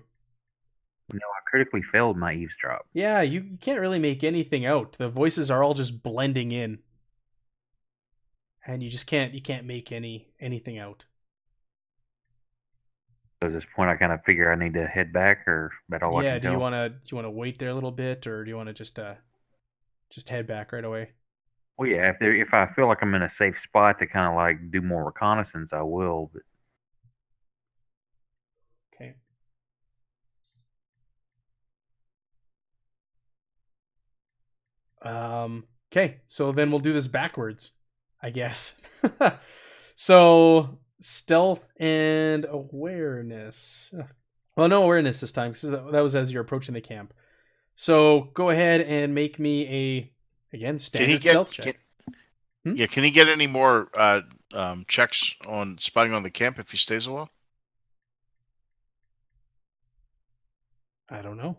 No, I critically failed my eavesdrop. Yeah, you can't really make anything out. The voices are all just blending in, and you can't make anything out. So at this point, I kind of figure I need to head back, or about all I can tell. Do you want to wait there a little bit, or do you want to just head back right away? Well, yeah. If I feel like I'm in a safe spot to kind of like do more reconnaissance, I will. But okay. Okay. So then we'll do this backwards, I guess. So stealth and awareness. Well, no awareness this time, because that was as you're approaching the camp. So go ahead and make me a standard stealth check. Yeah, can he get any more checks on spying on the camp if he stays a while? I don't know.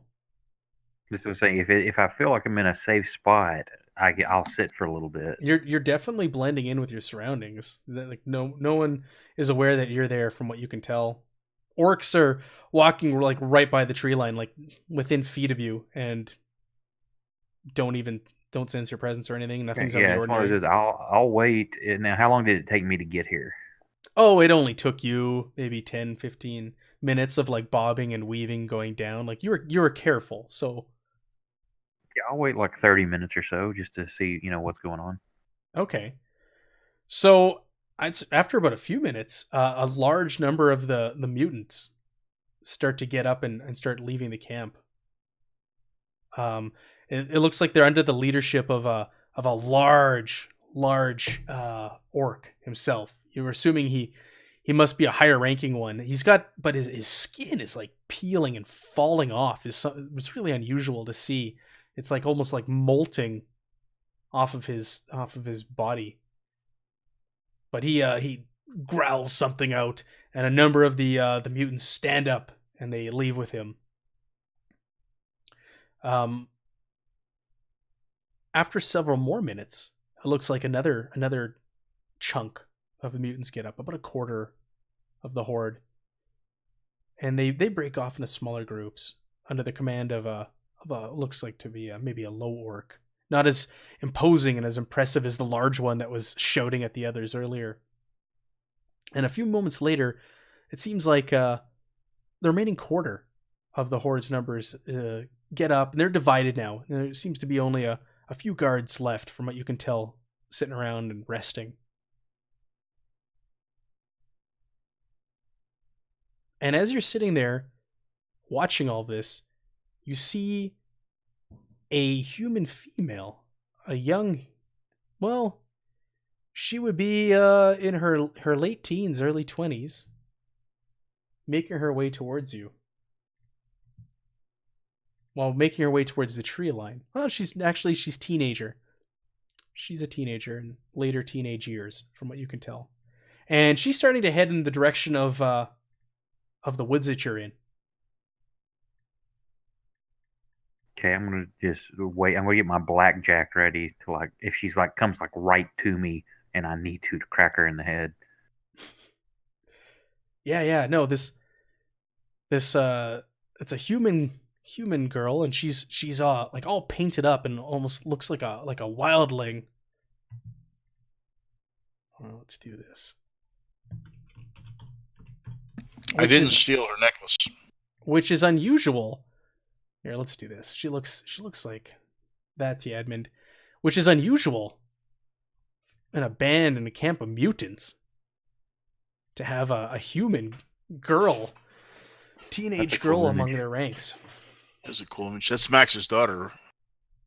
Just was saying, if I feel like I'm in a safe spot, I'll sit for a little bit. You're definitely blending in with your surroundings. Like no one is aware that you're there, from what you can tell. Orcs are walking like right by the tree line, like within feet of you, and don't sense your presence or anything. Nothing's out of the ordinary. As far as I'll wait. Now, how long did it take me to get here? Oh, it only took you maybe 10, 15 minutes of like bobbing and weaving, going down. Like you were careful, so. Yeah, I'll wait like 30 minutes or so just to see, what's going on. Okay. So after about a few minutes, a large number of the mutants start to get up and start leaving the camp. It looks like they're under the leadership of a large orc himself. You're assuming he must be a higher ranking one. But his skin is like peeling and falling off. It's really unusual to see. It's like almost like molting off of his body. But he growls something out, and a number of the mutants stand up and they leave with him. After several more minutes, it looks like another chunk of the mutants get up, about a quarter of the horde, and they break off into smaller groups under the command of a looks like to be maybe a low orc, not as imposing and as impressive as the large one that was shouting at the others earlier. And a few moments later, it seems like the remaining quarter of the horde's numbers get up, and they're divided now. There seems to be only a few guards left, from what you can tell, sitting around and resting. And as you're sitting there watching all this, you see a human female, a young, well, she would be in her late teens, early 20s, making her way towards you. While making her way towards the tree line. Well, she's teenager. She's a teenager in later teenage years, from what you can tell. And she's starting to head in the direction of the woods that you're in. Okay, I'm gonna just wait. I'm gonna get my blackjack ready to, like, if she's like comes like right to me and I need to crack her in the head. Yeah. No, this it's a human girl, and she's like all painted up and almost looks like a wildling. Well, let's do this. I didn't steal her necklace, which is unusual. Here, let's do this. She looks like that's Edmund, which is unusual in a band in a camp of mutants to have a human girl, teenage girl among their ranks. That's a cool image. That's Max's daughter.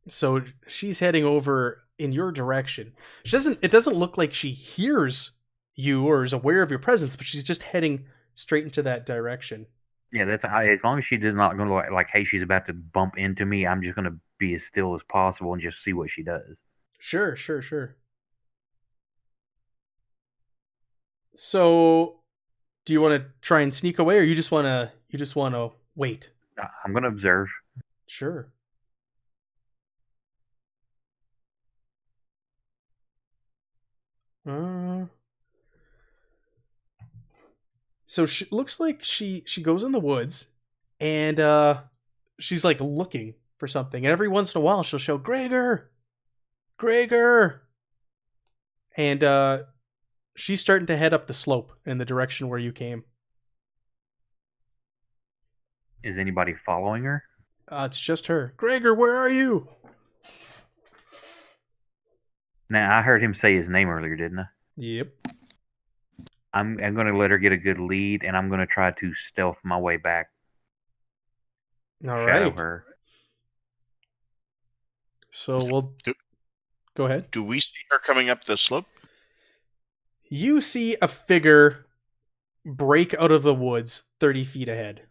So she's heading over in your direction. It doesn't look like she hears you or is aware of your presence, but she's just heading straight into that direction. Yeah, as long as she does not go like, hey, she's about to bump into me, I'm just gonna be as still as possible and just see what she does. Sure. So, do you want to try and sneak away, or you just want to wait? I'm gonna observe. Sure. So she looks like she goes in the woods, and she's like looking for something. And every once in a while, she'll show Gregor, and she's starting to head up the slope in the direction where you came. Is anybody following her? It's just her. Gregor, where are you? Now, I heard him say his name earlier, didn't I? Yep. I'm going to let her get a good lead, and I'm going to try to stealth my way back. All Shadow right. her. So we'll... Go ahead. Do we see her coming up the slope? You see a figure break out of the woods 30 feet ahead.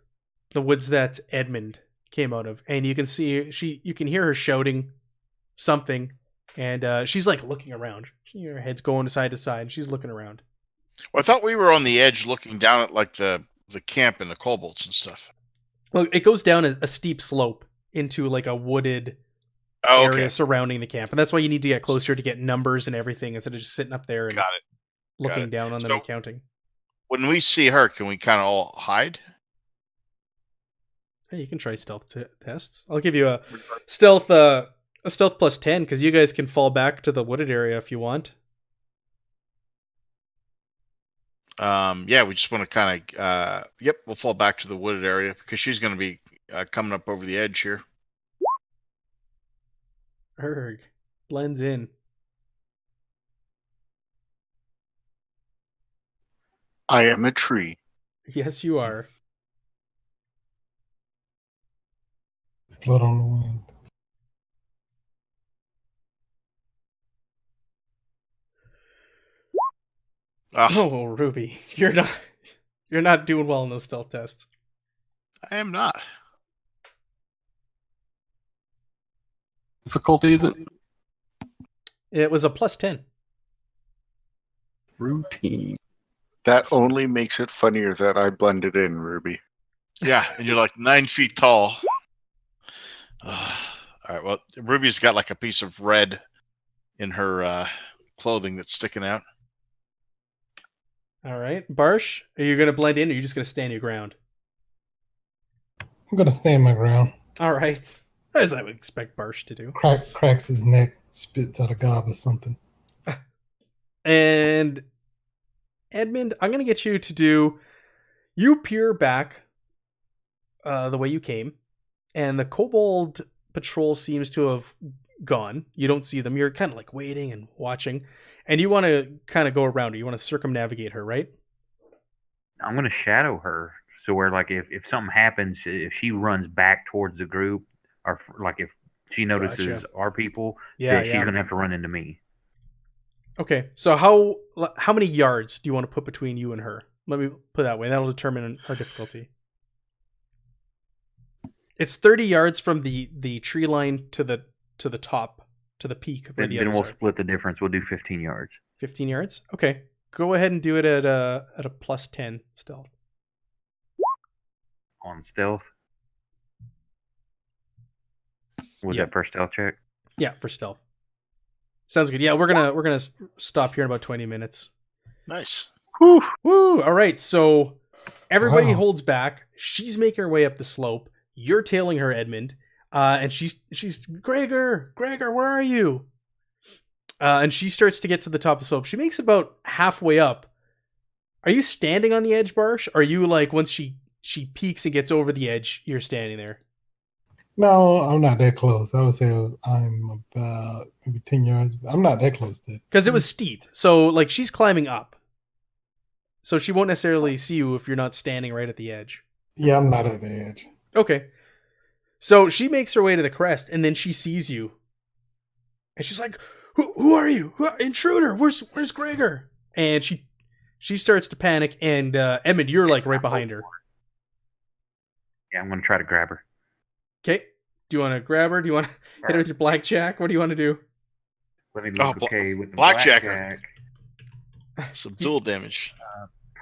The woods that Edmund came out of. And you can see you can hear her shouting something, and she's like looking around. Her head's going side to side, and she's looking around. Well, I thought we were on the edge looking down at like the camp and the kobolds and stuff. Well, it goes down a steep slope into like a wooded area surrounding the camp. And that's why you need to get closer to get numbers and everything instead of just sitting up there and looking down on them and counting. When we see her, can we kind of all hide? Hey, you can try stealth tests. I'll give you a stealth plus 10 because you guys can fall back to the wooded area if you want. Yeah, we just want to kind of, we'll fall back to the wooded area because she's going to be coming up over the edge here. Erg. Blends in. I am a tree. Yes, you are. Blood on the wind. Oh, Ruby, you're not doing well in those stealth tests. I am not. Difficulty is it? It was a plus 10. Routine. That only makes it funnier that I blended in, Ruby. Yeah, and you're like 9 feet tall. All right, well, Ruby's got like a piece of red in her clothing that's sticking out. All right. Barsh, are you going to blend in or are you just going to stand your ground? I'm going to stand my ground. All right. As I would expect Barsh to do. Cracks his neck, spits out a gob or something. And Edmund, I'm going to get you to do... You peer back the way you came, and the Cobalt Patrol seems to have gone. You don't see them. You're kind of like waiting and watching, and you want to kind of go around her. You want to circumnavigate her, right? I'm going to shadow her. So where, like, if something happens, if she runs back towards the group, or like if she notices our people, then she's going to have to run into me. Okay, so how many yards do you want to put between you and her? Let me put it that way. That'll determine our difficulty. It's 30 yards from the tree line to the top, to the peak. Then we'll split the difference. We'll do 15 yards. 15 yards? Okay. Go ahead and do it at a plus 10 stealth. On stealth? Was that for stealth check? Yeah, for stealth. Sounds good. Yeah, we're gonna stop here in about 20 minutes. Nice. Woo! Woo! All right, so everybody holds back. She's making her way up the slope. You're tailing her, Edmund, and she's Gregor, where are you? And she starts to get to the top of the slope. She makes about halfway up. Are you standing on the edge, Barsh? Or are you like once she peaks and gets over the edge, you're standing there? No, I'm not that close. I would say I'm about maybe 10 yards. I'm not that close to it. Because it was steep. So, like, she's climbing up. So she won't necessarily see you if you're not standing right at the edge. Yeah, I'm not at the edge. Okay. So she makes her way to the crest, and then she sees you. And she's like, Who are you? Intruder! Where's Gregor? And she starts to panic, and Edmund, you're, like, right behind her. Yeah, I'm going to try to grab her. Okay. Do you want to grab her? Do you want to hit her with your blackjack? What do you want to do? Let me look with the blackjack. Some dual damage.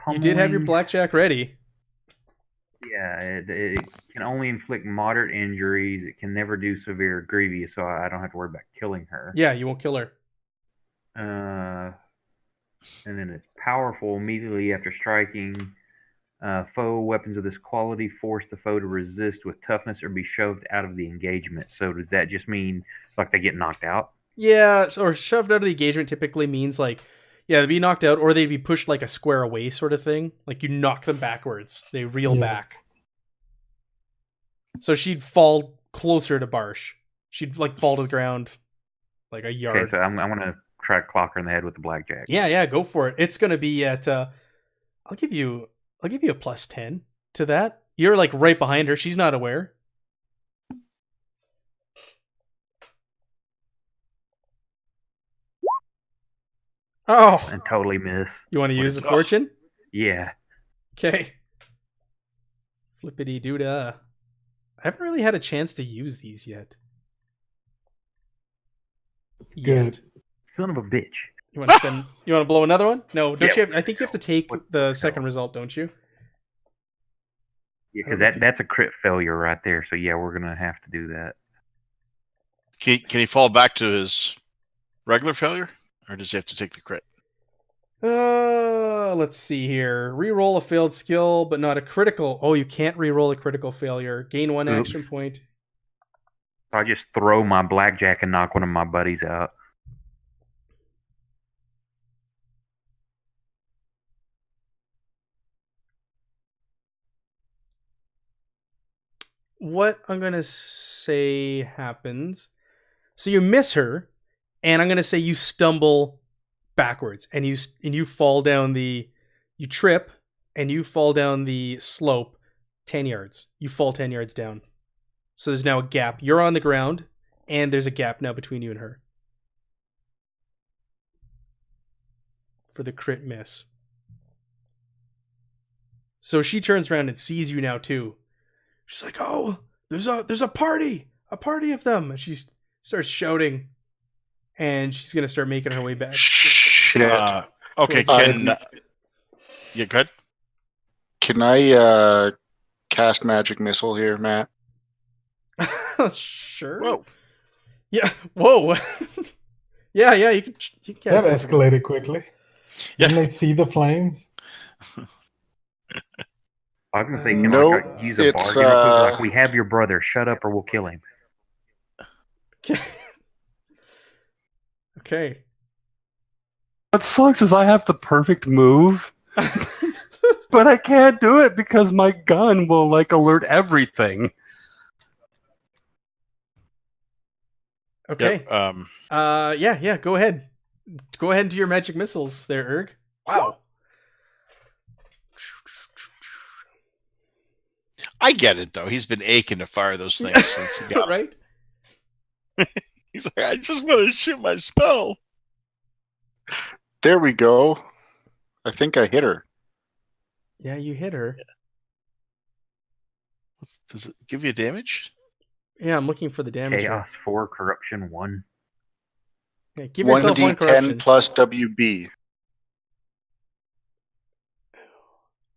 You did have your blackjack ready. Yeah, it can only inflict moderate injuries. It can never do severe or grievous, so I don't have to worry about killing her. Yeah, you won't kill her. And then it's powerful immediately after striking. Foe weapons of this quality force the foe to resist with toughness or be shoved out of the engagement. So does that just mean like they get knocked out? Yeah, or shoved out of the engagement typically means like, yeah, they'd be knocked out or they'd be pushed like a square away sort of thing. Like you knock them backwards. They reel back. So she'd fall closer to Barsh. She'd like fall to the ground like a yard. Okay, so I'm going to try to clock her in the head with the blackjack. Yeah, go for it. It's going to be at, I'll give you a plus 10 to that. You're like right behind her. She's not aware. Oh. And totally miss. You want to use a fortune? Yeah. Okay. Flippity doo-dah. I haven't really had a chance to use these yet. Good. Son of a bitch. You want to blow another one? No, don't you have, I think you have to take the second result, don't you? Yeah, because that's a crit failure right there. So yeah, we're gonna have to do that. Can he fall back to his regular failure, or does he have to take the crit? Let's see here. Reroll a failed skill, but not a critical. Oh, you can't reroll a critical failure. Gain 1 action point. I just throw my blackjack and knock one of my buddies out. What I'm going to say happens. So you miss her, and I'm going to say you stumble backwards, and you fall down you trip, and you fall down the slope 10 yards. You fall 10 yards down. So there's now a gap. You're on the ground, and there's a gap now between you and her. For the crit miss. So she turns around and sees you now too. She's like, "Oh, there's a party of them!" And she starts shouting, and she's gonna start making her way back. Shit. Okay, yeah, good. Can I cast magic missile here, Matt? Sure. Whoa. Yeah. Whoa. yeah. You can cast. That escalated quickly. Yeah. Didn't they see the flames? I was gonna say, can I use a bargain? Like, we have your brother. Shut up, or we'll kill him. Okay. What sucks is I have the perfect move, but I can't do it because my gun will like alert everything. Okay. Yep, yeah. Go ahead. Go ahead and do your magic missiles there, Erg. Wow. I get it though. He's been aching to fire those things since he got right. He's like, I just want to shoot my spell. There we go. I think I hit her. Yeah, you hit her. Does it give you damage? Yeah, I'm looking for the damage. Chaos 4, Corruption 1. Yeah, give yourself 1 corruption. 1d10 plus WB.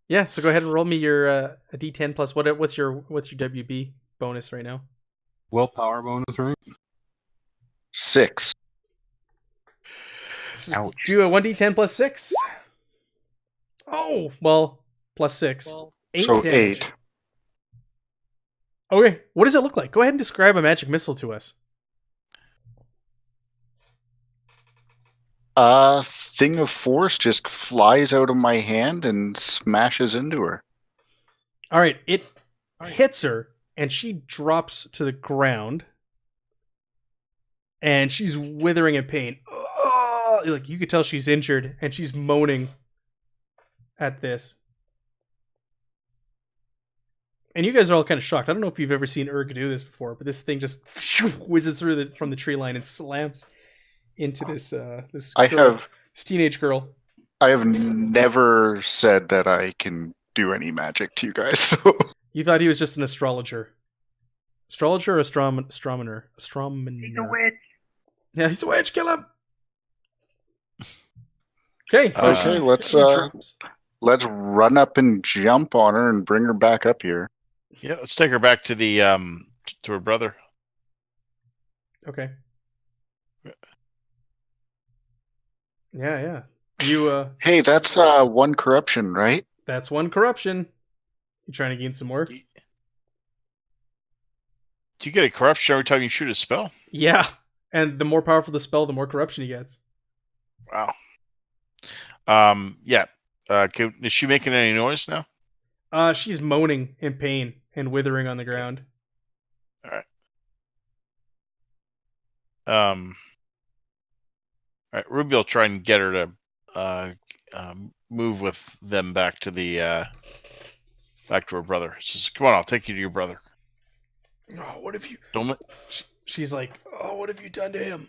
Yeah, so go ahead and roll me your a D10 plus what's your WB bonus right now? Willpower bonus, right? 6. Ouch. Do a 1d10 plus 6. Oh, well, plus 6. 8 so damage. 8. Okay, what does it look like? Go ahead and describe a magic missile to us. A thing of force just flies out of my hand and smashes into her. All right, it hits her, and she drops to the ground, and she's withering in pain. Oh, like you could tell she's injured, and she's moaning at this. And you guys are all kind of shocked. I don't know if you've ever seen Urg do this before, but this thing just whizzes through from the tree line and slams into this teenage girl. I have never said that I can do any magic to you guys. So. You thought he was just an astrologer. Astrologer or astronomer? Astronomer. He's a witch. Yeah, he's a witch. Kill him. Okay, so let's run up and jump on her and bring her back up here. Yeah, let's take her back to the to her brother. Okay. Yeah. You Hey, that's 1 corruption, right? That's 1 corruption. You trying to gain some more? Do you get a corruption every time you shoot a spell? Yeah. And the more powerful the spell, the more corruption he gets. Wow. Yeah. Is she making any noise now? She's moaning in pain and withering on the ground. All right. All right. Ruby will try and get her to move with them back to the back to her brother. She says, "Come on, I'll take you to your brother." Oh, what have you? She's like, "Oh, what have you done to him?"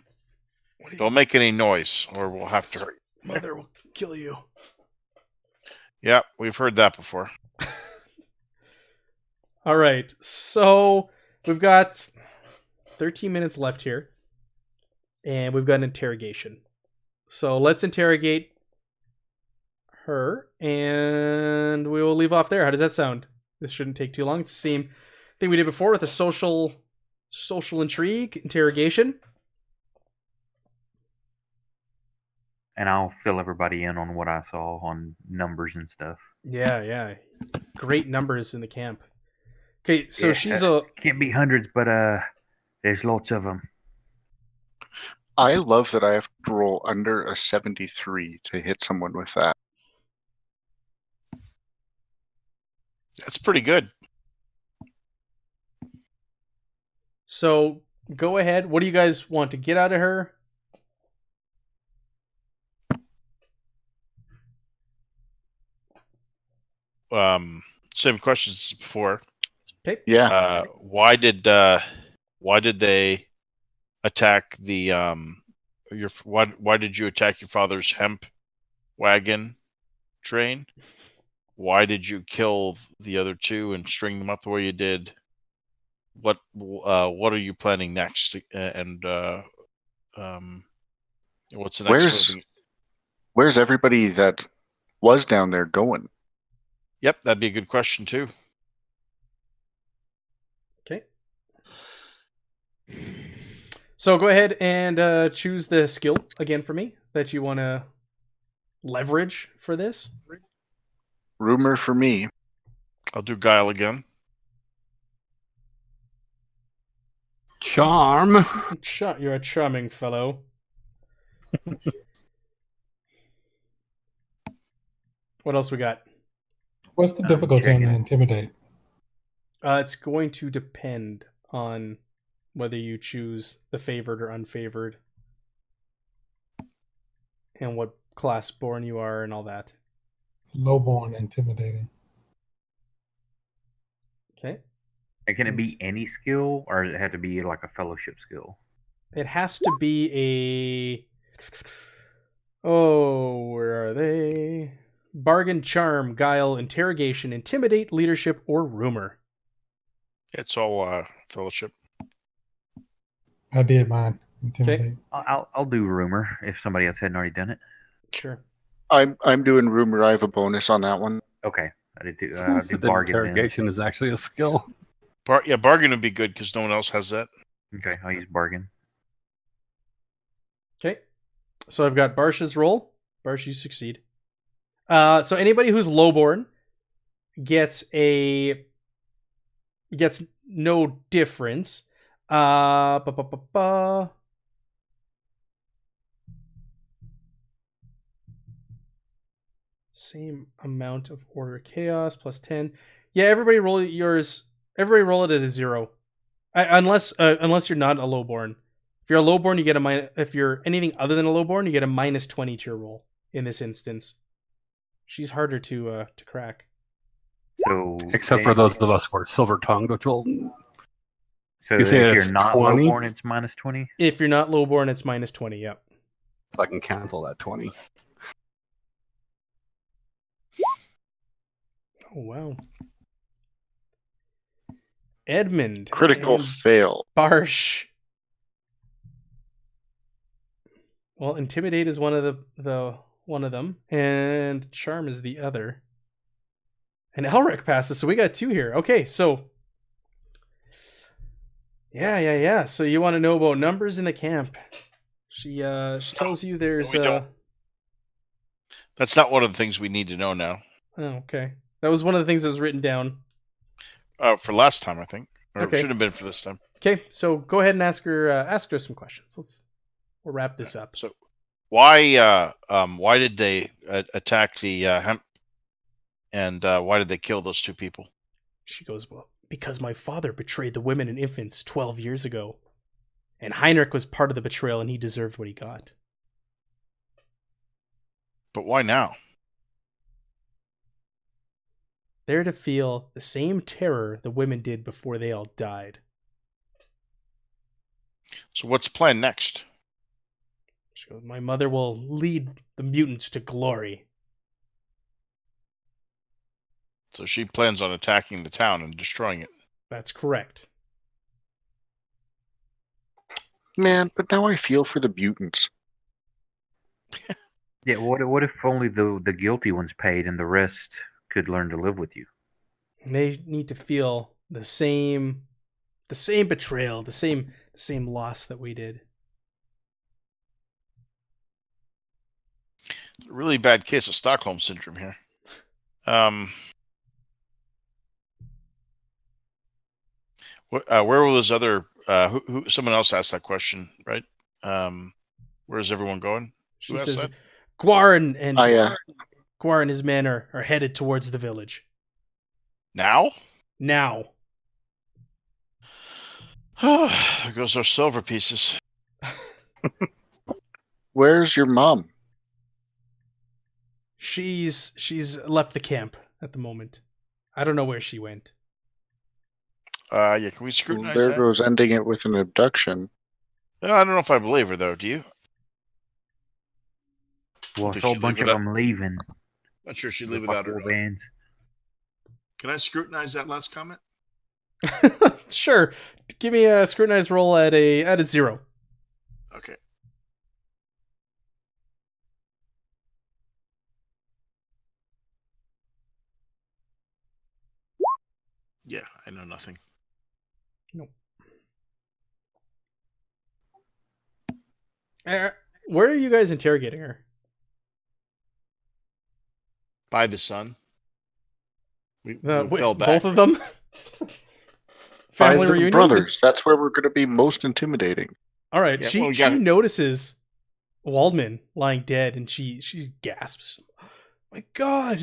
Don't make any noise, or we'll have to. Mother will kill you. Yeah, we've heard that before. All right, so we've got 13 minutes left here, and we've got an interrogation. So let's interrogate her, and we will leave off there. How does that sound? This shouldn't take too long. It's the same thing we did before with a social intrigue interrogation. And I'll fill everybody in on what I saw on numbers and stuff. Yeah. Great numbers in the camp. Okay, so yeah, she's can't be hundreds, but there's lots of them. I love that I have to roll under a 73 to hit someone with that. That's pretty good. So go ahead. What do you guys want to get out of her? Same questions before. Okay. Yeah. Why did they attack the why did you attack your father's hemp wagon train? Why did you kill the other 2 and string them up the way you did? What are you planning next? And what's the next movie? Where's everybody that was down there going? Yep, that'd be a good question too. Okay. So go ahead and choose the skill again for me that you want to leverage for this. Rumor for me. I'll do guile again. Charm. You're a charming fellow. What else we got? What's the difficulty on the intimidate? It's going to depend on whether you choose the favored or unfavored, and what class born you are and all that. Lowborn, intimidating. Okay. And can it be any skill, or does it have to be like a fellowship skill? It has to be a... Oh, where are they? Bargain, charm, guile, interrogation, intimidate, leadership, or rumor. It's all fellowship. I did mine. Okay. I'll do rumor if somebody else hadn't already done it. Sure. I'm doing rumor. I have a bonus on that one. Okay, I did do. Since Do the bargain. interrogation is actually a skill. Bargain would be good because no one else has that. Okay, I'll use bargain. Okay. So I've got Barsh's roll. Barsh, you succeed. So anybody who's lowborn gets no difference. Same amount of order chaos plus 10. Yeah, everybody roll yours. Everybody roll it at a 0. Unless you're not a lowborn. If you're a lowborn, you get a minus. If you're anything other than a lowborn, you get a minus 20 to your roll. In this instance, she's harder to crack. So Except for those of us who are silver tongued, which will. So You if say it's you're not 20? lowborn, it's minus 20. If you're not lowborn, it's minus 20. Yep. So I can cancel that 20. Oh wow. Edmund. Critical and fail. Barsh. Well, intimidate is one of the one of them, and charm is the other. And Elric passes, so we got 2 here. Okay, so yeah. So you want to know about numbers in the camp? She tells you there's That's not one of the things we need to know now. Oh, okay. That was one of the things that was written down. For last time, I think, or Okay. it should have been for this time. Okay, so go ahead and ask her some questions. We'll wrap this up. So, why did they attack the hemp, and why did they kill those 2 people? She goes, well, because my father betrayed the women and infants 12 years ago. And Heinrich was part of the betrayal, and he deserved what he got. But why now? They're to feel the same terror the women did before they all died. So what's the plan next? She goes, my mother will lead the mutants to glory. So she plans on attacking the town and destroying it. That's correct. Man, but now I feel for the mutants. Yeah, what if only the guilty ones paid and the rest could learn to live with you? They need to feel the same betrayal, the same loss that we did. A really bad case of Stockholm syndrome here. Where were those other? Who? Someone else asked that question, right? Where's everyone going? She says, Gwar and Gwar and his men are headed towards the village. Now? Now. There goes our silver pieces. Where's your mom? She's left the camp at the moment. I don't know where she went. Yeah, can we scrutinize There that? goes ending it with an abduction. I don't know if I believe her, though. Do you? Well, I saw a bunch of them leaving. Not sure she'd leave without her. Bands. Can I scrutinize that last comment? Sure. Give me a scrutinize roll at a 0. Okay. Yeah, I know nothing. Nope. Where are you guys interrogating her? By the sun. We fell back. Both of them? By Family the reunion? brothers. That's where we're going to be most intimidating. All right. Yeah, She notices Waldman lying dead, and she gasps, "My God,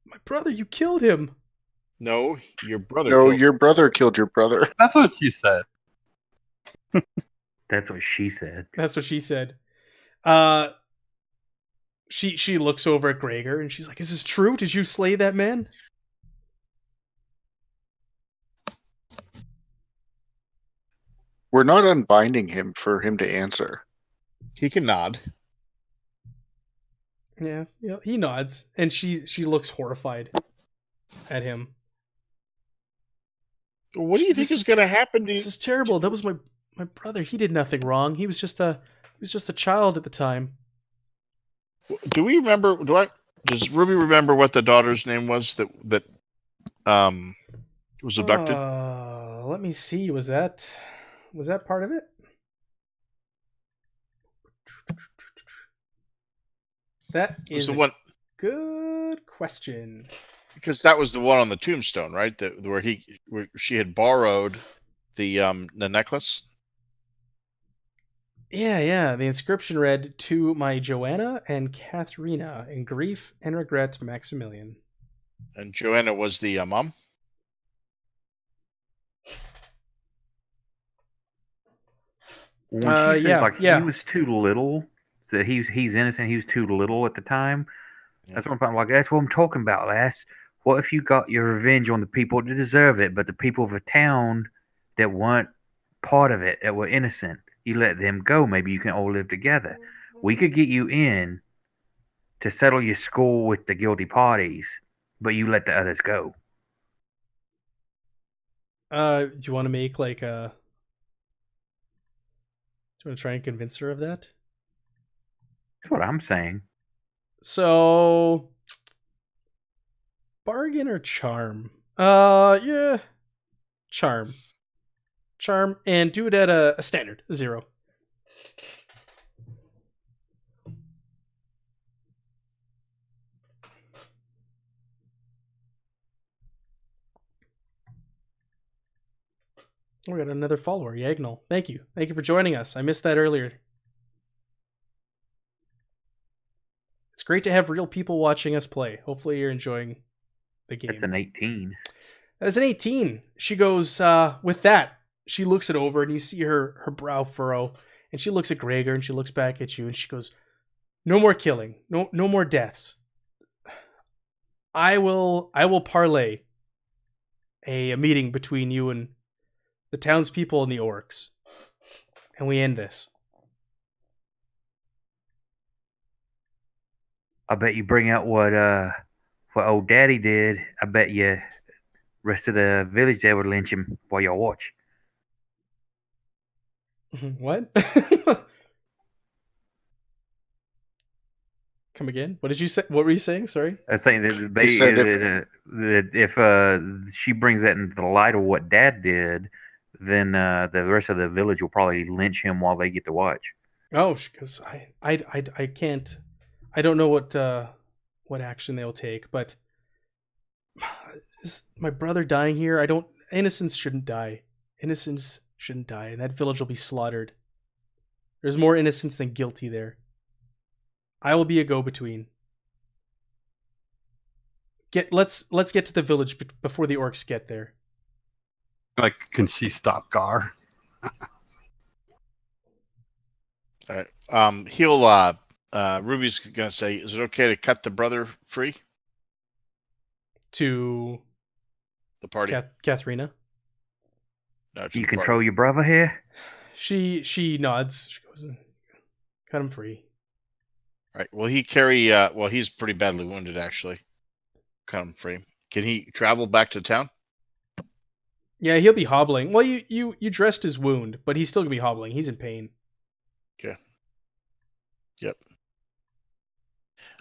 my brother, you killed him!" No, your brother. No, your brother killed your brother. That's what she said. That's what she said. That's what she said. She looks over at Gregor and she's like, "Is this true? Did you slay that man?" We're not unbinding him for him to answer. He can nod. Yeah, he nods, and she looks horrified at him. What do you think is going to happen to you? This is terrible. That was my brother. He did nothing wrong. He was just a child at the time. Do we remember? Does Ruby remember what the daughter's name was that was abducted? Let me see. Was that part of it? That is the one. Good question. Because that was the one on the tombstone, right? Where she had borrowed the necklace. Yeah. The inscription read, "To my Joanna and Katharina, in grief and regret, Maximilian." And Joanna was the mom. When she says he was too little, that he's innocent, he was too little at the time. Yeah. That's what I'm like. That's what I'm talking about, lass. What if you got your revenge on the people that deserve it, but the people of a town that weren't part of it, that were innocent, you let them go? Maybe you can all live together. We could get you in to settle your score with the guilty parties, but you let the others go. Do you want to make like a... Do you want to try and convince her of that? That's what I'm saying. So, bargain or charm? Yeah, charm, and do it at a standard 0. We got another follower, Yagnal. Thank you for joining us. I missed that earlier. It's great to have real people watching us play. Hopefully you're enjoying the game. That's an 18. That's an 18. She goes, with that, she looks it over and you see her brow furrow. And she looks at Gregor and she looks back at you and she goes, "No more killing. No more deaths. I will parlay a meeting between you and the townspeople and the orcs. And we end this." I bet you bring out what old daddy did. I bet you rest of the village there would lynch him while y'all watch. What? Come again? What did you say? What were you saying? Sorry. I was saying that if she brings that into the light of what Dad did, then the rest of the village will probably lynch him while they get to watch. Oh, because I can't. I don't know what action they'll take, but is my brother dying here? Innocence shouldn't die. Innocence shouldn't die, and that village will be slaughtered. There's more innocence than guilty there. I will be a go-between. Let's get to the village before the orcs get there. Like, can she stop Gar? All right. Ruby's gonna say, "Is it okay to cut the brother free?" To the party. Katharina. No, you control your brother here? She nods. She goes, "Cut him free." All right. Will he carry? He's pretty badly wounded, actually. Cut him free. Can he travel back to town? Yeah, he'll be hobbling. Well, you dressed his wound, but he's still gonna be hobbling. He's in pain. Okay. Yep.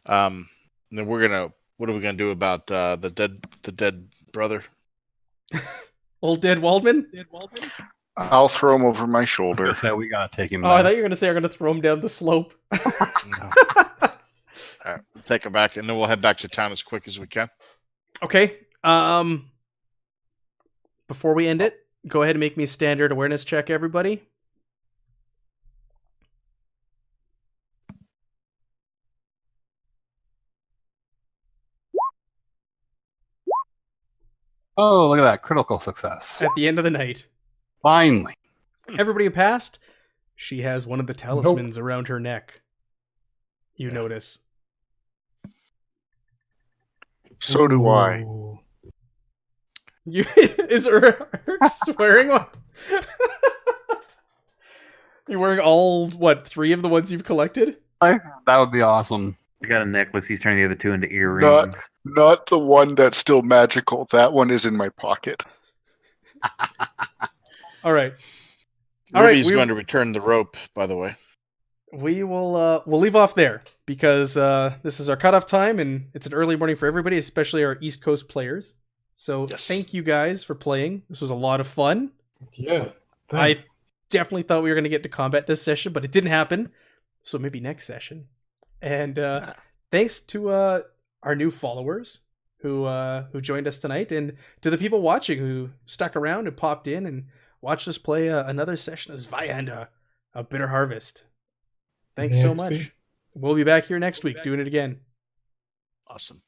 Then what are we gonna do about the dead brother? Old dead Waldman? I'll throw him over my shoulder. I was gonna say, we gotta take him. Oh, I thought you were gonna say I'm gonna throw him down the slope. No. All right, we'll take him back, and then we'll head back to town as quick as we can. Okay. Before we end it, go ahead and make me a standard awareness check, everybody. Oh, look at that. Critical success. At the end of the night. Finally. Everybody who passed, she has one of the talismans around her neck. You notice. So do I. Is her wearing one? You're wearing all, 3 of the ones you've collected? That would be awesome. He got a necklace. He's turning the other 2 into earrings. Not the one that's still magical. That one is in my pocket. All right. Ruby's going to return the rope, by the way. We will we'll leave off there because this is our cutoff time and it's an early morning for everybody, especially our East Coast players. So Thank you guys for playing. This was a lot of fun. Yeah. Thanks. I definitely thought we were going to get to combat this session, but it didn't happen. So maybe next session. And thanks to our new followers who joined us tonight, and to the people watching who stuck around and popped in and watched us play another session of Zweihander, a Bitter Harvest. Thanks so much. We'll be back here next week doing it again. Awesome.